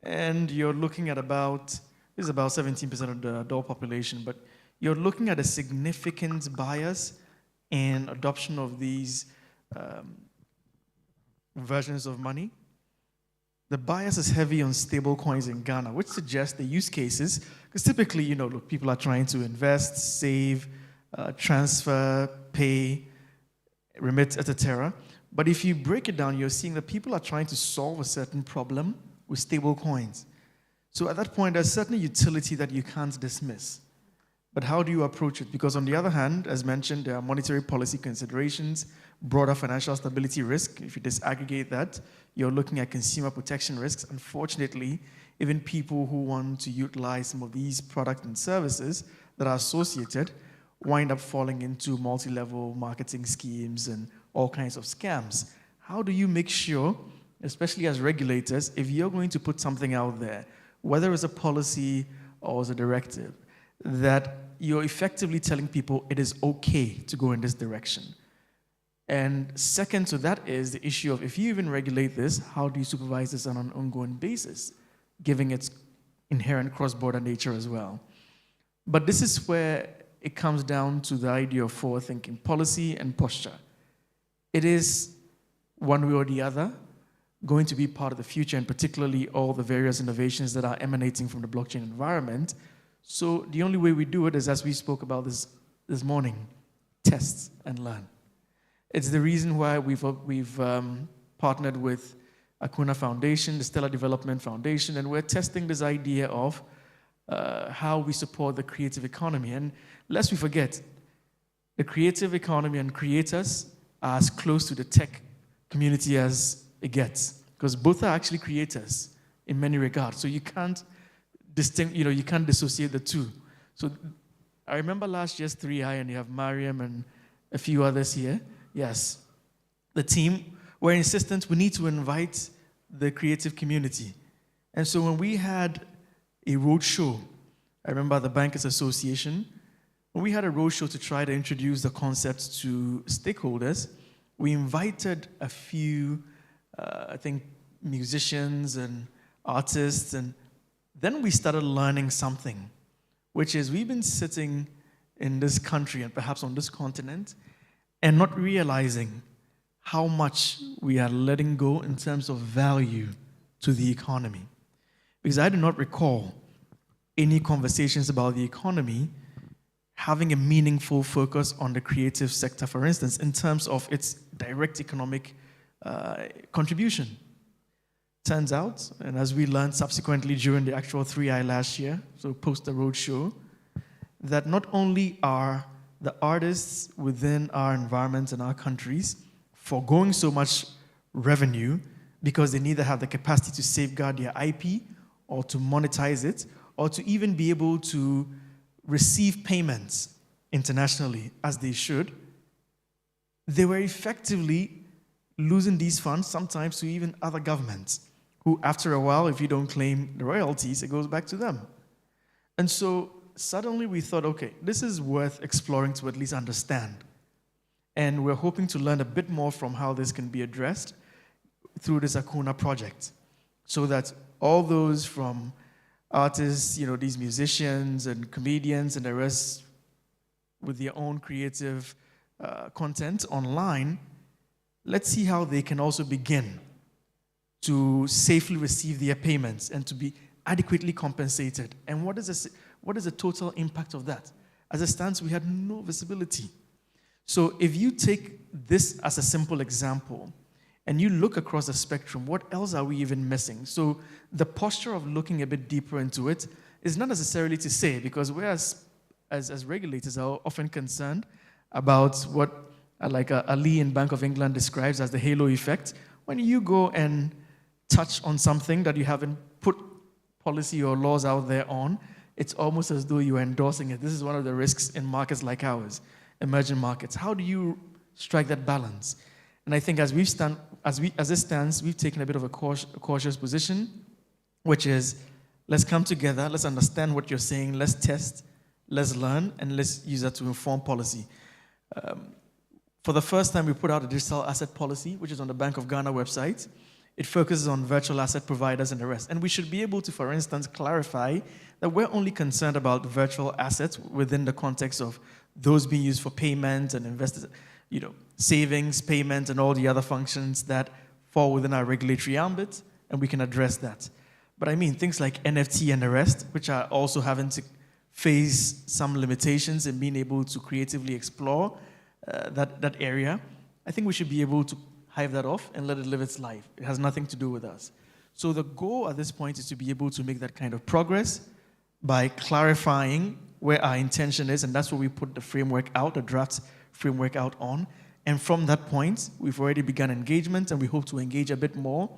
and you're looking at this is about 17% of the adult population, but you're looking at a significant bias in adoption of these versions of money. The bias is heavy on stable coins in Ghana, which suggests the use cases, because typically, people are trying to invest, save, transfer, pay, remit, etc. But if you break it down, you're seeing that people are trying to solve a certain problem with stable coins. So at that point, there's certain utility that you can't dismiss. But how do you approach it? Because on the other hand, as mentioned, there are monetary policy considerations, broader financial stability risk. If you disaggregate that, you're looking at consumer protection risks. Unfortunately, even people who want to utilize some of these products and services that are associated wind up falling into multi-level marketing schemes and all kinds of scams. How do you make sure, especially as regulators, if you're going to put something out there, whether it's a policy or as a directive, that you're effectively telling people it is okay to go in this direction? And second to that is the issue of, if you even regulate this, how do you supervise this on an ongoing basis, given its inherent cross-border nature as well? But this is where it comes down to the idea of forward-thinking policy and posture. It is, one way or the other, going to be part of the future, and particularly all the various innovations that are emanating from the blockchain environment. So the only way we do it is, as we spoke about this morning, test and learn. It's the reason why we've partnered with Acuna Foundation, the Stellar Development Foundation, and we're testing this idea of how we support the creative economy. And lest we forget, the creative economy and creators are as close to the tech community as it gets, because both are actually creators in many regards. So you can't you can't dissociate the two. So I remember last year's 3i, and you have Mariam and a few others here. Yes, the team were insistent we need to invite the creative community. And so when we had a roadshow, I remember the Bankers Association, when we had a roadshow to try to introduce the concept to stakeholders, we invited a few I think, musicians and artists. And then we started learning something, which is we've been sitting in this country and perhaps on this continent and not realizing how much we are letting go in terms of value to the economy. Because I do not recall any conversations about the economy having a meaningful focus on the creative sector, for instance, in terms of its direct economic contribution. Turns out, and as we learned subsequently during the actual 3i last year, so post the roadshow, that not only are the artists within our environments and our countries foregoing so much revenue because they neither have the capacity to safeguard their IP or to monetize it or to even be able to receive payments internationally as they should, they were effectively losing these funds sometimes to even other governments who, after a while, if you don't claim the royalties, it goes back to them. And so suddenly we thought, okay, this is worth exploring to at least understand. And we're hoping to learn a bit more from how this can be addressed through this Akuna project, so that all those from artists, these musicians and comedians and the rest with their own creative content online, let's see how they can also begin to safely receive their payments and to be adequately compensated. And what is the total impact of that? As it stands, we had no visibility. So if you take this as a simple example and you look across the spectrum, what else are we even missing? So the posture of looking a bit deeper into it is not necessarily to say, because we as regulators are often concerned about what like Ali in Bank of England describes as the halo effect. When you go and touch on something that you haven't put policy or laws out there on, it's almost as though you're endorsing it. This is one of the risks in markets like ours, emerging markets. How do you strike that balance? And I think as it stands, we've taken a bit of a cautious position, which is, let's come together, let's understand what you're saying, let's test, let's learn, and let's use that to inform policy. For the first time, we put out a digital asset policy, which is on the Bank of Ghana website. It focuses on virtual asset providers and the rest. And we should be able to, for instance, clarify that we're only concerned about virtual assets within the context of those being used for payment and investors, savings, payments, and all the other functions that fall within our regulatory ambit, and we can address that. But I mean, things like NFT and the rest, which are also having to face some limitations in being able to creatively explore that area, I think we should be able to hive that off and let it live its life. It has nothing to do with us. So the goal at this point is to be able to make that kind of progress by clarifying where our intention is, and that's what we put the framework out, the draft framework out on. And from that point, we've already begun engagement, and we hope to engage a bit more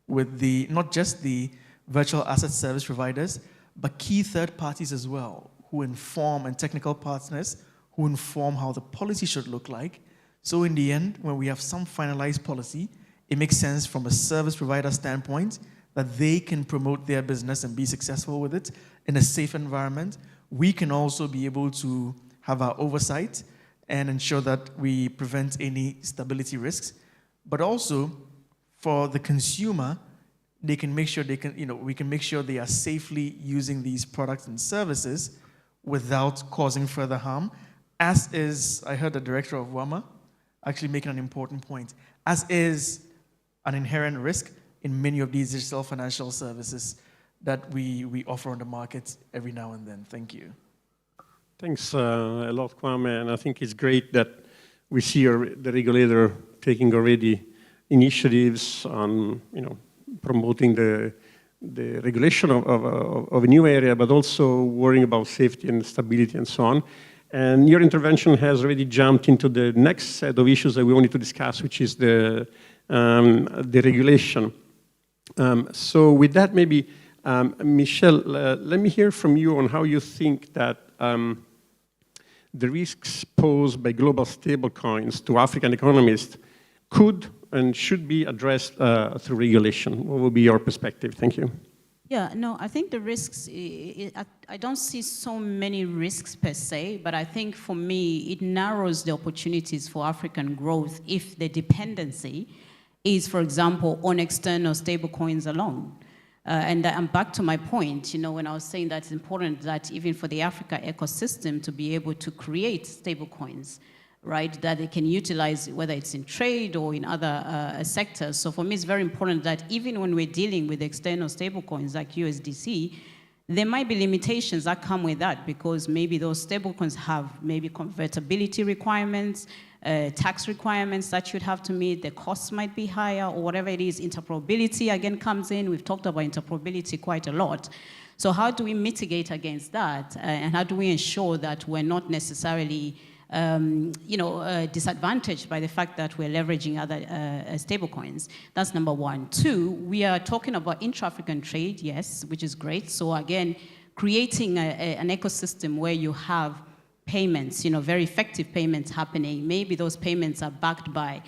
with not just the virtual asset service providers, but key third parties as well, who inform, and technical partners who inform how the policy should look like. So in the end, when we have some finalized policy, it makes sense from a service provider standpoint that they can promote their business and be successful with it in a safe environment. We can also be able to have our oversight and ensure that we prevent any stability risks. But also, for the consumer, they can make sure we can make sure they are safely using these products and services without causing further harm, as is, I heard the director of WAMA actually making an important point, as is an inherent risk in many of these digital financial services that we offer on the market every now and then. Thank you. Thanks a lot, Kwame, and I think it's great that we see the regulator taking already initiatives on, promoting the regulation of a new area, but also worrying about safety and stability and so on. And your intervention has already jumped into the next set of issues that we wanted to discuss, which is the regulation. So with that, maybe, Michelle, let me hear from you on how you think that the risks posed by global stablecoins to African economies could and should be addressed through regulation. What would be your perspective? Thank you. Yeah, no, I think the risks, I don't see so many risks per se, but I think for me, it narrows the opportunities for African growth if the dependency is, for example, on external stablecoins alone. And I'm back to my point, when I was saying that it's important that even for the Africa ecosystem to be able to create stablecoins, right, that they can utilize, whether it's in trade or in other sectors. So for me, it's very important that even when we're dealing with external stablecoins like USDC, there might be limitations that come with that, because maybe those stablecoins have maybe convertibility requirements, tax requirements that you'd have to meet, the costs might be higher, or whatever it is. Interoperability again comes in. We've talked about interoperability quite a lot. So how do we mitigate against that? And how do we ensure that we're not necessarily disadvantaged by the fact that we're leveraging other stablecoins? That's number one. Two, we are talking about intra-African trade, yes, which is great. So again, creating an ecosystem where you have payments, very effective payments happening. Maybe those payments are backed by,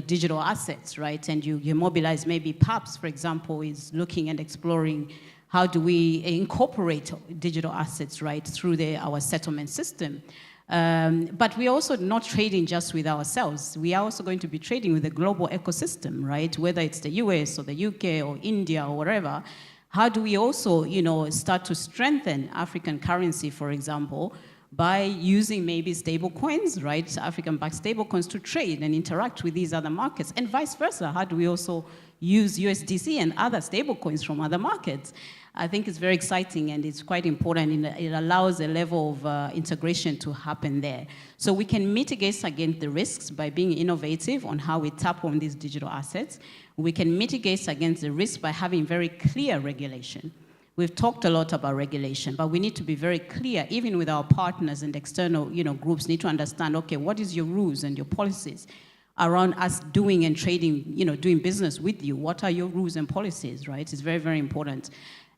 digital assets, right? And you mobilize, maybe PAPS, for example, is looking and exploring how do we incorporate digital assets, right, through our settlement system. But we're also not trading just with ourselves. We are also going to be trading with the global ecosystem, right? Whether it's the US or the UK or India or wherever. How do we also, start to strengthen African currency, for example, by using maybe stable coins, right? African-backed stable coins to trade and interact with these other markets, and vice versa. How do we also use USDC and other stable coins from other markets? I think it's very exciting, and it's quite important. It allows a level of integration to happen there. So we can mitigate against the risks by being innovative on how we tap on these digital assets. We can mitigate against the risk by having very clear regulation. We've talked a lot about regulation, but we need to be very clear, even with our partners and external groups need to understand, okay, what is your rules and your policies around us doing and trading, doing business with you? What are your rules and policies, right? It's very, very important.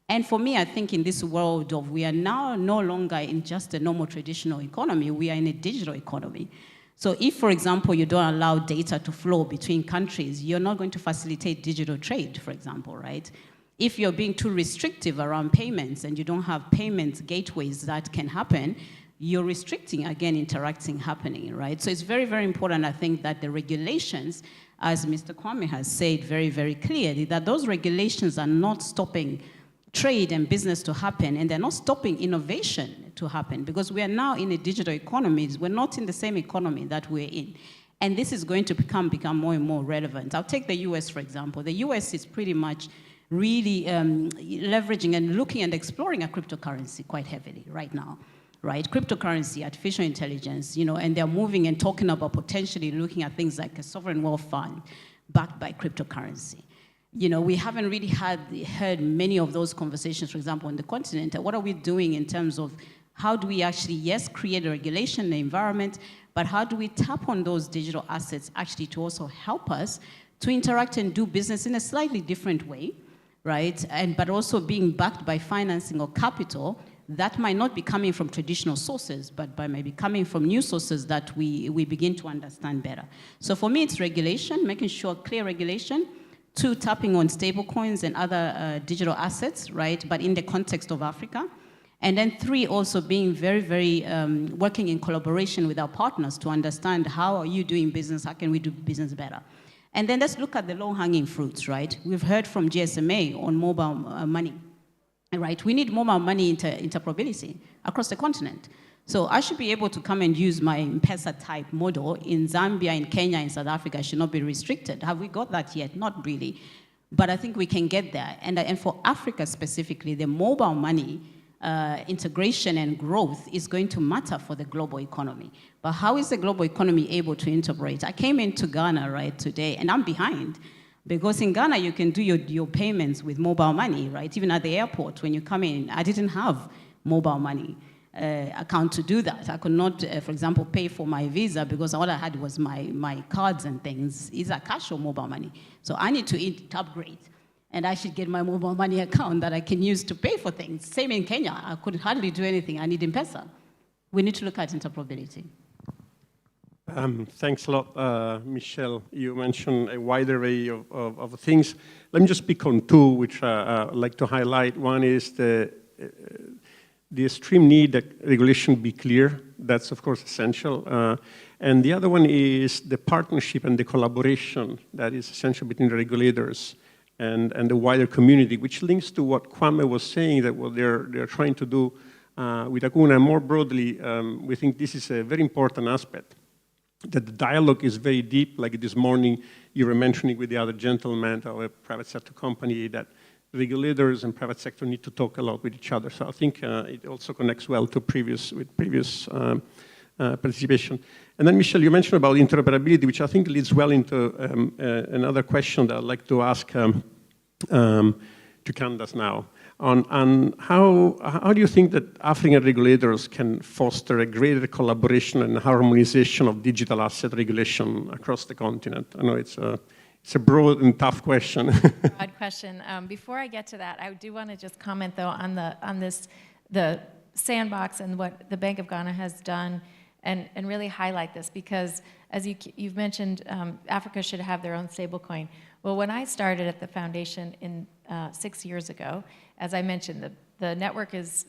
And for me, I think in this world of, we are now no longer in just a normal traditional economy, we are in a digital economy. So if, for example, you don't allow data to flow between countries, you're not going to facilitate digital trade, for example, right? If you're being too restrictive around payments and you don't have payments gateways that can happen, you're restricting, again, interacting happening, right? So it's very, very important, I think, that the regulations, as Mr. Kwame has said very, very clearly, that those regulations are not stopping trade and business to happen, and they're not stopping innovation to happen, because we are now in a digital economy. We're not in the same economy that we're in. And this is going to become more and more relevant. I'll take the US, for example. The US is pretty much really leveraging and looking and exploring a cryptocurrency quite heavily right now, right? Cryptocurrency, artificial intelligence, and they're moving and talking about potentially looking at things like a sovereign wealth fund backed by cryptocurrency. We haven't really heard many of those conversations, for example, on the continent. What are we doing in terms of how do we actually, yes, create a regulation in the environment, but how do we tap on those digital assets actually to also help us to interact and do business in a slightly different way, right? But also being backed by financing or capital that might not be coming from traditional sources, but by maybe coming from new sources that we begin to understand better. So for me, it's regulation, making sure clear regulation. 2, tapping on stable coins and other digital assets, right? But in the context of Africa. And then 3, also being very, very, working in collaboration with our partners to understand how are you doing business, how can we do business better? And then let's look at the low-hanging fruits, right? We've heard from GSMA on mobile money, right? We need mobile money interoperability across the continent. So I should be able to come and use my M-Pesa type model in Zambia, in Kenya, in South Africa. I should not be restricted. Have we got that yet? Not really. But I think we can get there. And for Africa specifically, the mobile money integration and growth is going to matter for the global economy. But how is the global economy able to integrate? I came into Ghana, right, today, and I'm behind. Because in Ghana, you can do your payments with mobile money, right? Even at the airport, when you come in, I didn't have mobile money account to do that. I could not, for example, pay for my visa because all I had was my cards and things. Is that cash or mobile money? So I need to upgrade. And I should get my mobile money account that I can use to pay for things. Same in Kenya. I could hardly do anything. I need M-Pesa. We need to look at interoperability. Thanks a lot, Michelle. You mentioned a wide array of things. Let me just speak on 2, which I'd like to highlight. One is the extreme need that regulation be clear. That's, of course, essential. And the other one is the partnership and the collaboration that is essential between regulators and the wider community, which links to what Kwame was saying, that what they're trying to do with Acuna. More broadly, we think this is a very important aspect, that the dialogue is very deep. Like this morning, you were mentioning with the other gentleman of a private sector company that regulators and private sector need to talk a lot with each other. So I think it also connects well to previous participation. And then, Michel, you mentioned about interoperability, which I think leads well into another question that I'd like to ask to Candace now. On how do you think that African regulators can foster a greater collaboration and harmonization of digital asset regulation across the continent? I know it's a broad and tough question. Broad question. Before I get to that, I do want to just comment though on the sandbox and what the Bank of Ghana has done, and really highlight this, because as you've mentioned, Africa should have their own stablecoin. Well, when I started at the foundation 6 years ago, as I mentioned, the network is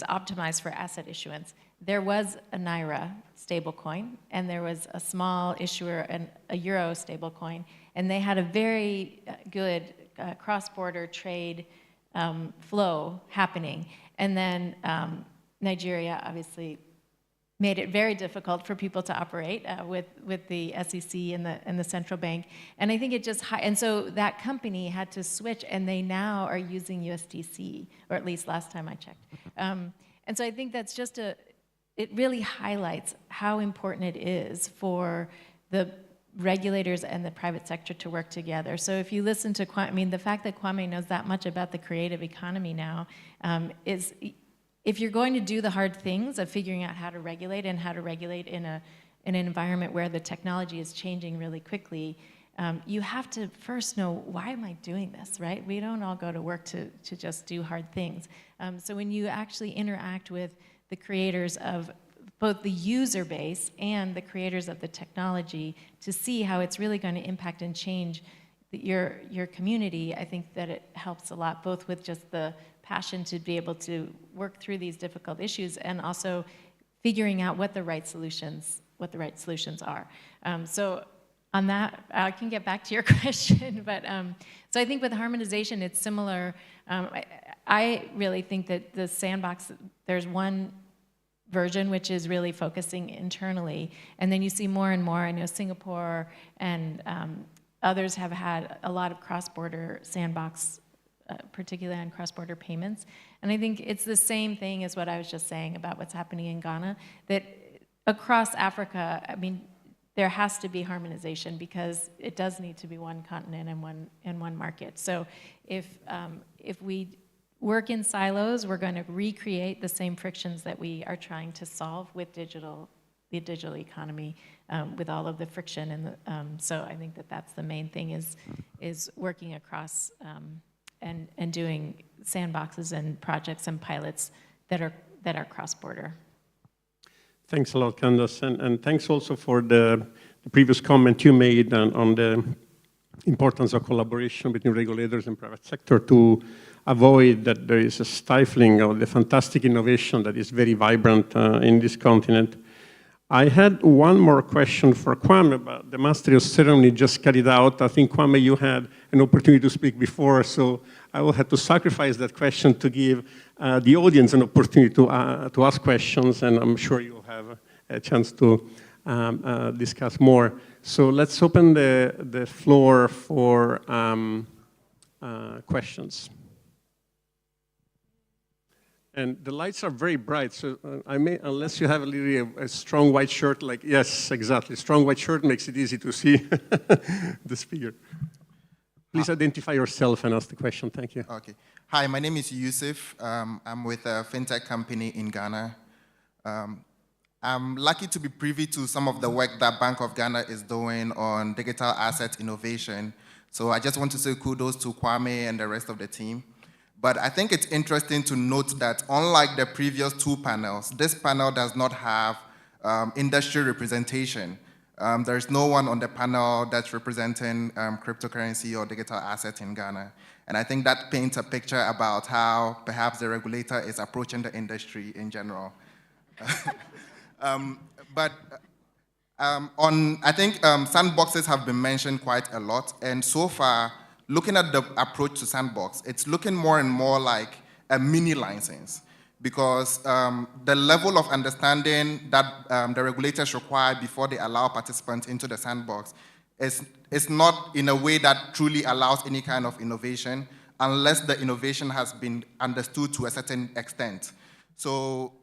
optimized for asset issuance. There was a Naira stablecoin, and there was a small issuer and a Euro stablecoin, and they had a very good cross-border trade flow happening. And then Nigeria obviously made it very difficult for people to operate with the SEC and the central bank. And I think it just, and so that company had to switch, and they now are using USDC, or at least last time I checked. And so I think that's just it really highlights how important it is for the regulators and the private sector to work together. So if you listen to Kwame, I mean, the fact that Kwame knows that much about the creative economy now is, if you're going to do the hard things of figuring out how to regulate and how to regulate in an environment where the technology is changing really quickly, you have to first know, why am I doing this, right? We don't all go to work to just do hard things. So when you actually interact with the creators of both the user base and the creators of the technology to see how it's really going to impact and change your community, I think that it helps a lot, both with just the passion to be able to work through these difficult issues, and also figuring out what the right solutions are. So on that, I can get back to your question, but so I think with harmonization, it's similar. I really think that the sandbox, there's one version which is really focusing internally, and then you see more and more. I know Singapore and others have had a lot of cross-border sandbox, particularly on cross-border payments. And I think it's the same thing as what I was just saying about what's happening in Ghana, that across Africa, I mean, there has to be harmonization, because it does need to be one continent and one market. So if we work in silos, we're going to recreate the same frictions that we are trying to solve with the digital economy, with all of the friction. And so I think that that's the main thing, is working across and doing sandboxes and projects and pilots that are cross-border. Thanks a lot, Candace, and thanks also for the previous comment you made on the importance of collaboration between regulators and private sector to avoid that there is a stifling of the fantastic innovation that is very vibrant in this continent. I had one more question for Kwame, but the mastery of ceremony just cut it out. I think, Kwame, you had an opportunity to speak before, so I will have to sacrifice that question to give the audience an opportunity to ask questions, and I'm sure you'll have a chance to discuss more. So let's open the floor for questions. And the lights are very bright, so unless you have a strong white shirt, like, yes, exactly. Strong white shirt makes it easy to see the speaker. Please identify yourself and ask the question. Thank you. Okay. Hi, my name is Yusuf. I'm with a fintech company in Ghana. I'm lucky to be privy to some of the work that Bank of Ghana is doing on digital asset innovation. So I just want to say kudos to Kwame and the rest of the team. But I think it's interesting to note that unlike the previous two panels, this panel does not have industry representation. There's no one on the panel that's representing cryptocurrency or digital assets in Ghana. And I think that paints a picture about how perhaps the regulator is approaching the industry in general. But I think sandboxes have been mentioned quite a lot, and so far, looking at the approach to sandbox, it's looking more and more like a mini license, because the level of understanding that the regulators require before they allow participants into the sandbox is not in a way that truly allows any kind of innovation, unless the innovation has been understood to a certain extent. So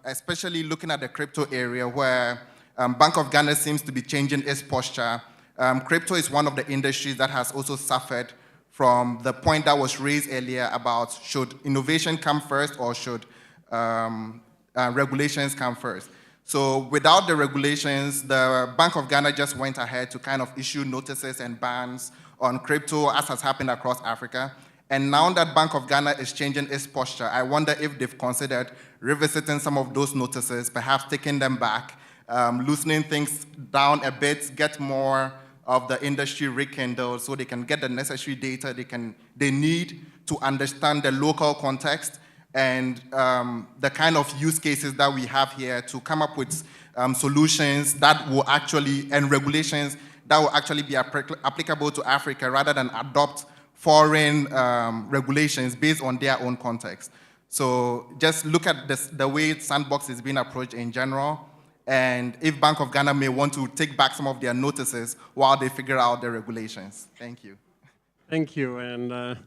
especially looking at the crypto area, where Bank of Ghana seems to be changing its posture. Crypto is one of the industries that has also suffered from the point that was raised earlier about should innovation come first or should regulations come first. So without the regulations, the Bank of Ghana just went ahead to kind of issue notices and bans on crypto, as has happened across Africa. And now that Bank of Ghana is changing its posture, I wonder if they've considered revisiting some of those notices, perhaps taking them back, loosening things down a bit, get more of the industry rekindled so they can get the necessary data they need to understand the local context and the kind of use cases that we have here to come up with solutions that will actually, and regulations that will actually be applicable to Africa rather than adopt foreign regulations based on their own context. So just look at the way Sandbox is being approached in general, and if Bank of Ghana may want to take back some of their notices while they figure out the regulations. Thank you. Thank you. And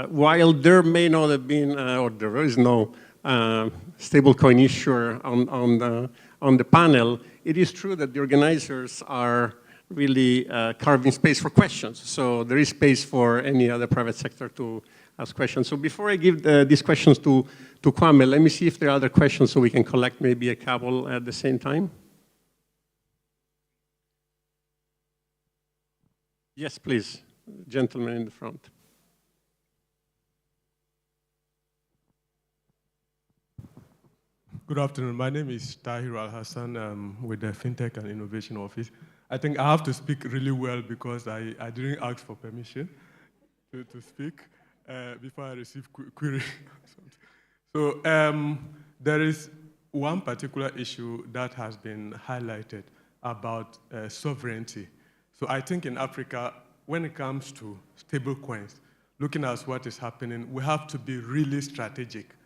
while there may not have been, or there is no stablecoin issuer on the panel, it is true that the organizers are really carving space for questions. So there is space for any other private sector to ask questions. So before I give these questions to Kwame, let me see if there are other questions so we can collect maybe a couple at the same time. Yes, please. Gentleman in the front. Good afternoon. My name is Tahir Al-Hassan with the FinTech and Innovation Office. I think I have to speak really well because I didn't ask for permission to speak before I received query. So there is one particular issue that has been highlighted about sovereignty. So I think in Africa, when it comes to stable coins, looking at what is happening, we have to be really strategic.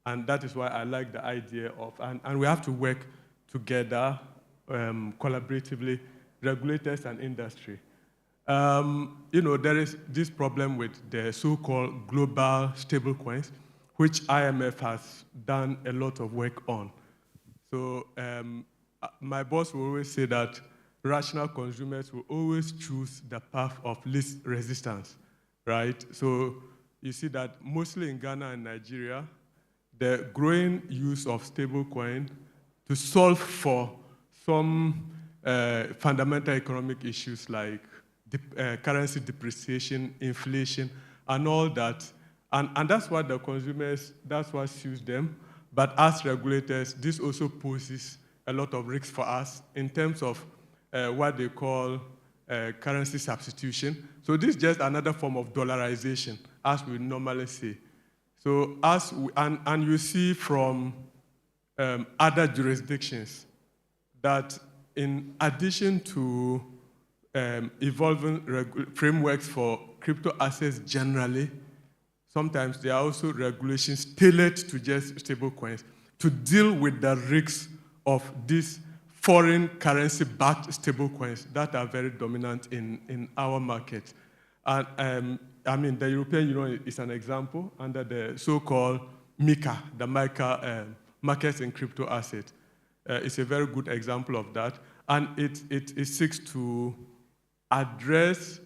And that is why I like the idea of, and we have to work together collaboratively, regulators and industry. You know, there is this problem with the so-called global stablecoins, which IMF has done a lot of work on. So my boss will always say that rational consumers will always choose the path of least resistance, right? So you see that mostly in Ghana and Nigeria, the growing use of stablecoin to solve for some fundamental economic issues like currency depreciation, inflation, and all that. And that's what the consumers, that's what suits them. But as regulators, this also poses a lot of risks for us in terms of what they call currency substitution. So this is just another form of dollarization, as we normally say. So and you see from other jurisdictions that in addition to evolving frameworks for crypto assets generally, sometimes there are also regulations tailored to just stablecoins to deal with the risks of these foreign currency-backed stablecoins that are very dominant in our market. And I mean, the European Union is an example under the so-called MiCA, the MiCA markets in crypto assets. It's a very good example of that. And it seeks to address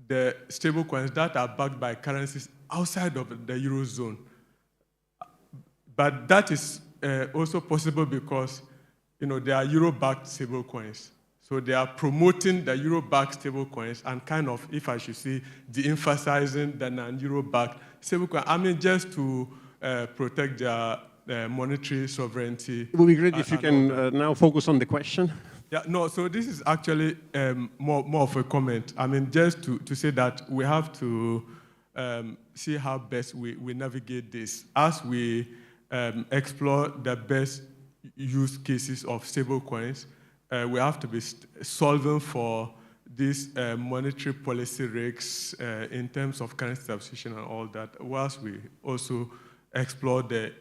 the stablecoins that are backed by currencies outside of the Eurozone. But that is also possible because, you know, there are Euro-backed stablecoins. So they are promoting the Euro-backed stablecoins and kind of, if I should say, de-emphasizing the non-Euro-backed stablecoin. I mean, just to protect their monetary sovereignty. It would be great if you can now focus on the question. Yeah, no, so this is actually more of a comment. I mean, just to say that we have to see how best we navigate this as we explore the best use cases of stablecoins. we have to be solving for these monetary policy risks in terms of currency substitution and all that, whilst we also explore the,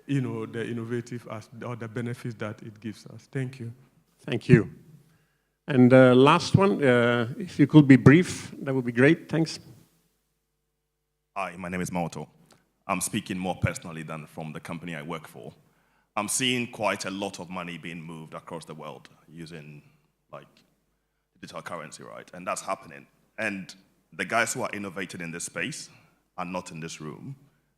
the innovative or the benefits that it gives us. Thank you. Thank you. And last one, if you could be brief, that would be great. Thanks. Hi, my name is Maoto. I'm speaking more personally than from the company I work for. I'm seeing quite a lot of money being moved across the world using like digital currency, right? And that's happening. And the guys who are innovating in this space are not in this room,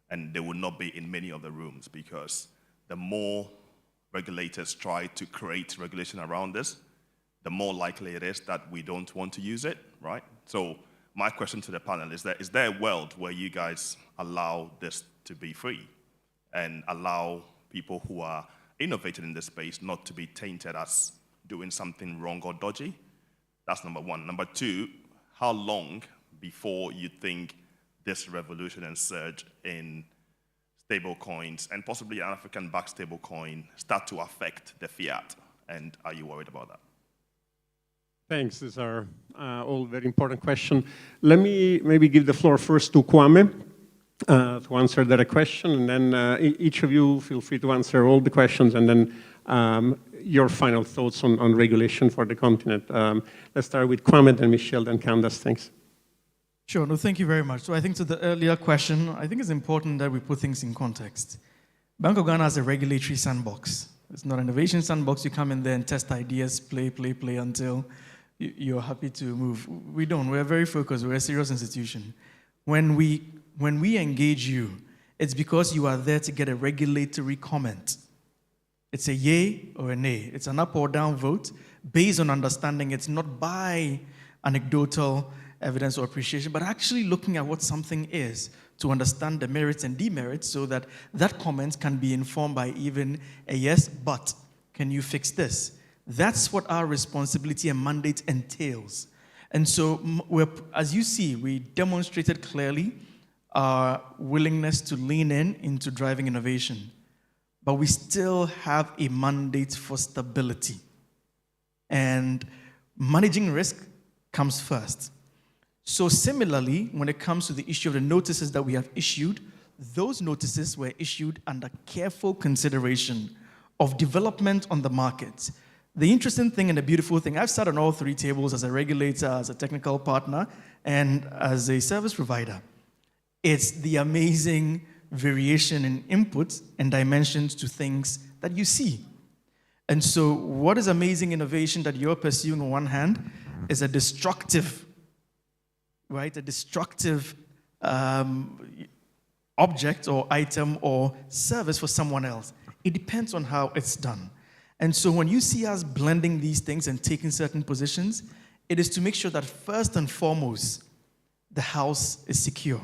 and they will not be in many of the rooms, because the more regulators try to create regulation around this, the more likely it is that we don't want to use it, right? So my question to the panel is there a world where you guys allow this to be free and allow people who are innovating in this space not to be tainted as doing something wrong or dodgy? That's number one. Number two, how long before you think this revolution and surge in stable coins and possibly an African-backed stable coin start to affect the fiat? And are you worried about that? Thanks. These are all very important questions. Let me maybe give the floor first to Kwame to answer that question, and then each of you feel free to answer all the questions, and then your final thoughts on regulation for the continent. Let's start with Kwame, then Michelle, then Candace. Thanks. Sure, no, thank you very much. So I think to the earlier question, I think it's important that we put things in context. Bank of Ghana has a regulatory sandbox. It's not an innovation sandbox. You come in there and test ideas, play until you're happy to move. We don't. We're very focused. We're a serious institution. When we engage you, it's because you are there to get a regulatory comment. It's a yay or a nay. It's an up or down vote based on understanding. It's not by anecdotal evidence or appreciation, but actually looking at what something is to understand the merits and demerits, so that that comment can be informed by even a yes, but can you fix this? That's what our responsibility and mandate entails. And so, as you see, we demonstrated clearly our willingness to lean into driving innovation. But we still have a mandate for stability. And managing risk comes first. So similarly, when it comes to the issue of the notices that we have issued, those notices were issued under careful consideration of development on the market. The interesting thing and the beautiful thing, I've sat on all three tables as a regulator, as a technical partner, and as a service provider. It's the amazing variation in inputs and dimensions to things that you see. And so what is amazing innovation that you're pursuing on one hand is a destructive, right? A destructive object or item or service for someone else. It depends on how it's done. And so when you see us blending these things and taking certain positions, it is to make sure that first and foremost, the house is secure.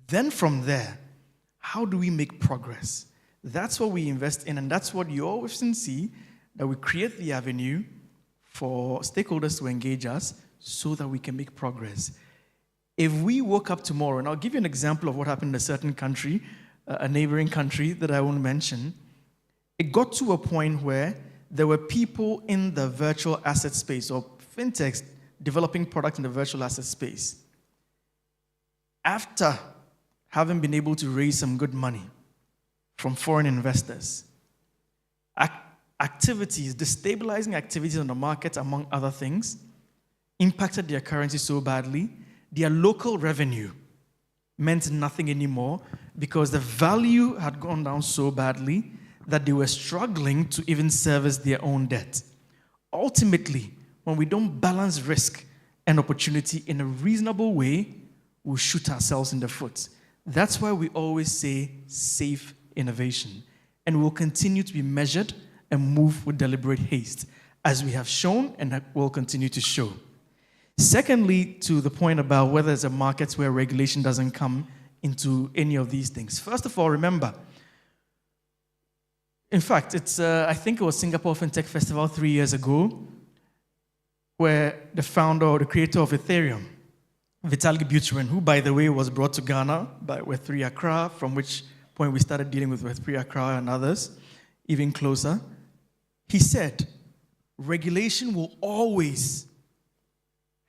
Then from there, how do we make progress? That's what we invest in, and that's what you always see, that we create the avenue for stakeholders to engage us so that we can make progress. If we woke up tomorrow, and I'll give you an example of what happened in a certain country, a neighboring country that I won't mention, it got to a point where there were people in the virtual asset space, or fintechs developing products in the virtual asset space. After having been able to raise some good money from foreign investors, activities, destabilizing activities on the market, among other things, impacted their currency so badly, their local revenue meant nothing anymore because the value had gone down so badly that they were struggling to even service their own debt. Ultimately, when we don't balance risk and opportunity in a reasonable way, we'll shoot ourselves in the foot. That's why we always say safe innovation. And we'll continue to be measured and move with deliberate haste, as we have shown and will continue to show. Secondly, to the point about whether there's a market where regulation doesn't come into any of these things. First of all, remember, in fact, it's I think it was Singapore FinTech Festival 3 years ago, where the founder or the creator of Ethereum, Vitalik Buterin, who, by the way, was brought to Ghana by Web3 Accra, from which point we started dealing with Web3 Accra and others, even closer, he said, regulation will always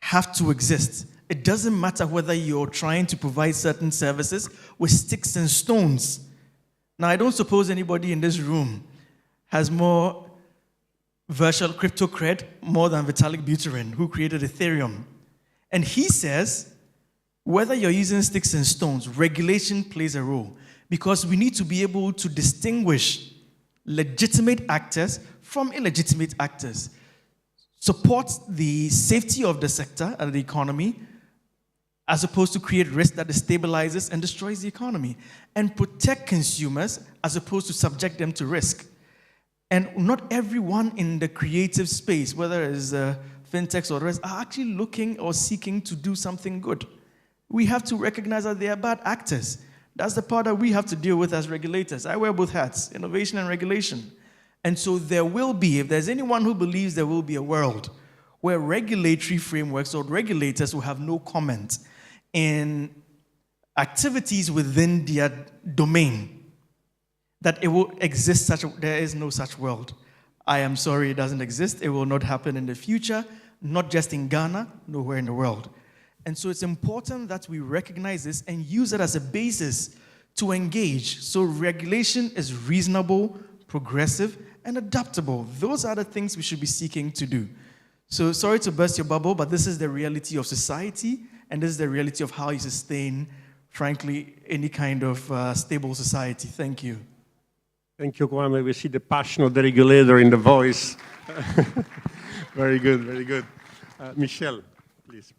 have to exist. It doesn't matter whether you're trying to provide certain services with sticks and stones. Now, I don't suppose anybody in this room has more virtual crypto cred more than Vitalik Buterin, who created Ethereum. And he says, whether you're using sticks and stones, regulation plays a role, because we need to be able to distinguish legitimate actors from illegitimate actors, support the safety of the sector and the economy, as opposed to create risk that destabilizes and destroys the economy, and protect consumers as opposed to subject them to risk. And not everyone in the creative space, whether it's fintechs or the rest, are actually looking or seeking to do something good. We have to recognize that they are bad actors. That's the part that we have to deal with as regulators. I wear both hats, innovation and regulation. And so there will be, if there's anyone who believes there will be a world where regulatory frameworks or regulators will have no comment in activities within their domain, that it will exist there is no such world. I am sorry it doesn't exist. It will not happen in the future, not just in Ghana, nowhere in the world. And so it's important that we recognize this and use it as a basis to engage. So regulation is reasonable, progressive, and adaptable. Those are the things we should be seeking to do. So sorry to burst your bubble, but this is the reality of society, and this is the reality of how you sustain, frankly, any kind of stable society. Thank you. Thank you, Kwame. We see the passion of the regulator in the voice. Very good, very good. Michelle, please.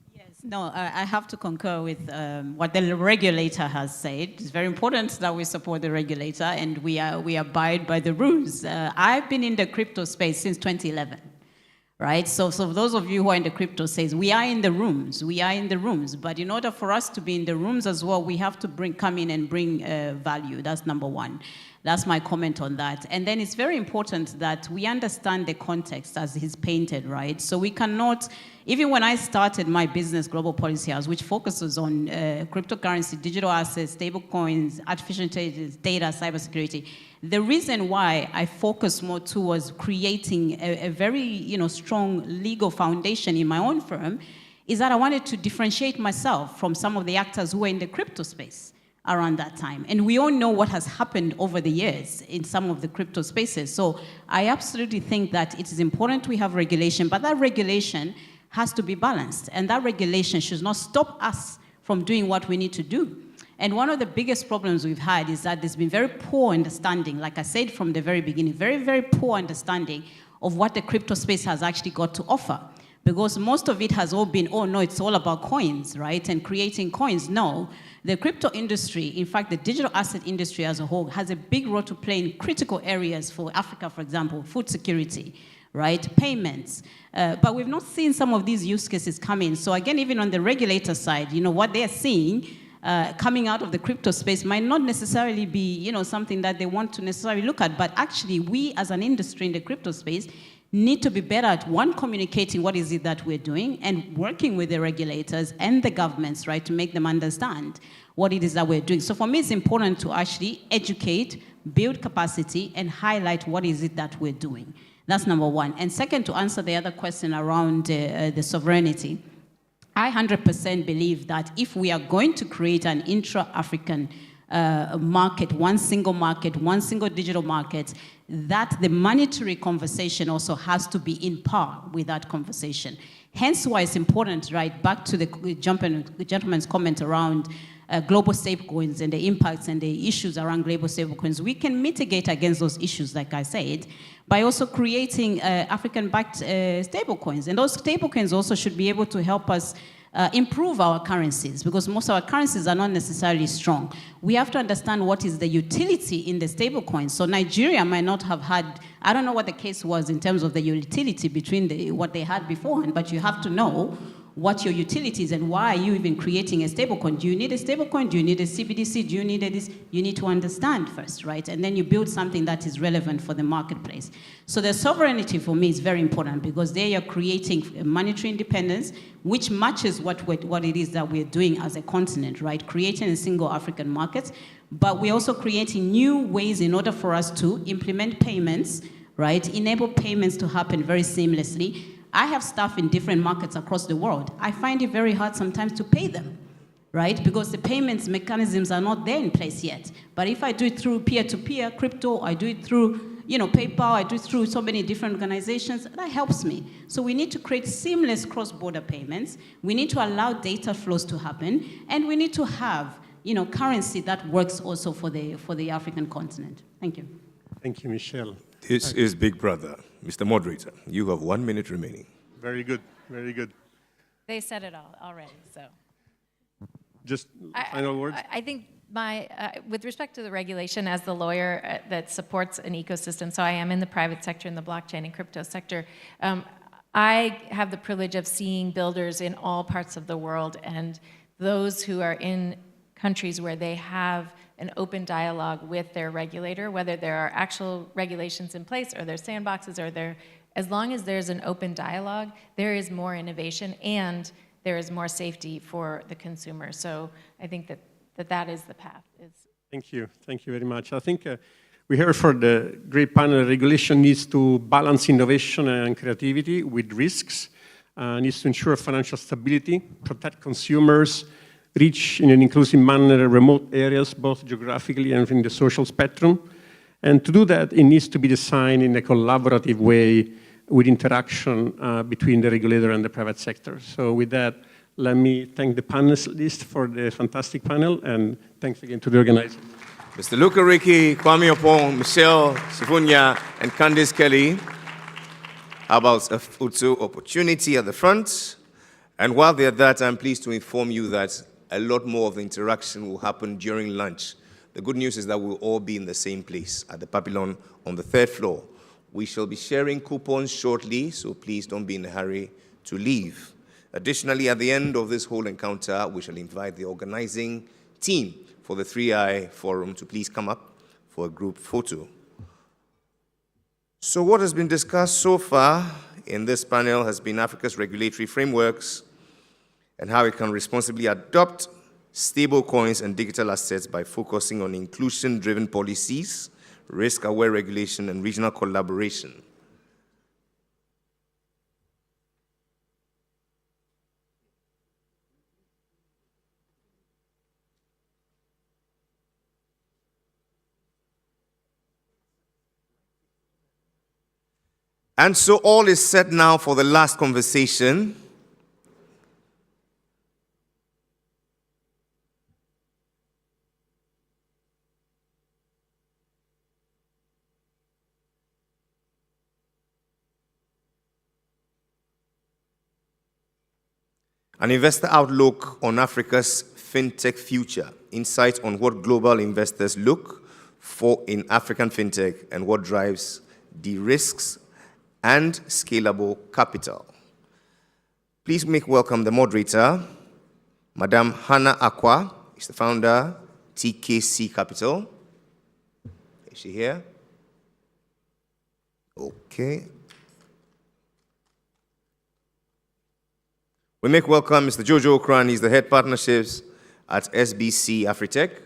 No, I have to concur with what the regulator has said. It's very important that we support the regulator and we abide by the rules. I've been in the crypto space since 2011, right? So those of you who are in the crypto space, we are in the rooms. We are in the rooms. But in order for us to be in the rooms as well, we have to come in and bring value. That's number one. That's my comment on that. And then it's very important that we understand the context as he's painted, right? So we cannot, even when I started my business, Global Policy House, which focuses on cryptocurrency, digital assets, stable coins, artificial intelligence, data, cybersecurity, the reason why I focus more towards creating a very strong legal foundation in my own firm is that I wanted to differentiate myself from some of the actors who were in the crypto space around that time. And we all know what has happened over the years in some of the crypto spaces. So I absolutely think that it is important we have regulation, but that regulation has to be balanced. And that regulation should not stop us from doing what we need to do. And one of the biggest problems we've had is that there's been very poor understanding, like I said from the very beginning, very, very poor understanding of what the crypto space has actually got to offer. Because most of it has all been, oh no, it's all about coins, right? And creating coins. No, the crypto industry, in fact, the digital asset industry as a whole, has a big role to play in critical areas for Africa, for example, food security, right? Payments. But we've not seen some of these use cases come in. So again, even on the regulator side, what they're seeing coming out of the crypto space might not necessarily be, something that they want to necessarily look at. But actually, we as an industry in the crypto space need to be better at, one, communicating what is it that we're doing and working with the regulators and the governments, right, to make them understand what it is that we're doing. So for me, it's important to actually educate, build capacity, and highlight what is it that we're doing. That's number one. And second, to answer the other question around the sovereignty, I 100% believe that if we are going to create an intra-African market, one single digital market, that the monetary conversation also has to be in par with that conversation. Hence why it's important, right, back to the gentleman's comment around global stablecoins and the impacts and the issues around global stablecoins. We can mitigate against those issues, like I said, by also creating African-backed stablecoins. And those stablecoins also should be able to help us improve our currencies, because most of our currencies are not necessarily strong. We have to understand what is the utility in the stablecoins. So Nigeria might not have had, I don't know what the case was in terms of the utility between what they had beforehand, but you have to know what your utility is and why are you even creating a stablecoin. Do you need a stablecoin? Do you need a CBDC? Do you need this? You need to understand first, right? And then you build something that is relevant for the marketplace. So the sovereignty for me is very important, because there you're creating monetary independence, which matches what it is that we're doing as a continent, right? Creating a single African market, but we're also creating new ways in order for us to implement payments right? Enable payments to happen very seamlessly. I have staff in different markets across the world. I find it very hard sometimes to pay them, right? Because the payments mechanisms are not there in place yet. But if I do it through peer-to-peer crypto, I do it through PayPal, I do it through so many different organizations, that helps me. So we need to create seamless cross-border payments. We need to allow data flows to happen, and we need to have currency that works also for the African continent. Thank you. Thank you, Michelle. This is Big Brother. Mr. Moderator, you have 1 minute remaining. Very good, very good. They said it all already, so. Just final words? I think with respect to the regulation, as the lawyer that supports an ecosystem, so I am in the private sector, in the blockchain and crypto sector, I have the privilege of seeing builders in all parts of the world, and those who are in countries where they have an open dialogue with their regulator, whether there are actual regulations in place or there's sandboxes or as long as there's an open dialogue, there is more innovation and there is more safety for the consumer. So I think that is the path. Thank you very much. I think we heard for the great panel, regulation needs to balance innovation and creativity with risks, needs to ensure financial stability, protect consumers, reach in an inclusive manner remote areas, both geographically and in the social spectrum. And to do that, it needs to be designed in a collaborative way with interaction between the regulator and the private sector. So with that, let me thank the panelists for the fantastic panel, and thanks again to the organizers. Mr. Luca Ricky, Kwame Opong, Michelle Sifunya, and Candice Kelly about a photo opportunity at the front. And while they're at that, I'm pleased to inform you that a lot more of the interaction will happen during lunch. The good news is that we'll all be in the same place at the Papillon on the 3rd floor. We shall be sharing coupons shortly, so please don't be in a hurry to leave. Additionally, at the end of this whole encounter, we shall invite the organizing team for the 3i Forum to please come up for a group photo. So what has been discussed so far in this panel has been Africa's regulatory frameworks and how it can responsibly adopt stable coins and digital assets by focusing on inclusion-driven policies, risk-aware regulation, and regional collaboration. And so all is set now for the last conversation. An investor outlook on Africa's fintech future, insights on what global investors look for in African fintech and what drives de-risks and scalable capital. Please make welcome the moderator, Madame Hannah Akwa, is the founder, TKC Capital. Is she here? Okay. We make welcome Mr. Jojo Okran, he's the head partnerships at SBC Afritech.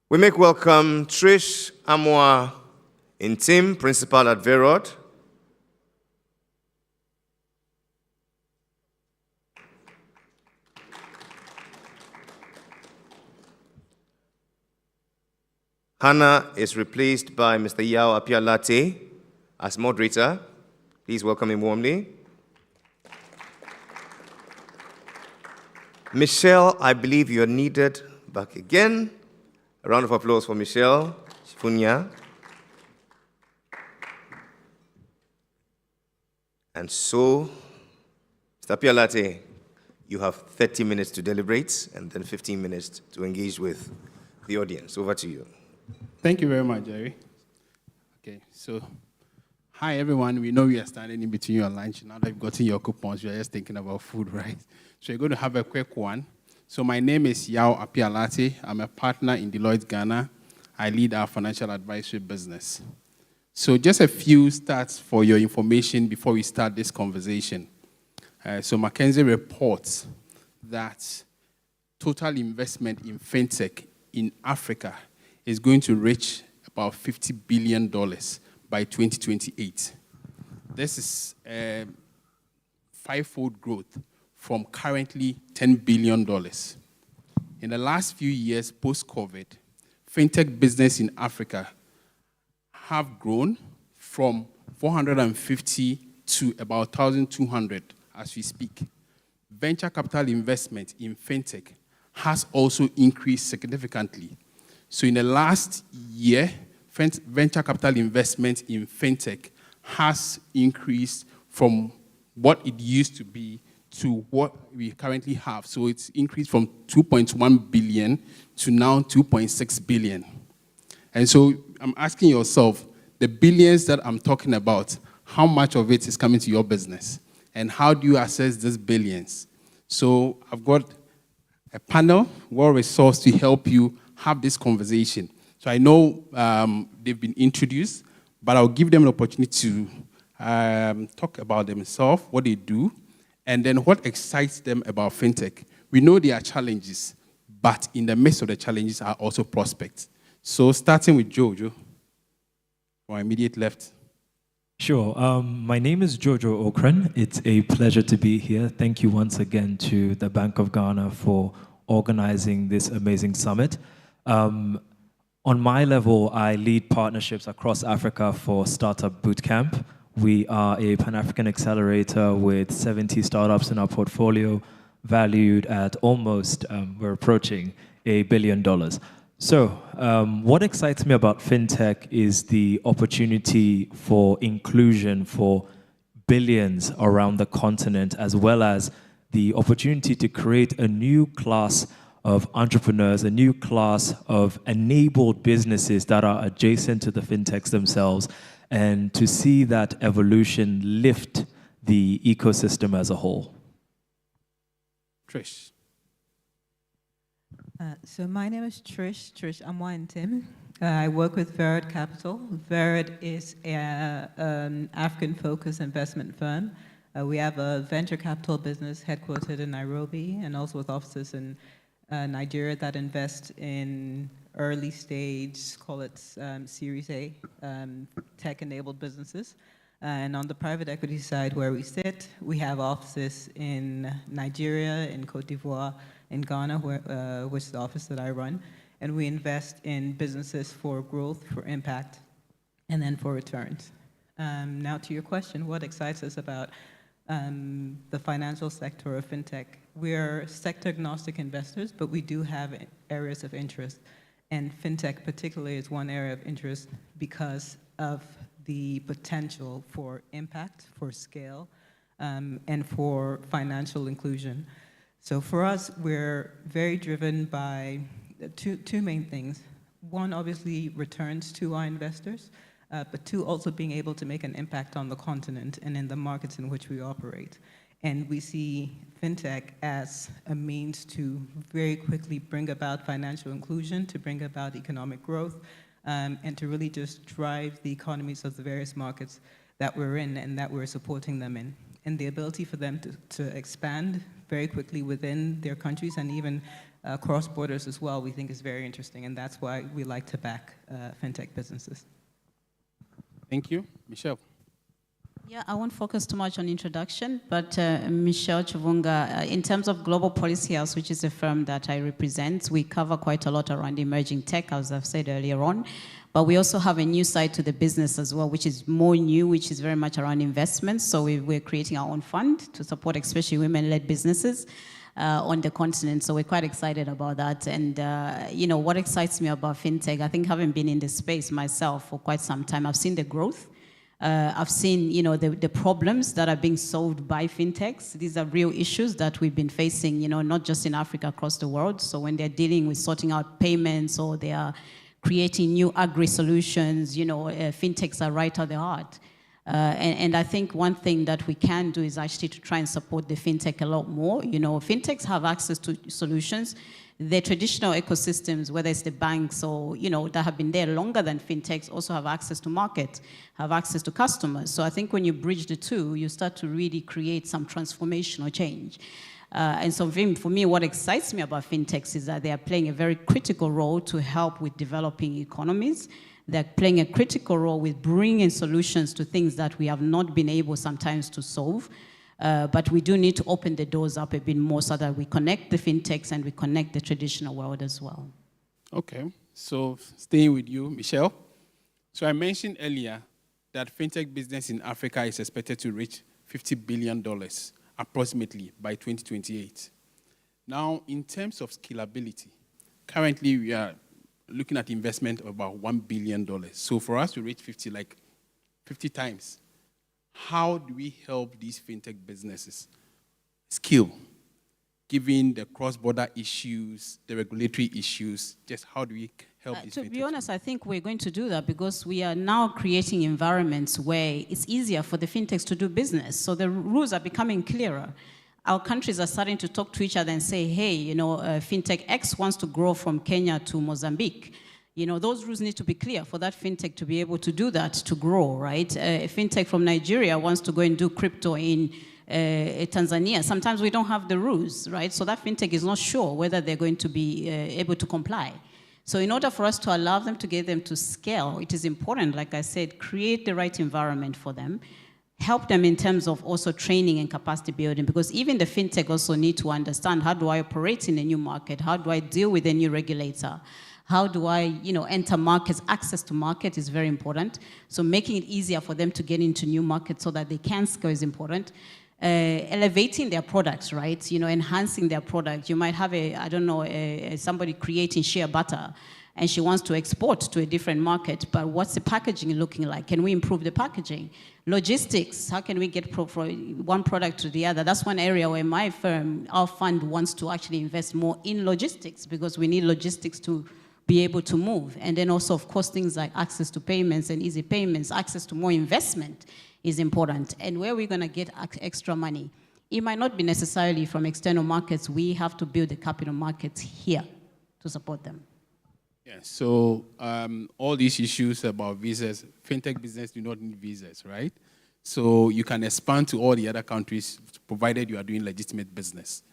We make welcome Trish Amwa Intim, principal at Verod. Hannah is replaced by Mr. Yao Apialate as moderator. Please welcome him warmly. Michelle, I believe you're needed back again. A round of applause for Michelle Sifunya. And so, Mr. Apialate, you have 30 minutes to deliberate and then 15 minutes to engage with the audience. Over to you. Thank you very much, Jerry. Okay, so, hi everyone. We know you are standing in between your lunch. Now that you've gotten your coupons, you're just thinking about food, right? So you're going to have a quick one. So my name is Yao Apialate. I'm a partner in Deloitte, Ghana. I lead our financial advisory business. So just a few stats for your information before we start this conversation. So McKinsey reports that total investment in fintech in Africa is going to reach about $50 billion by 2028. This is a five-fold growth from currently $10 billion. In the last few years, post-COVID, fintech business in Africa have grown from 450 to about 1,200 as we speak. Venture capital investment in fintech has also increased significantly. So in the last year, venture capital investment in fintech has increased from what it used to be to what we currently have. So it's increased from 2.1 billion to now 2.6 billion. And so I'm asking yourself, the billions that I'm talking about, how much of it is coming to your business? And how do you assess these billions? So I've got a panel, well-resourced to help you have this conversation. So I know they've been introduced, but I'll give them an opportunity to talk about themselves, what they do, and then what excites them about fintech. We know there are challenges, but in the midst of the challenges are also prospects. So starting with Jojo, my immediate left. Sure. My name is Jojo Okran. It's a pleasure to be here. Thank you once again to the Bank of Ghana for organizing this amazing summit. On my level, I lead partnerships across Africa for Startup Bootcamp. We are a Pan-African accelerator with 70 startups in our portfolio, valued at almost, we're approaching $1 billion. So what excites me about fintech is the opportunity for inclusion for billions around the continent, as well as the opportunity to create a new class of entrepreneurs, a new class of enabled businesses that are adjacent to the fintechs themselves, and to see that evolution lift the ecosystem as a whole. Trish. So my name is Trish Amwan Tim. I work with Verid Capital. Verid is an African-focused investment firm. We have a venture capital business headquartered in Nairobi and also with offices in Nigeria that invest in early stage, call it Series A, tech-enabled businesses. And on the private equity side where we sit, we have offices in Nigeria, in Cote d'Ivoire, in Ghana, which is the office that I run. And we invest in businesses for growth, for impact, and then for returns. Now to your question, what excites us about the financial sector of fintech? We're sector-agnostic investors, but we do have areas of interest. And fintech particularly is one area of interest because of the potential for impact, for scale, and for financial inclusion. So for us, we're very driven by two main things. One, obviously, returns to our investors, but two, also being able to make an impact on the continent and in the markets in which we operate. And we see fintech as a means to very quickly bring about financial inclusion, to bring about economic growth, and to really just drive the economies of the various markets that we're in and that we're supporting them in. And the ability for them to expand very quickly within their countries and even cross borders as well, we think is very interesting. And that's why we like to back fintech businesses. Thank you. Michelle. Yeah, I won't focus too much on introduction, but Michelle Chivunga, in terms of Global Policy House, which is a firm that I represent, we cover quite a lot around emerging tech, as I've said earlier on. But we also have a new side to the business as well, which is more new, which is very much around investments. So we're creating our own fund to support especially women-led businesses on the continent. So we're quite excited about that. And you know, what excites me about fintech, I think having been in this space myself for quite some time, I've seen the growth. I've seen, you know, the problems that are being solved by fintechs. These are real issues that we've been facing, you know, not just in Africa, across the world. So when they're dealing with sorting out payments or they are creating new agri-solutions, you know, fintechs are right at the heart. And I think one thing that we can do is actually to try and support the fintech a lot more. You know, fintechs have access to solutions. The traditional ecosystems, whether it's the banks or, you know, that have been there longer than fintechs, also have access to market, have access to customers. So I think when you bridge the two, you start to really create some transformational change. And so for me, what excites me about fintechs is that they are playing a very critical role to help with developing economies. They're playing a critical role with bringing solutions to things that we have not been able sometimes to solve. But we do need to open the doors up a bit more so that we connect the fintechs and we connect the traditional world as well. Okay, so staying with you, Michelle. So I mentioned earlier that fintech business in Africa is expected to reach $50 billion approximately by 2028. Now, in terms of scalability, currently we are looking at investment of about $1 billion. So for us to reach 50 times, how do we help these fintech businesses scale, given the cross-border issues, the regulatory issues? Just how do we help these To fintech? be honest, I think we're going to do that because we are now creating environments where it's easier for the fintechs to do business. So the rules are becoming clearer. Our countries are starting to talk to each other and say, hey, you know, fintech X wants to grow from Kenya to Mozambique. You know, those rules need to be clear for that fintech to be able to do that, to grow, right? A fintech from Nigeria wants to go and do crypto in Tanzania. Sometimes we don't have the rules, right? So that fintech is not sure whether they're going to be able to comply. So in order for us to allow them to get them to scale, it is important, like I said, create the right environment for them, help them in terms of also training and capacity building, because even the fintech also need to understand, how do I operate in a new market? How do I deal with a new regulator? How do I, you know, enter markets? Access to market is very important. So making it easier for them to get into new markets so that they can scale is important. Elevating their products, right? You know, enhancing their product. You might have somebody creating shea butter and she wants to export to a different market, but what's the packaging looking like? Can we improve the packaging? Logistics, how can we get from one product to the other? That's one area where my firm, our fund, wants to actually invest more in logistics because we need logistics to be able to move. And then also, of course, things like access to payments and easy payments, access to more investment is important. And where we're going to get extra money, it might not be necessarily from external markets. We have to build the capital markets here to support them. Yeah, so all these issues about visas, fintech business do not need visas, right? So you can expand to all the other countries, provided you are doing legitimate business.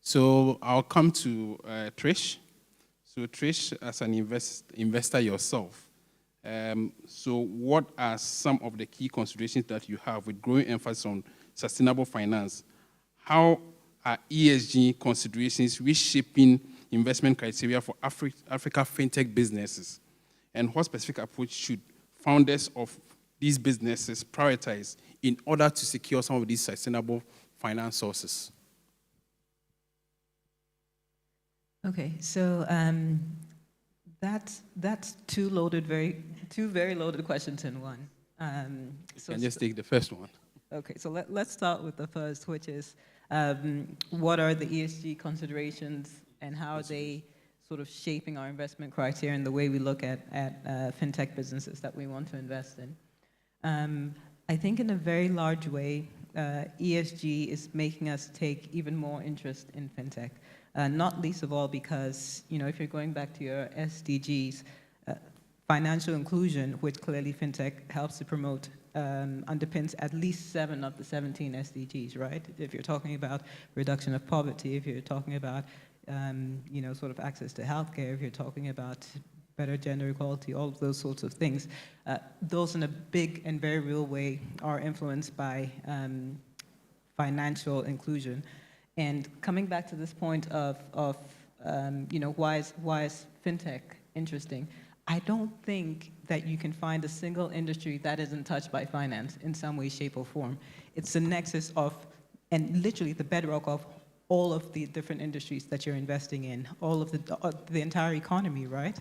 So I'll come to Trish. So Trish, as an investor yourself, so what are some of the key considerations that you have with growing emphasis on sustainable finance? How are ESG considerations reshaping investment criteria for Africa fintech businesses? And what specific approach should founders of these businesses prioritize in order to secure some of these sustainable finance sources? Okay, so that's two very loaded questions in one. You can just take the first one. Okay, so let's start with the first, which is what are the ESG considerations and how are they sort of shaping our investment criteria and the way we look at fintech businesses that we want to invest in. I think in a very large way, ESG is making us take even more interest in fintech. Not least of all because, you know, if you're going back to your SDGs, financial inclusion, which clearly fintech helps to promote, underpins at least 7 of the 17 SDGs, right? If you're talking about reduction of poverty, if you're talking about, you know, sort of access to healthcare, if you're talking about better gender equality, all of those sorts of things, those in a big and very real way are influenced by financial inclusion. And coming back to this point of you know, why is fintech interesting? I don't think that you can find a single industry that isn't touched by finance in some way, shape, or form. It's the nexus of, and literally the bedrock of all of the different industries that you're investing in, all of the entire economy, right?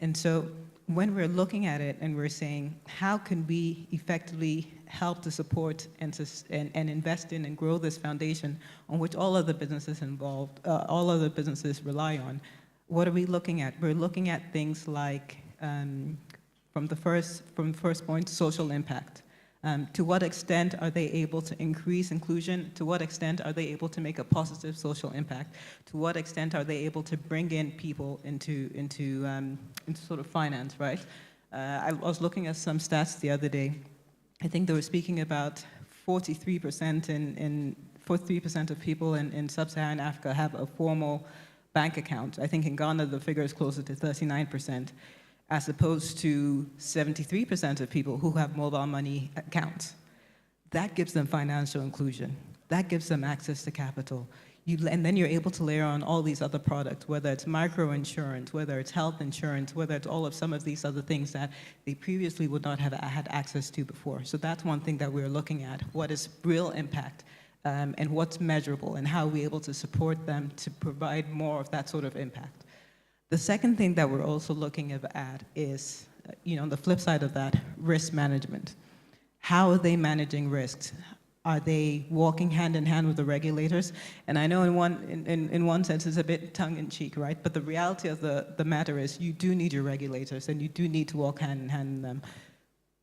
And so when we're looking at it and we're saying, how can we effectively help to support and invest in and grow this foundation on which all other businesses involved, all other businesses rely on, what are we looking at? We're looking at things like, from the first point, social impact. To what extent are they able to increase inclusion? To what extent are they able to make a positive social impact? To what extent are they able to bring in people into sort of finance, right? I was looking at some stats the other day. I think they were speaking about 43% of people in sub-Saharan Africa have a formal bank account. I think in Ghana the figure is closer to 39%, as opposed to 73% of people who have mobile money accounts. That gives them financial inclusion. That gives them access to capital. And then you're able to layer on all these other products, whether it's microinsurance, whether it's health insurance, whether it's all of some of these other things that they previously would not have had access to before. So that's one thing that we're looking at. What is real impact and what's measurable, and how are we able to support them to provide more of that sort of impact. The second thing that we're also looking at is, on the flip side of that, risk management. How are they managing risks? Are they walking hand in hand with the regulators? And I know in one sense it's a bit tongue-in-cheek, right? But the reality of the matter is you do need your regulators, and you do need to walk hand in hand with them.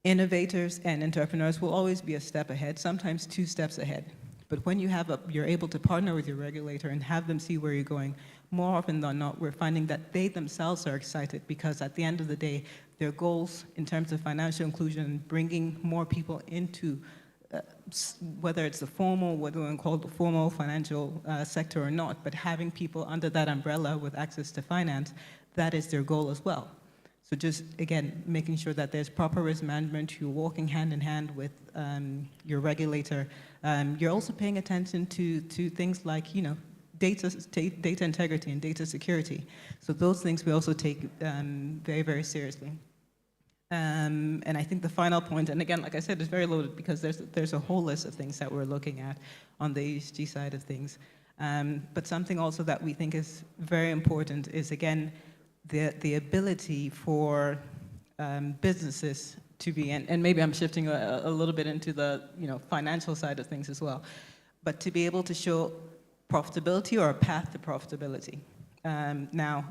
Innovators and entrepreneurs will always be a step ahead, sometimes 2 steps ahead. But when you're able to partner with your regulator and have them see where you're going, more often than not, we're finding that they themselves are excited, because at the end of the day, their goals in terms of financial inclusion, bringing more people into whether it's the formal, what we want to call the formal financial sector or not, but having people under that umbrella with access to finance, that is their goal as well. So just, again, making sure that there's proper risk management, you're walking hand in hand with your regulator. You're also paying attention to things like, data integrity and data security. So those things we also take very, very seriously. And I think the final point, and again, like I said, it's very loaded because there's a whole list of things that we're looking at on the ESG side of things. But something also that we think is very important is, again, the ability for businesses to be, and maybe I'm shifting a little bit into the financial side of things as well, but to be able to show profitability or a path to profitability. Now,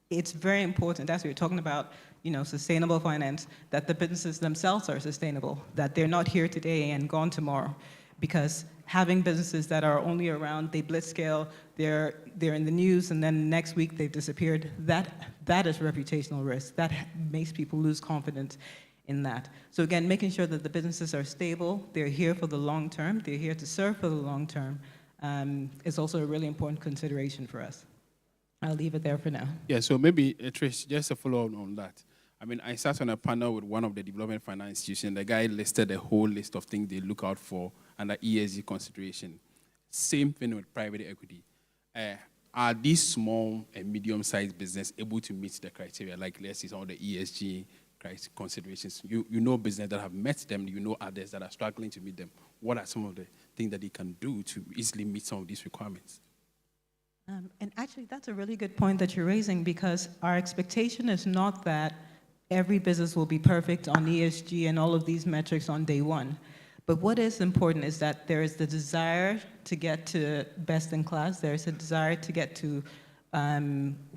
it's very important, as we were talking about, sustainable finance, that the businesses themselves are sustainable, that they're not here today and gone tomorrow. Because having businesses that are only around, they blitzscale, they're in the news, and then next week they've disappeared, that is reputational risk. That makes people lose confidence in that. So again, making sure that the businesses are stable, they're here for the long term, they're here to serve for the long term, is also a really important consideration for us. I'll leave it there for now. Yeah, so maybe, Trish, just a follow-up on that. I mean, I sat on a panel with one of the development finance institutions. The guy listed a whole list of things they look out for under ESG consideration. Same thing with private equity. Are these small and medium-sized businesses able to meet the criteria? Like, let's say some of the ESG considerations. You know business that have met them. You know others that are struggling to meet them. What are some of the things that they can do to easily meet some of these requirements? And actually, that's a really good point that you're raising, because our expectation is not that every business will be perfect on ESG and all of these metrics on day one. But what is important is that there is the desire to get to best in class. There's a desire to get to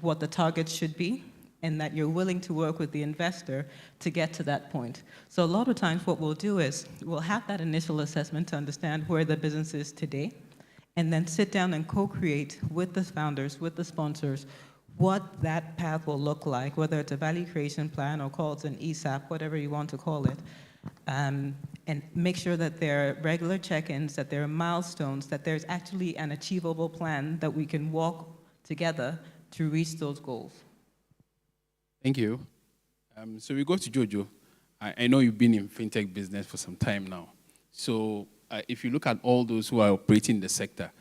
what the targets should be, and that you're willing to work with the investor to get to that point. So a lot of times what we'll do is we'll have that initial assessment to understand where the business is today, and then sit down and co-create with the founders, with the sponsors, what that path will look like, whether it's a value creation plan or call it an ESAP, whatever you want to call it, and make sure that there are regular check-ins, that there are milestones, that there's actually an achievable plan that we can walk together to reach those goals. Thank you. So we go to Jojo. I know you've been in fintech business for some time now. So if you look at all those who are operating in the sector,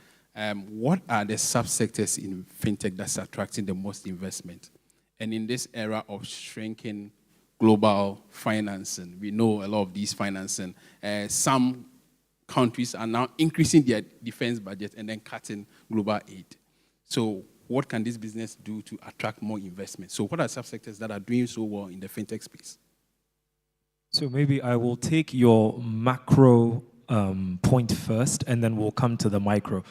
what are the subsectors in fintech that's attracting the most investment? And in this era of shrinking global financing, we know a lot of these financing, some countries are now increasing their defense budget and then cutting global aid. So what can this business do to attract more investment? So what are subsectors that are doing so well in the fintech space? So maybe I will take your macro point first, and then we'll come to the micro.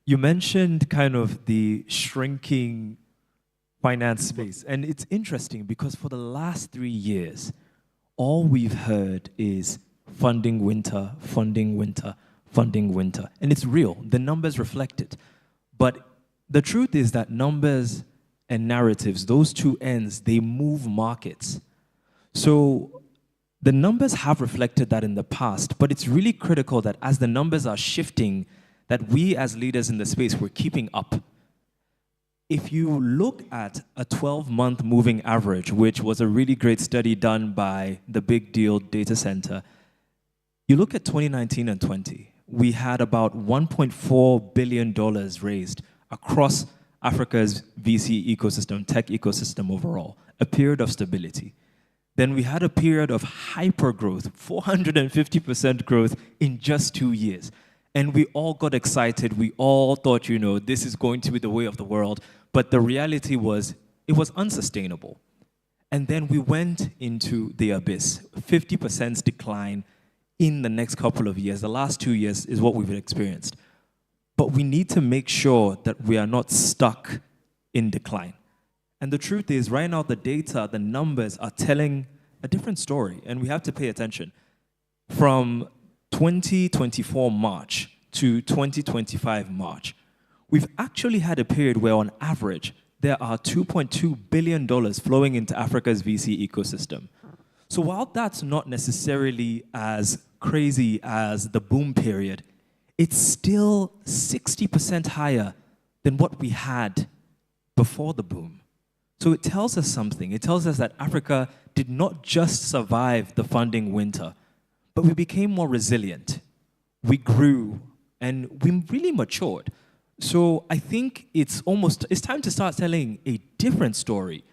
You mentioned kind of the shrinking finance space, and it's interesting because for the last 3 years, all we've heard is funding winter, funding winter, funding winter. And it's real. The numbers reflect it. But the truth is that numbers and narratives, those two ends, they move markets. So the numbers have reflected that in the past, but it's really critical that as the numbers are shifting, that we as leaders in the space, we're keeping up. If you look at a 12-month moving average, which was a really great study done by the Big Deal Data Center, you look at 2019 and 20, we had about $1.4 billion raised across Africa's VC ecosystem, tech ecosystem overall, a period of stability. Then we had a period of hyper-growth, 450% growth in just 2 years. And we all got excited. We all thought, you know, this is going to be the way of the world. But the reality was, it was unsustainable. And then we went into the abyss, 50% decline in the next couple of years. The last 2 years is what we've experienced. But we need to make sure that we are not stuck in decline. And the truth is, right now, the data, the numbers are telling a different story, and we have to pay attention. From 2024 March to 2025 March, we've actually had a period where, on average, there are $2.2 billion flowing into Africa's VC ecosystem. So while that's not necessarily as crazy as the boom period, it's still 60% higher than what we had before the boom. So it tells us something. It tells us that Africa did not just survive the funding winter, but we became more resilient. We grew, and we really matured. So I think it's time to start telling a different story,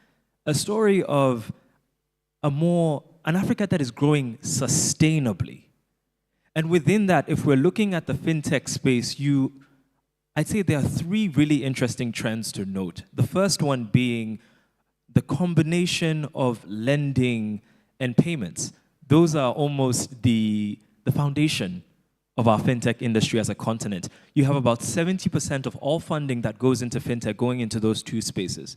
a story of an Africa that is growing sustainably. And within that, if we're looking at the fintech space, I'd say there are three really interesting trends to note. The first one being the combination of lending and payments. Those are almost the foundation of our fintech industry as a continent. You have about 70% of all funding that goes into fintech going into those two spaces.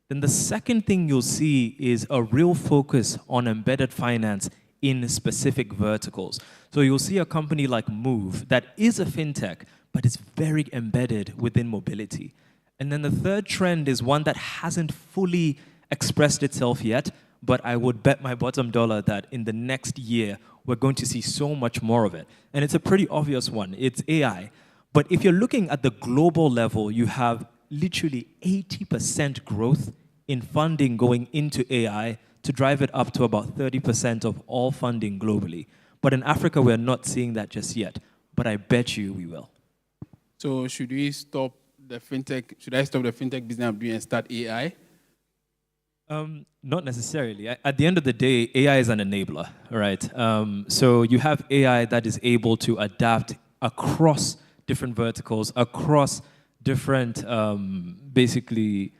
Then the second thing you'll see is a real focus on embedded finance in specific verticals. So you'll see a company like Move that is a fintech, but it's very embedded within mobility. And then the third trend is one that hasn't fully expressed itself yet, but I would bet my bottom dollar that in the next year, we're going to see so much more of it. And it's a pretty obvious one. It's AI. But if you're looking at the global level, you have literally 80% growth in funding going into AI to drive it up to about 30% of all funding globally. But in Africa, we're not seeing that just yet. But I bet you we will. So should I stop the fintech business I'm doing and start AI? Not necessarily. At the end of the day, AI is an enabler, right? So you have AI that is able to adapt across different verticals, across different, basically,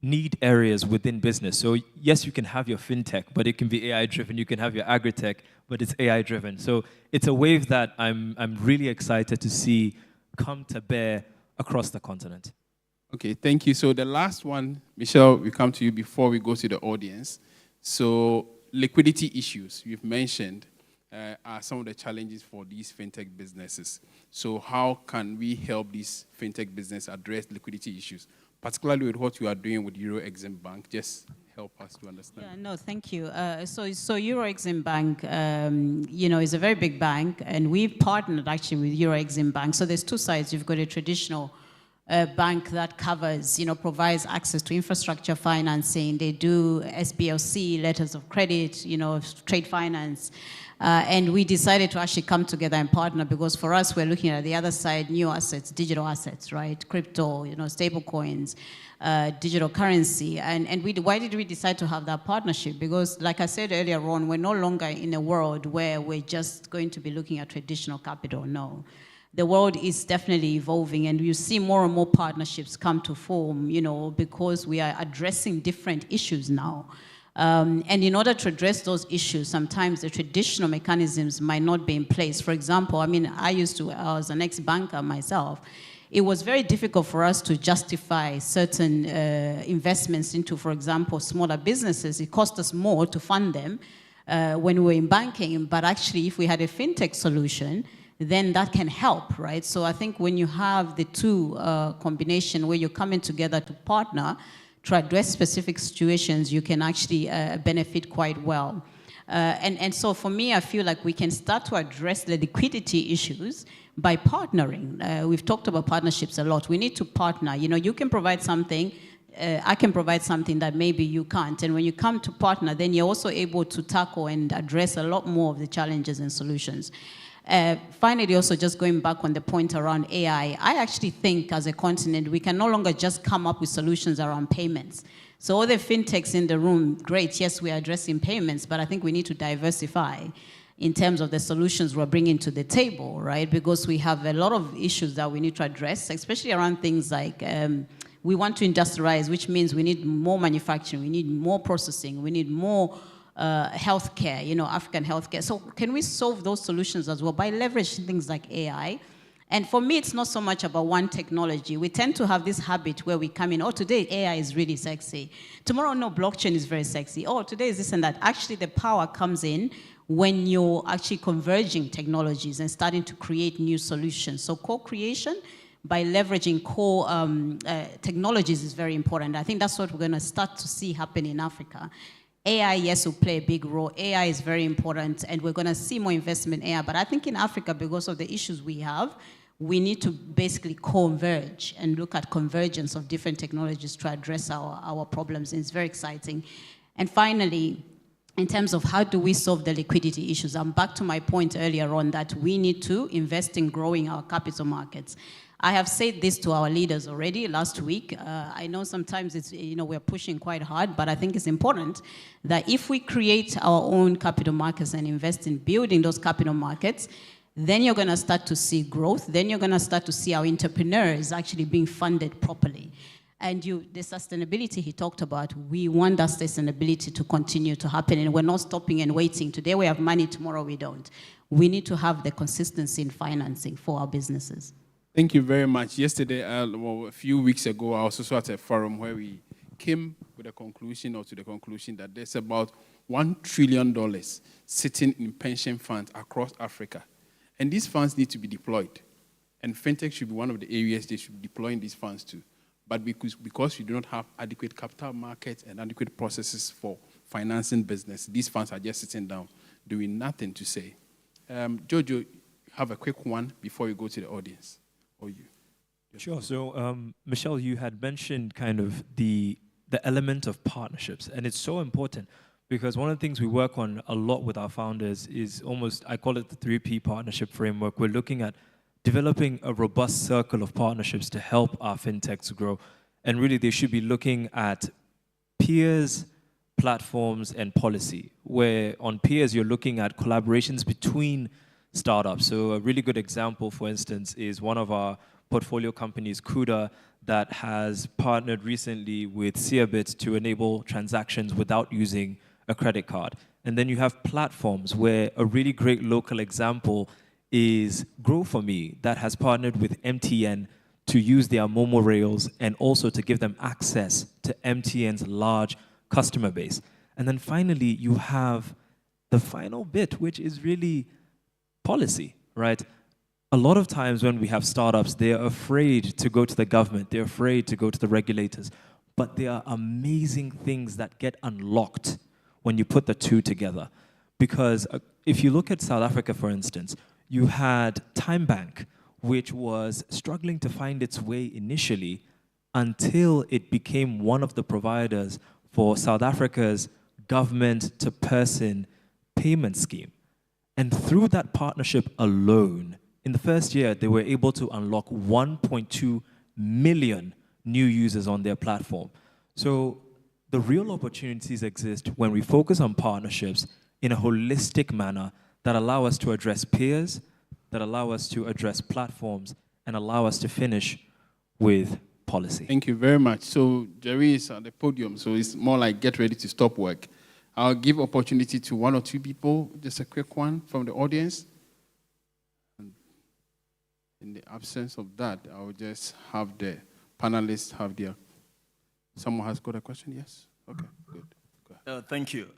need areas within business. So yes, you can have your fintech, but it can be AI-driven. You can have your agri-tech, but it's AI-driven. So it's a wave that I'm really excited to see come to bear across the continent. Okay, thank you. So the last one, Michelle, we come to you before we go to the audience. So liquidity issues you've mentioned are some of the challenges for these fintech businesses. So how can we help these fintech businesses address liquidity issues, particularly with what you are doing with Euro Exim Bank? Just help us to understand. Yeah, no, thank you. So Euro Exim Bank, is a very big bank, and we've partnered actually with Euro Exim Bank. So there's two sides. You've got a traditional bank that covers, provides access to infrastructure financing. They do SBLC, letters of credit, trade finance. And we decided to actually come together and partner because for us, we're looking at the other side, new assets, digital assets, right? Crypto, stable coins, digital currency. And why did we decide to have that partnership? Because like I said earlier on, we're no longer in a world where we're just going to be looking at traditional capital, no. The world is definitely evolving, and you see more and more partnerships come to form, because we are addressing different issues now. And in order to address those issues, sometimes the traditional mechanisms might not be in place. For example, I was an ex-banker myself. It was very difficult for us to justify certain investments into, for example, smaller businesses. It cost us more to fund them when we were in banking, but actually if we had a fintech solution, then that can help, right? So I think when you have the two combination where you're coming together to partner, to address specific situations, you can actually benefit quite well. And so for me, I feel like we can start to address the liquidity issues by partnering. We've talked about partnerships a lot. We need to partner. You know, you can provide something, I can provide something that maybe you can't. And when you come to partner, then you're also able to tackle and address a lot more of the challenges and solutions. Finally, also just going back on the point around AI, I actually think as a continent, we can no longer just come up with solutions around payments. So all the fintechs in the room, great, yes, we are addressing payments, but I think we need to diversify in terms of the solutions we're bringing to the table, right? Because we have a lot of issues that we need to address, especially around things like we want to industrialize, which means we need more manufacturing, we need more processing, we need more healthcare, you know, African healthcare. So can we solve those solutions as well by leveraging things like AI? And for me, it's not so much about one technology. We tend to have this habit where we come in, oh, today AI is really sexy. Tomorrow, no, blockchain is very sexy. Oh, today is this and that. Actually, the power comes in when you're actually converging technologies and starting to create new solutions. So co-creation by leveraging core technologies is very important. I think that's what we're going to start to see happen in Africa. AI, yes, will play a big role. AI is very important, and we're going to see more investment in AI. But I think in Africa, because of the issues we have, we need to basically converge and look at convergence of different technologies to address our problems. And it's very exciting. And finally, in terms of how do we solve the liquidity issues, I'm back to my point earlier on that we need to invest in growing our capital markets. I have said this to our leaders already last week. I know sometimes it's, you know, we're pushing quite hard, but I think it's important that if we create our own capital markets and invest in building those capital markets, then you're going to start to see growth. Then you're going to start to see our entrepreneurs actually being funded properly. And the sustainability he talked about, we want that sustainability to continue to happen, and we're not stopping and waiting. Today we have money, tomorrow we don't. We need to have the consistency in financing for our businesses. Thank you very much. Yesterday, well, a few weeks ago, I was also at a forum where we came with a conclusion, or to the conclusion that there's about $1 trillion sitting in pension funds across Africa. And these funds need to be deployed. And fintech should be one of the areas they should be deploying these funds to. But because we do not have adequate capital markets and adequate processes for financing business, these funds are just sitting down, doing nothing to say. Jojo, have a quick one before you go to the audience. Or you? Sure. So, Michelle, you had mentioned kind of the element of partnerships, and it's so important because one of the things we work on a lot with our founders is almost, I call it the 3P partnership framework. We're looking at developing a robust circle of partnerships to help our fintechs grow. And really, they should be looking at peers, platforms, and policy, where on peers, you're looking at collaborations between startups. So a really good example, for instance, is one of our portfolio companies, Kuda, that has partnered recently with Seabit to enable transactions without using a credit card. And then you have platforms where a really great local example is Grow For Me, that has partnered with MTN to use their Momo rails and also to give them access to MTN's large customer base. And then finally, you have the final bit, which is really policy, right? A lot of times when we have startups, they're afraid to go to the government, they're afraid to go to the regulators, but there are amazing things that get unlocked when you put the two together. Because if you look at South Africa, for instance, you had Time Bank, which was struggling to find its way initially until it became one of the providers for South Africa's government-to-person payment scheme. And through that partnership alone, in the first year, they were able to unlock 1.2 million new users on their platform. So the real opportunities exist when we focus on partnerships in a holistic manner that allow us to address peers, that allow us to address platforms, and allow us to finish with policy. Thank you very much. So Jerry is at the podium, so it's more like get ready to stop work. I'll give opportunity to one or two people, just a quick one from the audience. And in the absence of that, I'll just have the panelists have their... Someone has got a question? Yes? Okay, good. Go ahead. Thank you.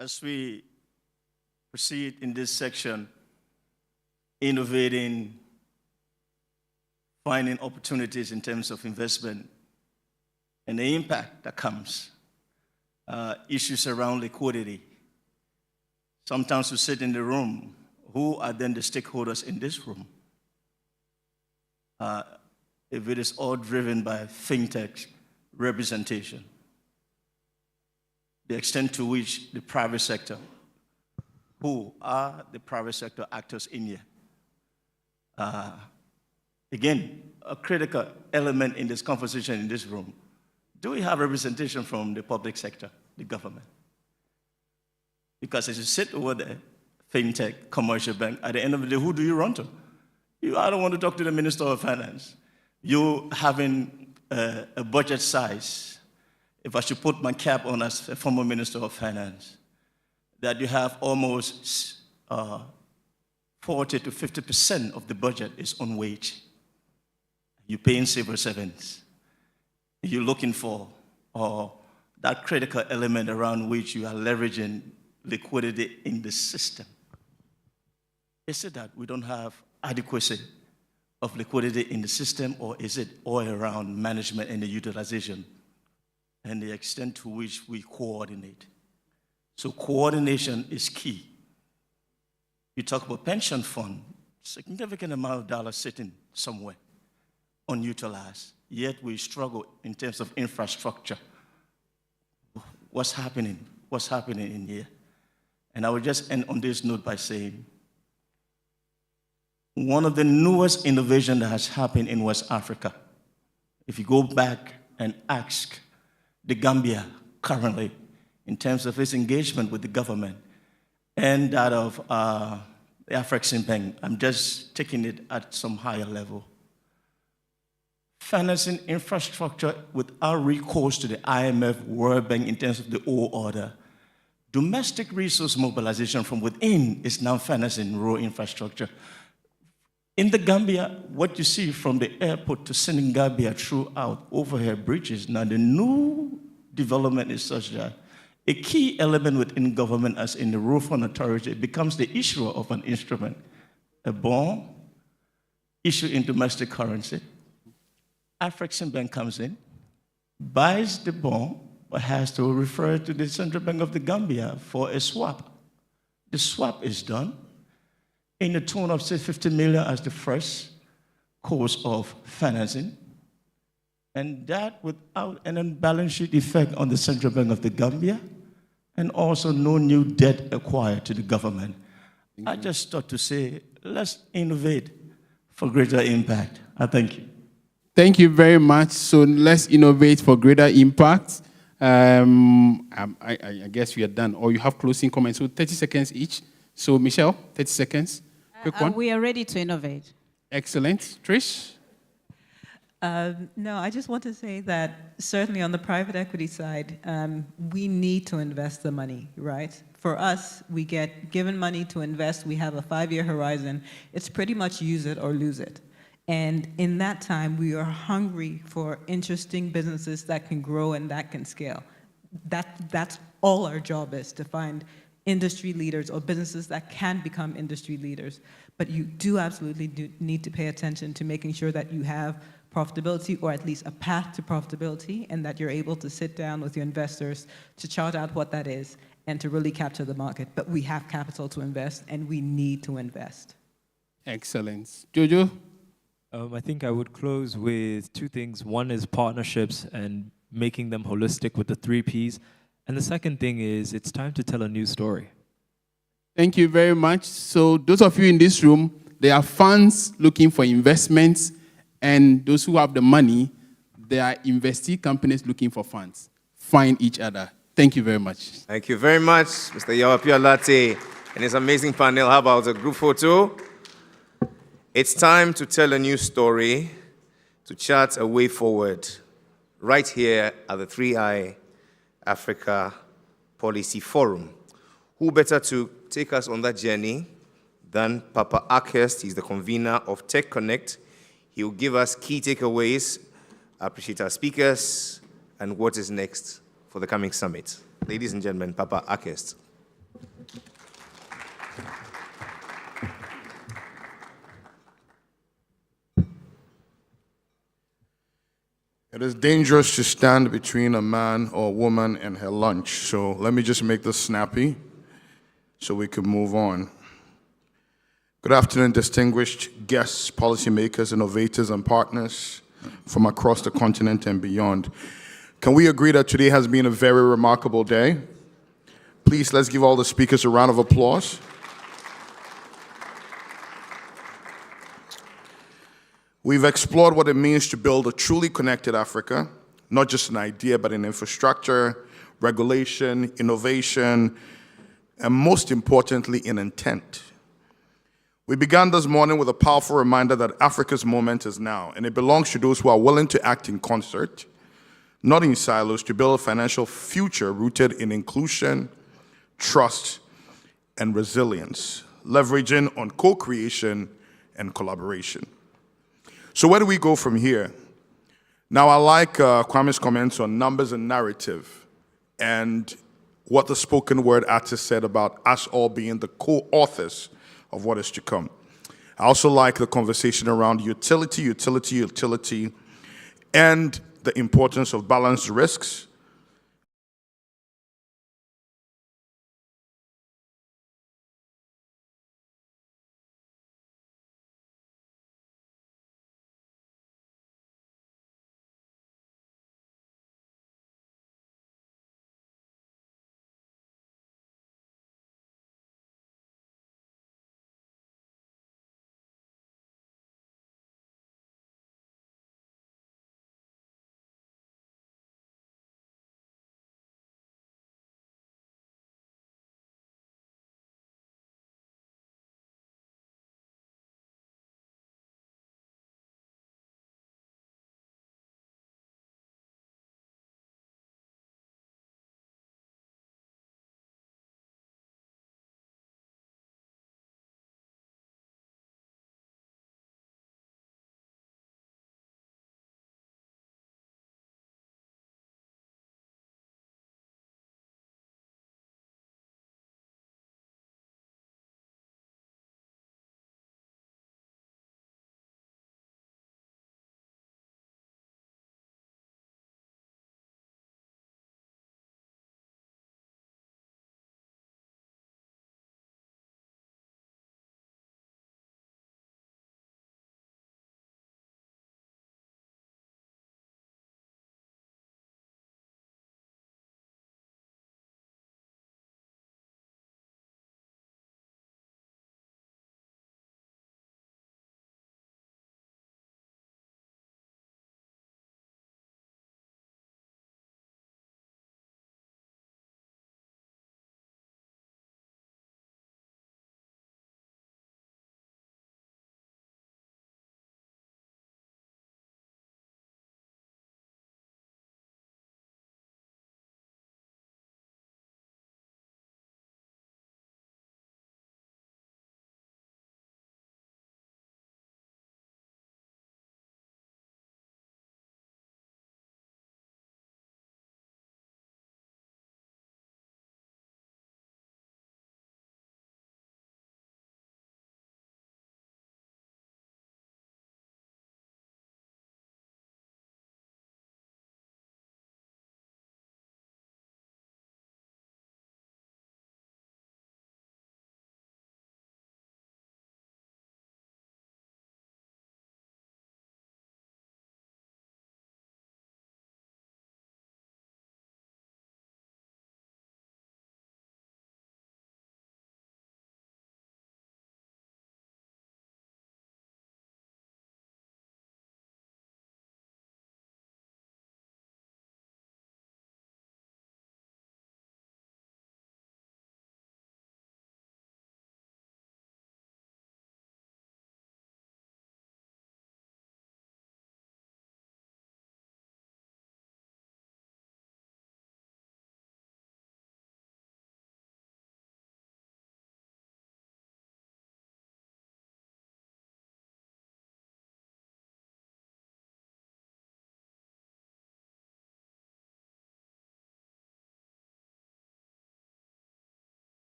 as we proceed in this section, innovating, finding opportunities in terms of investment and the impact that comes, issues around liquidity. Sometimes we sit in the room, who are then the stakeholders in this room? If it is all driven by fintech representation, the extent to which the private sector, who are the private sector actors in here? Again, a critical element in this conversation in this room. Do we have representation from the public sector, the government? Because as you sit over there, fintech, commercial bank, at the end of the day, who do you run to? I don't want to talk to the Minister of Finance. You having a budget size, if I should put my cap on as a former Minister of Finance, that you have almost 40 to 50% of the budget is on wage. You're paying civil servants. You're looking for that critical element around which you are leveraging liquidity in the system. Is it that we don't have adequacy of liquidity in the system, or is it all around management and the utilization and the extent to which we coordinate? So coordination is key. You talk about pension fund, significant amount of dollars sitting somewhere unutilized, yet we struggle in terms of infrastructure. What's happening? What's happening in here? And I will just end on this note by saying, one of the newest innovations that has happened in West Africa, if you go back and ask the Gambia currently, in terms of its engagement with the government, and that of the Afreximbank, I'm just taking it at some higher level. Financing infrastructure without recourse to the IMF, World Bank in terms of the old order. Domestic resource mobilization from within is now financing rural infrastructure. In the Gambia, what you see from the airport to Senegambia throughout overhead bridges, now the new development is such that a key element within government, as in the Rural Fund Authority, becomes the issuer of an instrument, a bond, issued in domestic currency. Afreximbank comes in, buys the bond, but has to refer to the Central Bank of the Gambia for a swap. The swap is done in the tune of, say, 50 million as the first course of financing, and that without an balance sheet effect on the Central Bank of the Gambia, and also no new debt acquired to the government. I just thought to say, let's innovate for greater impact. I thank you. Thank you very much. So let's innovate for greater impact. I guess we are done. Or you have closing comments. So 30 seconds each. So Michelle, 30 seconds. Quick one. We are ready to innovate. Excellent. Trish? No, I just want to say that certainly on the private equity side, we need to invest the money, right? For us, we get given money to invest. We have a 5-year horizon. It's pretty much use it or lose it. And in that time, we are hungry for interesting businesses that can grow and that can scale. That's all our job is, to find industry leaders or businesses that can become industry leaders. But you do absolutely need to pay attention to making sure that you have profitability, or at least a path to profitability, and that you're able to sit down with your investors to chart out what that is and to really capture the market. But we have capital to invest, and we need to invest. Excellent. Jojo? I think I would close with 2 things. One is partnerships and making them holistic with the 3 Ps. And the second thing is it's time to tell a new story. Thank you very much. So those of you in this room, there are funds looking for investments, and those who have the money, there are investee companies looking for funds. Find each other. Thank you very much. Thank you very much, Mr. Yawapia Latte and his amazing panel. How about a group photo? It's time to tell a new story, to chart a way forward, right here at the 3i Africa Policy Forum. Who better to take us on that journey than Papa Akhurst? He's the convener of Tech Connect. He will give us key takeaways, appreciate our speakers, and what is next for the coming summit. Ladies and gentlemen, Papa Akhurst. is dangerous to stand between a man or a woman and her lunch. So let me just make this snappy so we can move on. Good afternoon, distinguished guests, policymakers, innovators, and partners from across the continent and beyond. Can we agree that today has been a very remarkable day? Please, let's give all the speakers a round of applause. We've explored what it means to build a truly connected Africa, not just an idea, but in infrastructure, regulation, innovation, and most importantly, in intent. We began this morning with a powerful reminder that Africa's moment is now, and it belongs to those who are willing to act in concert, not in silos, to build a financial future rooted in inclusion, trust, and resilience, leveraging on co-creation and collaboration. So where do we go from here? Now, I like Kwame's comments on numbers and narrative and what the spoken word artist said about us all being the co-authors of what is to come. I also like the conversation around utility, and the importance of balanced risks